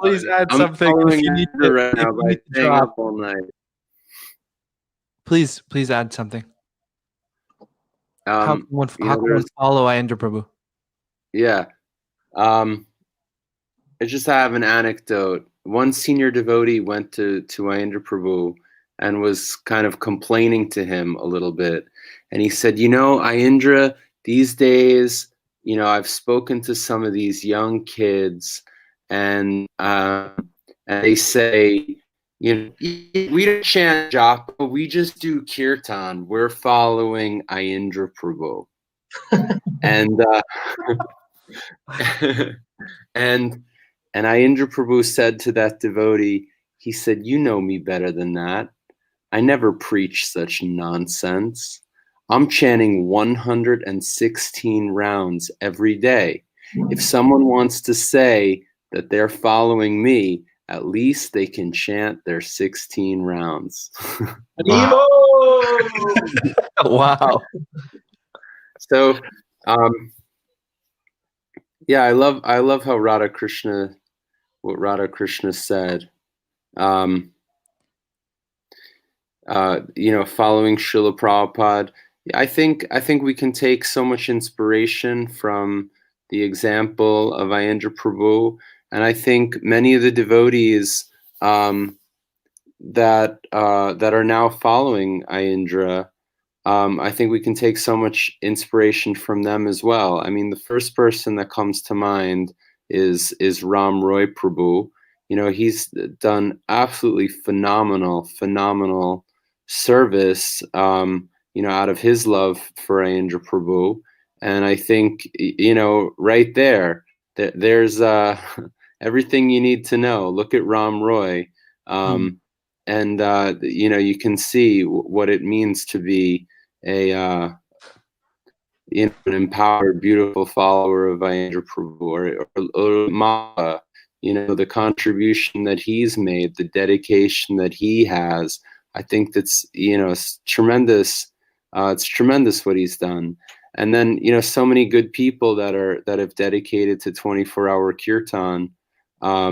please add I'm something if you need to, right now by staying drop. up all night. Please add something. How can one follow Aindra Prabhu? Yeah. I just have an anecdote. One senior devotee went to Aindra Prabhu and was kind of complaining to him a little bit. And he said, Aindra, these days, I've spoken to some of these young kids, and they say, we don't chant japa, we just do kirtan. We're following Aindra Prabhu. And and Aindra Prabhu said to that devotee, he said, "You know me better than that. I never preach such nonsense. I'm chanting 116 rounds every day. If someone wants to say that they're following me, at least they can chant their 16 rounds." Wow. Wow. So, yeah, I love how what Radha Krishna said. Following Srila Prabhupada, I think we can take so much inspiration from the example of Aindra Prabhu, and I think many of the devotees that are now following Aindra, I think we can take so much inspiration from them as well. I mean, the first person that comes to mind is Ram Roy Prabhu. He's done absolutely phenomenal service, out of his love for Aindra Prabhu. And I think, right there's everything you need to know. Look at Ram Roy. And, you can see what it means to be an empowered, beautiful follower of Aindra Prabhu, or Mala, the contribution that he's made, the dedication that he has. I think that's, it's tremendous. It's tremendous what he's done. And then, so many good people that have dedicated to 24-hour kirtan. I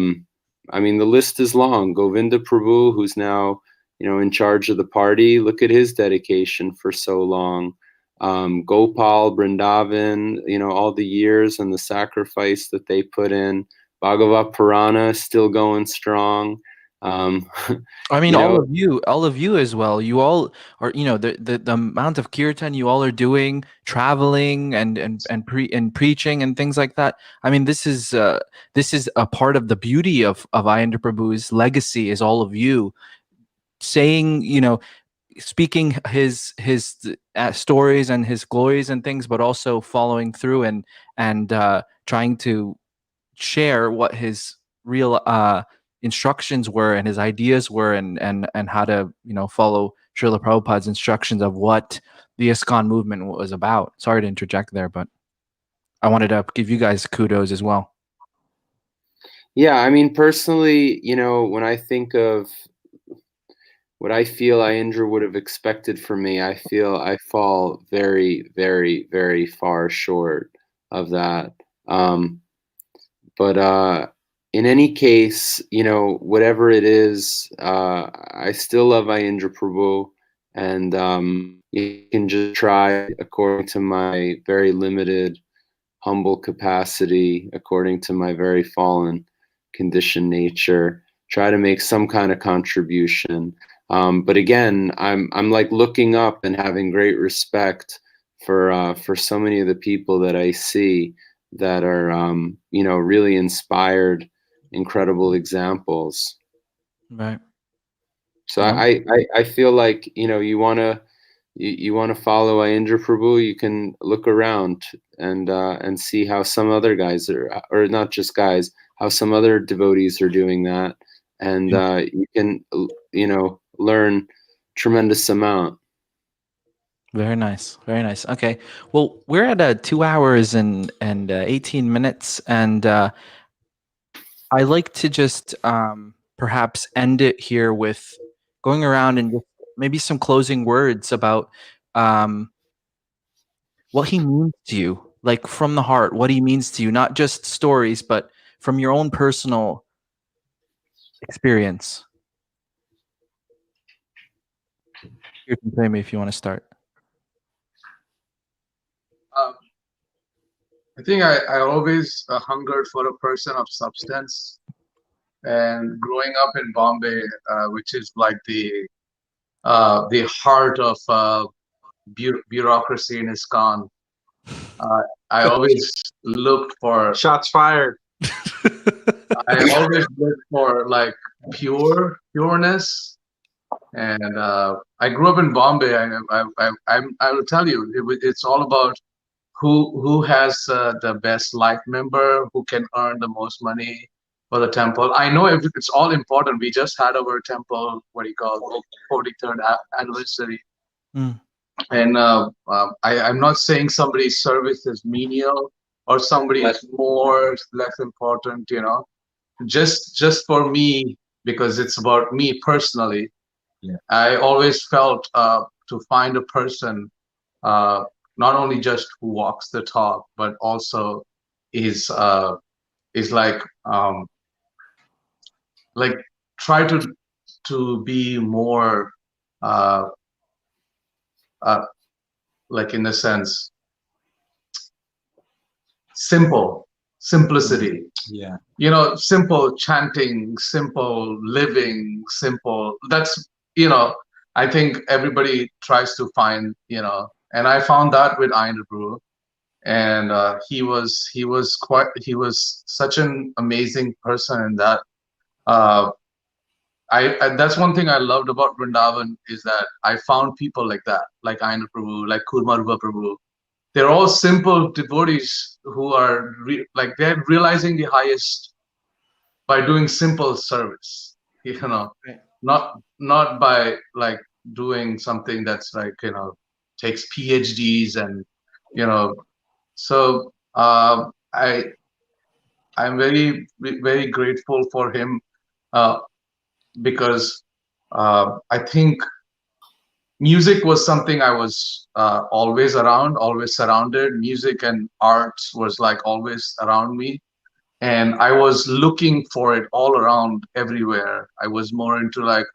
mean, the list is long. Govinda Prabhu, who's now, in charge of the party, look at his dedication for so long. Gopal, Vrindavan, all the years and the sacrifice that they put in. Bhagavat Purana still going strong. I mean, all of you as well. You all are, the amount of kirtan you all are doing, traveling and preaching and things like that. I mean, this is a part of the beauty of Aindra Prabhu's legacy, is all of you saying, speaking his stories and his glories and things, but also following through and trying to share what his real instructions were and his ideas were, and how to follow Srila Prabhupada's instructions of what the ISKCON movement was about. Sorry to interject there, but I wanted to give you guys kudos as well. Yeah, I mean, personally, when I think of what I feel Aindra would have expected from me, I feel I fall very, very, very far short of that. But in any case, whatever it is, I still love Aindra Prabhu, and you can just try according to my very limited, humble capacity, according to my very fallen, conditioned nature, try to make some kind of contribution. But again, I'm like looking up and having great respect for so many of the people that I see that are really inspired, incredible examples. Right. So I feel like you want to follow Aindra Prabhu, you can look around and see how some other guys or not just guys, how some other devotees are doing that, and you can learn tremendous amount. Very nice. Very nice. Okay. Well, we're at 2 hours and 18 minutes, and I like to just perhaps end it here with going around and just maybe some closing words about what he means to you, like from the heart, what he means to you, not just stories, but from your own personal experience. You can me if you want to start. I think I always hungered for a person of substance. And growing up in Bombay, which is like the heart of bureaucracy in ISKCON, I always looked for. Shots fired. I always looked for like pureness, and I grew up in Bombay. I will tell you, it's all about who has the best life member, who can earn the most money for the temple. I know it's all important. We just had our temple, what do you call, 43rd anniversary. Mm. And I'm not saying somebody's service is menial or somebody is more less important, you know. Just for me, because it's about me personally. Yeah. I always felt to find a person, not only just who walks the talk, but also is like try to be more uh, uh, like in a sense simplicity. Yeah. You know, simple chanting, simple living, simple. That's, you know, I think everybody tries to find, you know, and I found that with Aindra, and he was such an amazing person in that. Uh, I that's one thing I loved about Vrindavan is that I found people like that, like Aindra Prabhu, like Kurmaruba Prabhu. They're all simple devotees who are like they're realizing the highest by doing simple service, you know. Right. Not by like doing something that's like, you know, takes PhDs and, you know. So I'm very grateful for him, uh, because I think music was something I was always around, always surrounded. Music and arts was like always around me, and I was looking for it all around everywhere. I was more into like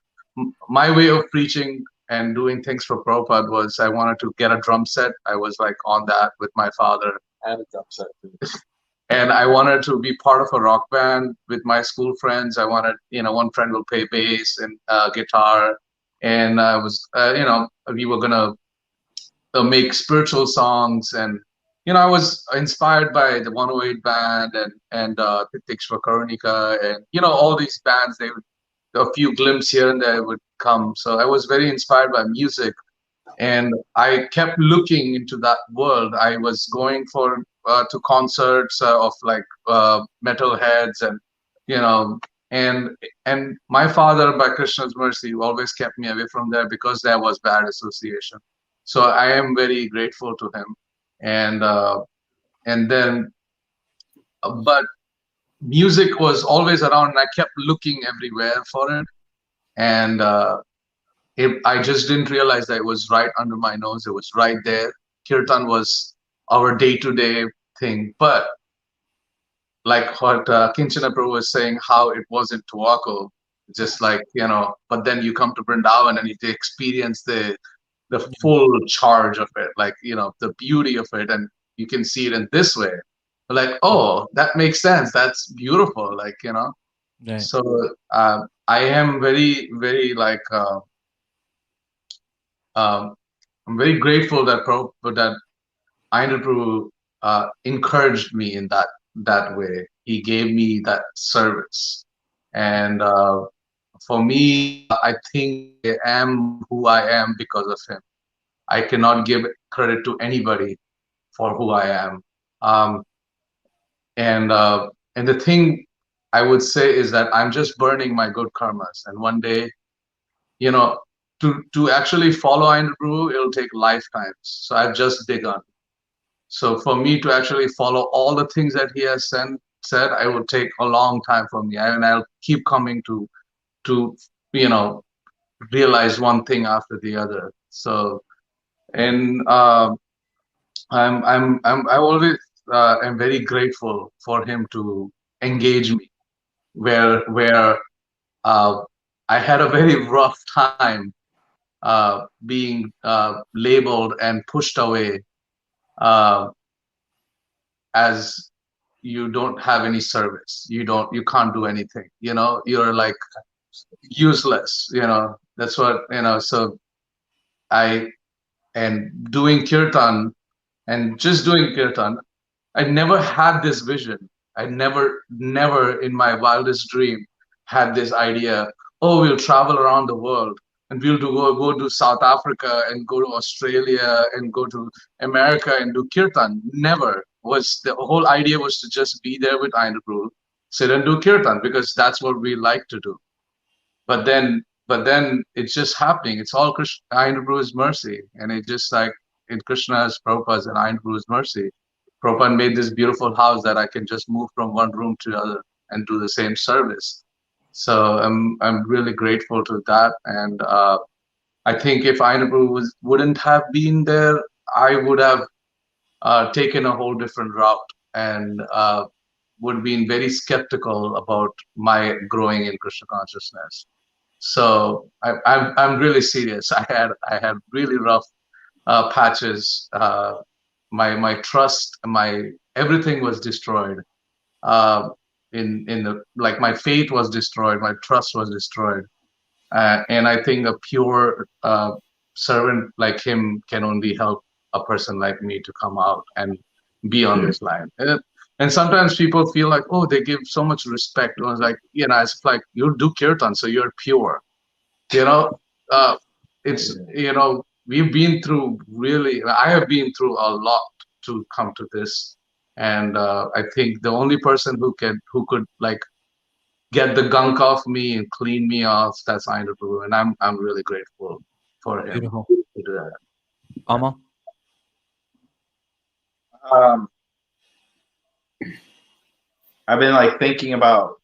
my way of preaching and doing things for Prabhupada was I wanted to get a drum set. I was like on that with my father. And a drum set. And I wanted to be part of a rock band with my school friends. I wanted, you know, one friend will play bass and guitar, and I was, you know, we were gonna make spiritual songs, and you know, I was inspired by the 108 band and Titikshva Karunika, and you know, all these bands. They would a few glimpses here and there would come. So I was very inspired by music, and I kept looking into that world. I was going for to concerts of like metalheads, and you know, and my father, by Krishna's mercy, always kept me away from there because there was bad association. So I am very grateful to him, and then, but music was always around, and I kept looking everywhere for it, and I just didn't realize that it was right under my nose. It was right there. Kirtan was our day-to-day thing. But like what Kinchana Prabhu was saying, how it was in Tuaco, just like, you know, but then you come to Vrindavan and you experience the full charge of it, like, you know, the beauty of it, and you can see it in this way. Like, oh, that makes sense. That's beautiful. Like, you know. Right. So I am very, very like I'm very grateful that Aindra Prabhu encouraged me in that way. He gave me that service, and for me, I think I am who I am because of him. I cannot give credit to anybody for who I am. Um, and the thing I would say is that I'm just burning my good karmas, and one day, you know, to actually follow Aindra Prabhu, it'll take lifetimes. So I've just begun. So for me to actually follow all the things that he has said, it would take a long time for me, and I'll keep coming to you know, realize one thing after the other. So, and I always am very grateful for him to engage me where I had a very rough time being labeled and pushed away. as you don't have any service. You can't do anything. You're like useless. That's what. So and doing kirtan and just doing kirtan, I never had this vision. I never in my wildest dream had this idea, oh, we'll travel around the world and we'll go to South Africa and go to Australia and go to America and do kirtan. Never. The whole idea was to just be there with Aindra, sit and do kirtan, because that's what we like to do. But then it's just happening. It's all Aindra mercy. And it just like in Krishna's, Prabhupada's, and Aindra mercy. Prabhupada made this beautiful house that I can just move from one room to the other and do the same service. So I'm really grateful to that. And I think if Aindra wouldn't have been there, I would have taken a whole different route and would have been very skeptical about my growing in Krishna consciousness. So I'm really serious. I had really rough patches. My trust, my everything was destroyed. In the like my faith was destroyed, my trust was destroyed, and I think a pure servant like him can only help a person like me to come out and be on this line. And sometimes people feel like, oh, they give so much respect. I was like, it's like you do kirtan, so you're pure. It's we've been through I have been through a lot to come to this, and I think the only person who could like get the gunk off me and clean me off, that's Aindra Prabhu, and I'm really grateful for him Beautiful. to do that. Amal? I've been like thinking about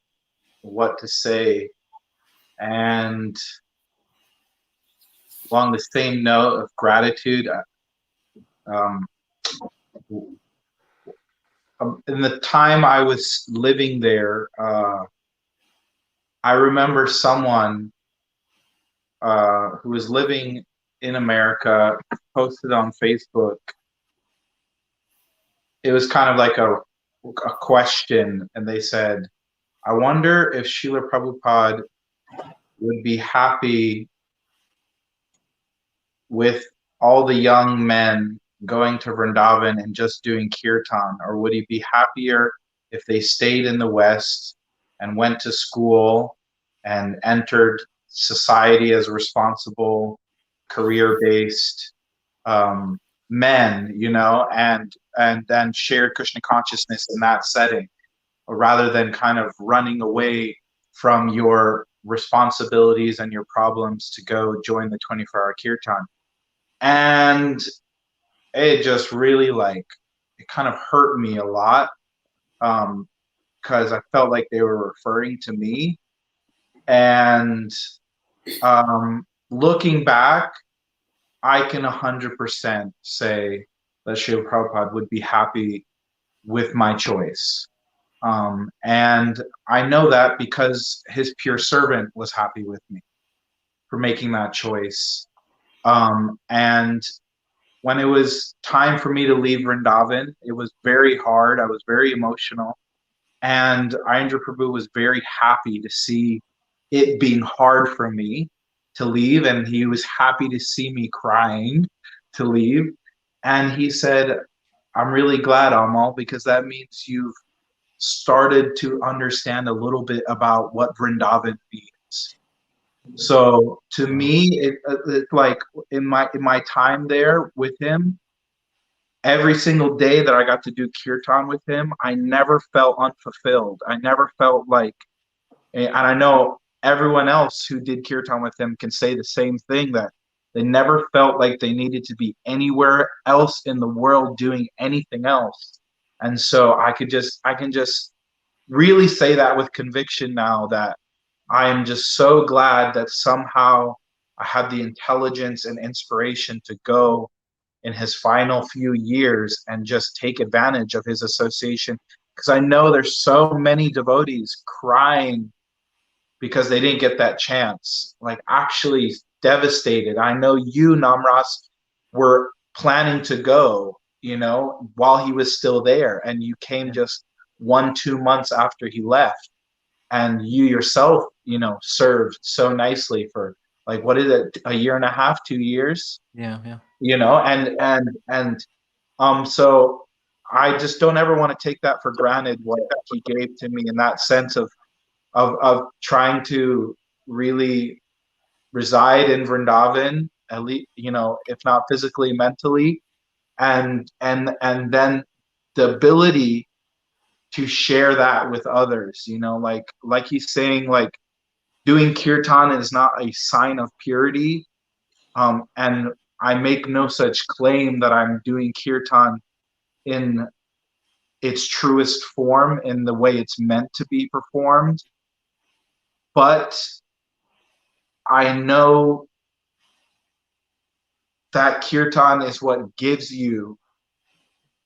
what to say, and along the same note of gratitude, in the time I was living there, I remember someone who was living in America posted on Facebook. It was kind of like a question, and they said, I wonder if Srila Prabhupada would be happy with all the young men going to Vrindavan and just doing kirtan, or would he be happier if they stayed in the West and went to school and entered society as responsible, career-based men, and then shared Krishna consciousness in that setting, rather than kind of running away from your responsibilities and your problems to go join the 24-hour kirtan. And it just really it kind of hurt me a lot, because I felt like they were referring to me. And looking back, I can 100% say that Srila Prabhupada would be happy with my choice. And I know that because his pure servant was happy with me for making that choice. And when it was time for me to leave Vrindavan, it was very hard. I was very emotional. And Aindra Prabhu was very happy to see it being hard for me to leave. And he was happy to see me crying to leave. And he said, I'm really glad, Amal, because that means you've started to understand a little bit about what Vrindavan means. So to me, it's like in my time there with him, every single day that I got to do kirtan with him, I never felt unfulfilled. I never felt like, and I know everyone else who did kirtan with him can say the same thing, that they never felt like they needed to be anywhere else in the world doing anything else. And so I can just really say that with conviction now, that I am just so glad that somehow I had the intelligence and inspiration to go in his final few years and just take advantage of his association. Because I know there's so many devotees crying because they didn't get that chance, like actually devastated. I know you, Namras, were planning to go, you know, while he was still there, and you came just 1-2 months after he left, and you yourself, you know, served so nicely for like, what is it, a year and a half, 2 years, Yeah, yeah. you know, so I just don't ever want to take that for granted, what he gave to me, in that sense of trying to really reside in Vrindavan, at least, you know, if not physically, mentally, and then the ability to share that with others, you know, like he's saying, like, doing kirtan is not a sign of purity, and I make no such claim that I'm doing kirtan in its truest form, in the way it's meant to be performed, but I know that kirtan is what gives you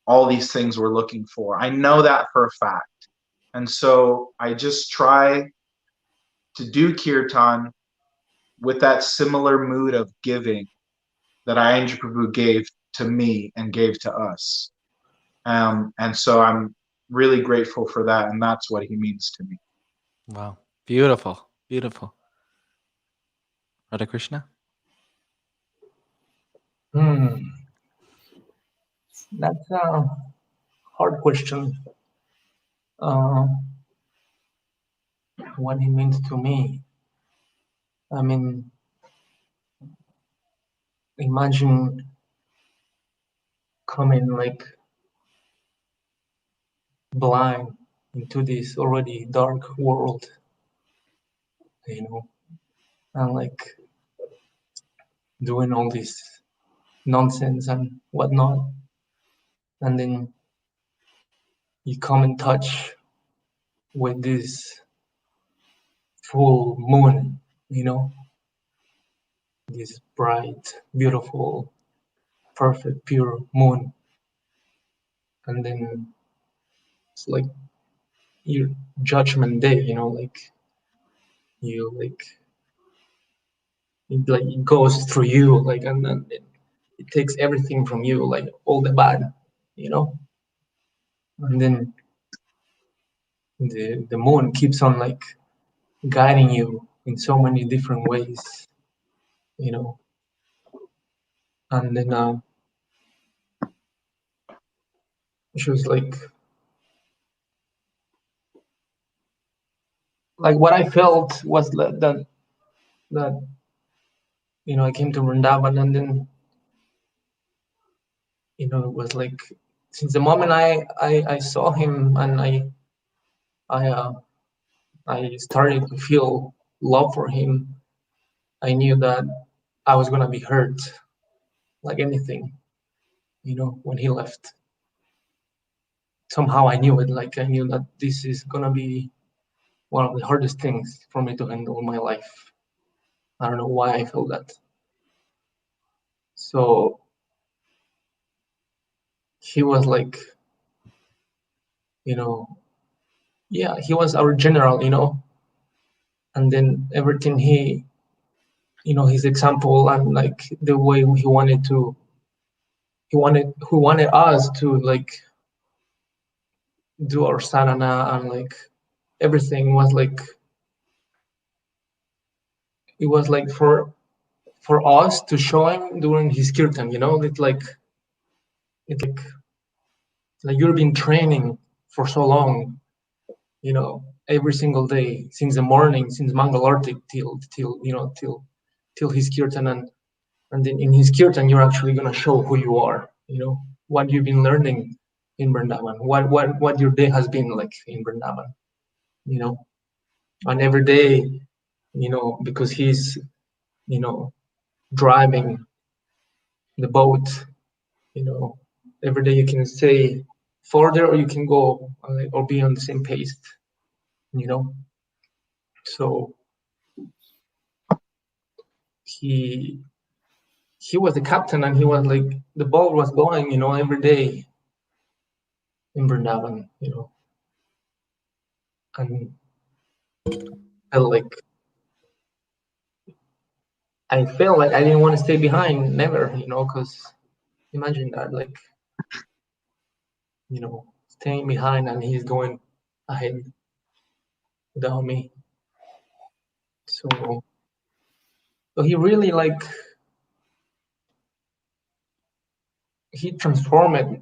all these things we're looking for. I know that for a fact. And so I just try to do kirtan with that similar mood of giving that Aindra Prabhu gave to me and gave to us. And so I'm really grateful for that, and that's what he means to me. Wow. Beautiful. Beautiful. Radha Krishna? That's a hard question. What he means to me. I mean, imagine coming like blind into this already dark world, you know, and like doing all this nonsense and whatnot, and then you come in touch with this full moon, you know, this bright, beautiful, perfect, pure moon, and then it's like your judgment day, you know, like you like it goes through you, like, and then it takes everything from you, like all the bad, you know, and then the moon keeps on like guiding you in so many different ways, you know, and then she was like what I felt was that you know, I came to Vrindavan, and then, you know, it was like, since the moment I saw him and I started to feel love for him, I knew that I was gonna be hurt like anything, you know, when he left. Somehow I knew it, like I knew that this is gonna be one of the hardest things for me to handle in my life. I don't know why I felt that. So he was like, you know, yeah, he was our general, you know, and then everything he, you know, his example and like the way he wanted us to like do our sadhana, and like everything was like, it was like for us to show him during his kirtan, you know, it's like you've been training for so long, you know, every single day since the morning, since Mangal Artik till you know, till his kirtan, and then in his kirtan you're actually gonna show who you are, you know, what you've been learning in Vrindavan, what your day has been like in Vrindavan, you know, and every day, you know, because he's, you know, driving the boat, you know, every day you can stay further or you can go or be on the same pace, you know. So he was the captain, and he was like, the boat was going, you know, every day in Vrindavan, you know, and I felt like I didn't want to stay behind, never, you know, because imagine that, like, staying behind, and he's going ahead without me. So he really he transformed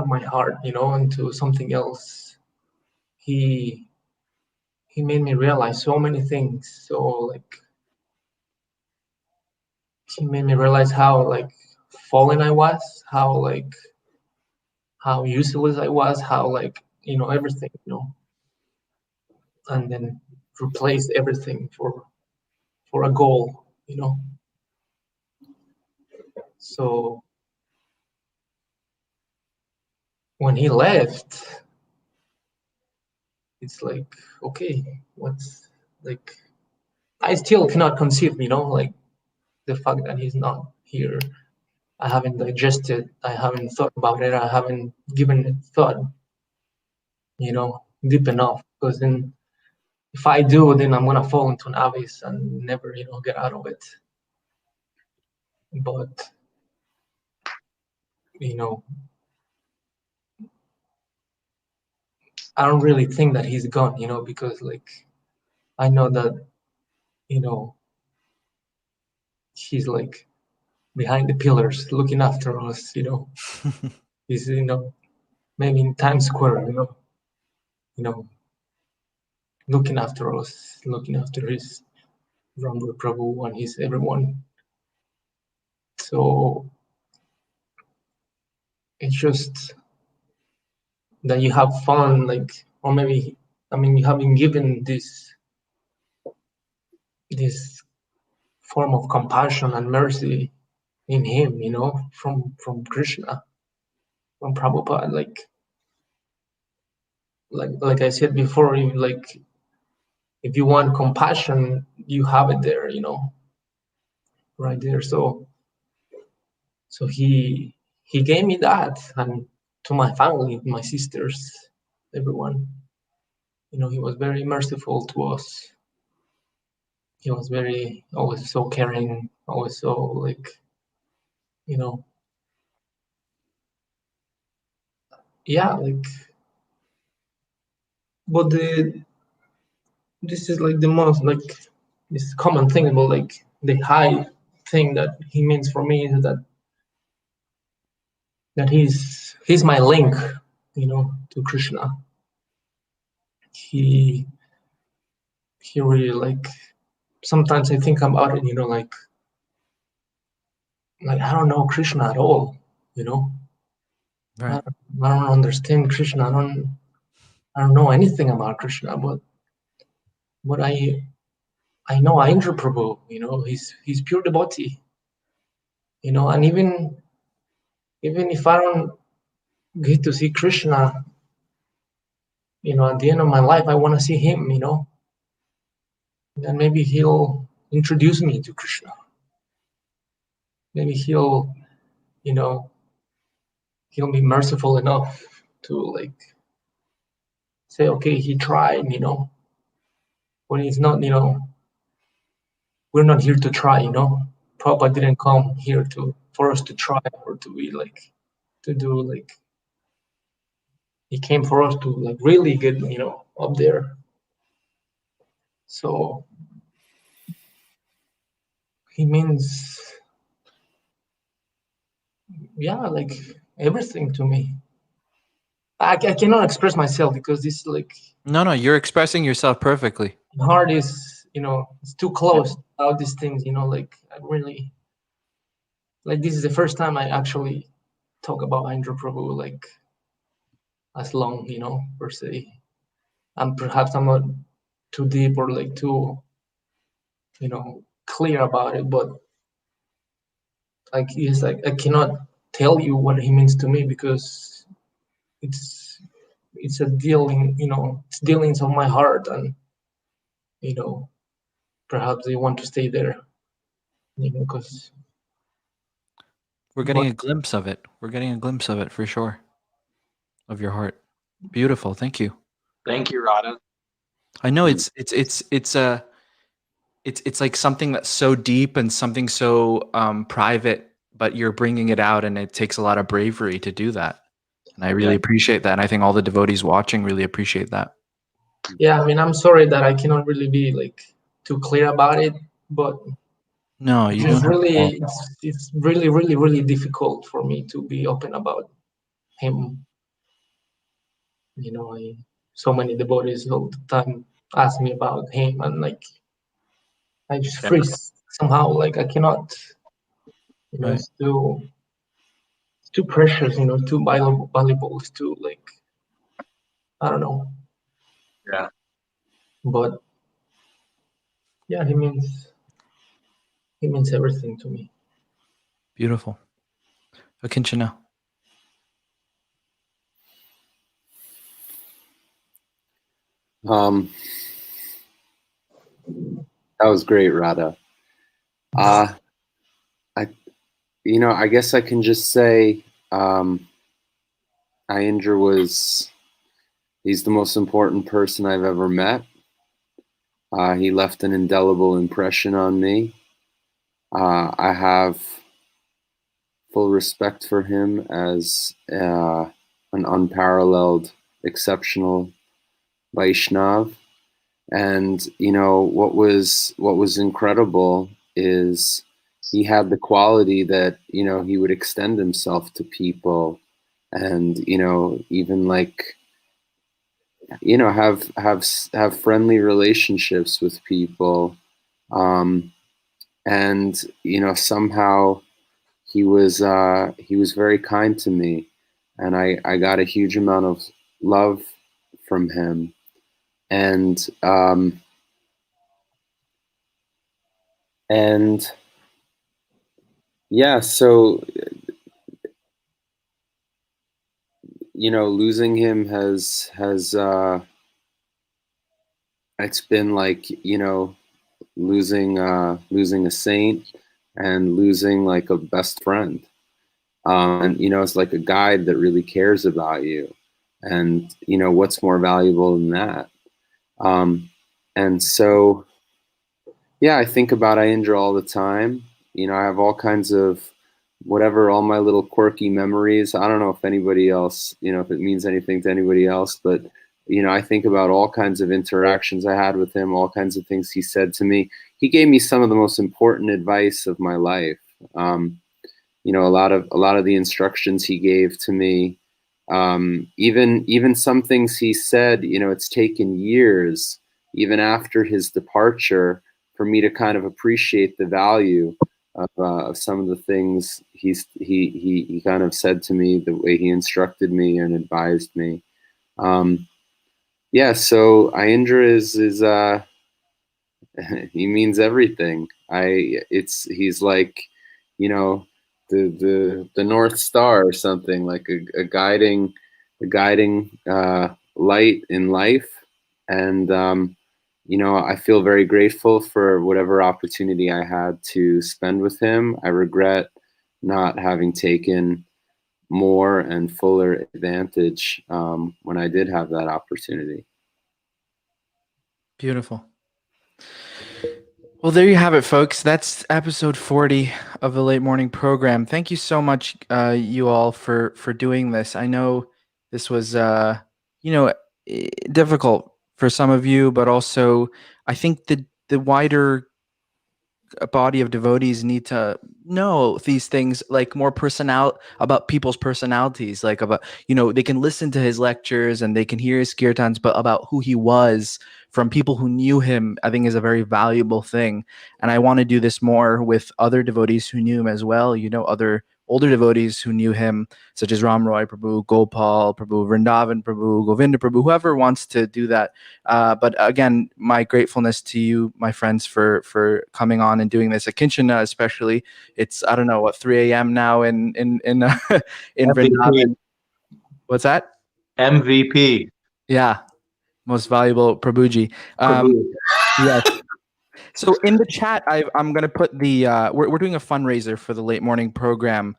my heart, into something else. He made me realize so many things. So he made me realize how fallen I was, how useless I was, how everything, and then replaced everything for a goal, So when he left, it's okay, what's I still cannot conceive, the fact that he's not here. I haven't digested, I haven't thought about it, I haven't given it thought, deep enough, because then if I do, then I'm gonna fall into an abyss and never, get out of it. But I don't really think that he's gone, because I know that, he's behind the pillars looking after us, he's, maybe in Times Square, looking after us, looking after his Rambo Prabhu and his everyone. So it's just that you have fun, or maybe, you have been given this form of compassion and mercy in him, from Krishna, from Prabhupada. Like I said before, if you want compassion, you have it there, right there. So he gave me that, and to my family, my sisters, everyone. He was very merciful to us. He was always so caring, always so yeah, but this is the most this common thing about the high thing that he means for me is that he's my link, to Krishna. He really sometimes I think about it, I don't know Krishna at all, Right. I don't understand Krishna. I don't know anything about Krishna, but I know Aindra Prabhu, he's pure devotee, and even if I don't get to see Krishna, at the end of my life, I want to see him, and maybe he'll introduce me to Krishna. Maybe he'll be merciful enough to say, okay, he tried, when he's not, we're not here to try, Prabhupada didn't come here for us to try or to be to do he came for us to really get, up there. So he means, yeah, everything to me. I cannot express myself because this No, you're expressing yourself perfectly. heart is, it's too close to all these things, I really this is the first time I actually talk about Aindra Prabhu as long, per se. And perhaps I'm not too deep or too, clear about it, but it's I cannot tell you what he means to me because it's a dealing, it's dealings of my heart, and perhaps they want to stay there, because We're getting a glimpse of it. We're getting a glimpse of it for sure. Of your heart. Beautiful. Thank you. Thank you, Radha. I know it's like something that's so deep and something so private, but you're bringing it out, and it takes a lot of bravery to do that. And I really appreciate that. And I think all the devotees watching really appreciate that. Yeah, I mean, I'm sorry that I cannot really be like too clear about it, but No, you it's don't have to. really, it's really, really, really difficult for me to be open about him. You know, so many devotees all the time ask me about him, and like I just freeze somehow. Like I cannot, you know, Right. it's too precious, you know, too valuable, it's too like, I don't know. Yeah. But yeah, he means everything to me. Beautiful. Akinchana. That was great, Radha. I I guess I can just say Aindra he's the most important person I've ever met. He left an indelible impression on me. I have full respect for him as an unparalleled, exceptional Vaishnav. And what was incredible is he had the quality that he would extend himself to people, and even like have friendly relationships with people, and somehow he was very kind to me, and I got a huge amount of love from him, and yeah, so losing him has it's been like losing a saint and losing like a best friend. And it's like a guide that really cares about you, and what's more valuable than that? And so yeah, I think about Aindra all the time. I have all kinds of all my little quirky memories. I don't know if anybody else, if it means anything to anybody else, but I think about all kinds of interactions I had with him, all kinds of things he said to me. He gave me some of the most important advice of my life. A lot of the instructions he gave to me, even some things he said, it's taken years, even after his departure, for me to kind of appreciate the value of some of the things he kind of said to me, the way he instructed me and advised me. Yeah, so Aindra is he means everything. He's like, the North Star or something, like a guiding light in life. And I feel very grateful for whatever opportunity I had to spend with him. I regret not having taken more and fuller advantage when I did have that opportunity. Beautiful. Well, there you have it, folks. That's episode 40 of the Late Morning Program. Thank you so much, you all, for doing this. I know this was, difficult for some of you, but also I think the wider body of devotees need to know these things, like more about people's personalities, like about, they can listen to his lectures and they can hear his kirtans, but about who he was from people who knew him, I think is a very valuable thing. And I want to do this more with other devotees who knew him as well, other older devotees who knew him, such as Ram Roy Prabhu, Gopal Prabhu, Vrindavan Prabhu, Govinda Prabhu, whoever wants to do that. But again, my gratefulness to you, my friends, for coming on and doing this. Akinchana, especially. It's, I don't know, what, 3 a.m. now in Vrindavan. What's that? MVP. Yeah, most valuable Prabhuji. Yes. So in the chat, I'm going to put the we're doing a fundraiser for the Late Morning Program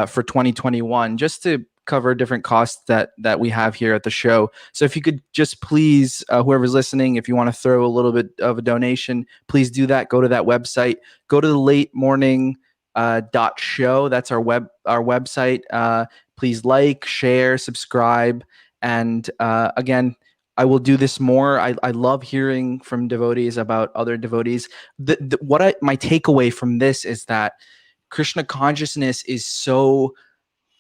for 2021, just to cover different costs that we have here at the show. So if you could just please, whoever's listening, if you want to throw a little bit of a donation, please do that. Go to that website. Go to the Late Morning show. That's our website. Please like, share, subscribe, and again, I will do this more. I love hearing from devotees about other devotees. My takeaway from this is that Krishna consciousness is so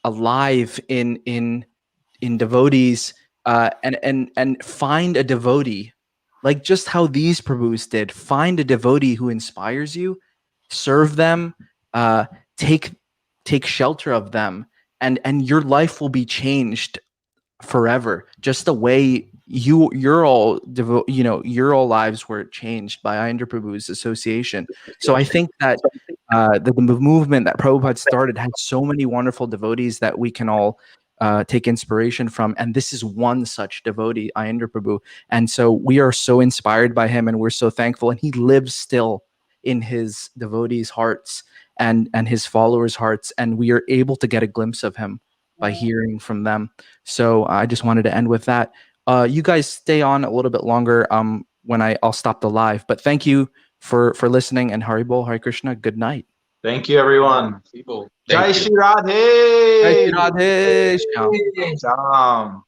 alive in devotees, and find a devotee, like just how these Prabhus did. Find a devotee who inspires you, serve them, take shelter of them, and your life will be changed forever, just the way your all lives were changed by Aindra Prabhu's association. So I think that the movement that Prabhupada started had so many wonderful devotees that we can all take inspiration from, and this is one such devotee, Aindra Prabhu. And so we are so inspired by him, and we're so thankful, and he lives still in his devotees' hearts and his followers' hearts, and we are able to get a glimpse of him by hearing from them. So I just wanted to end with that. You guys stay on a little bit longer when I'll stop the live. But thank you for listening, and Haribol, Hare Krishna. Good night. Thank you, everyone. People. Jai Thank you. Shri Radhe. Jai Shri Radhe Shyam. Shyam.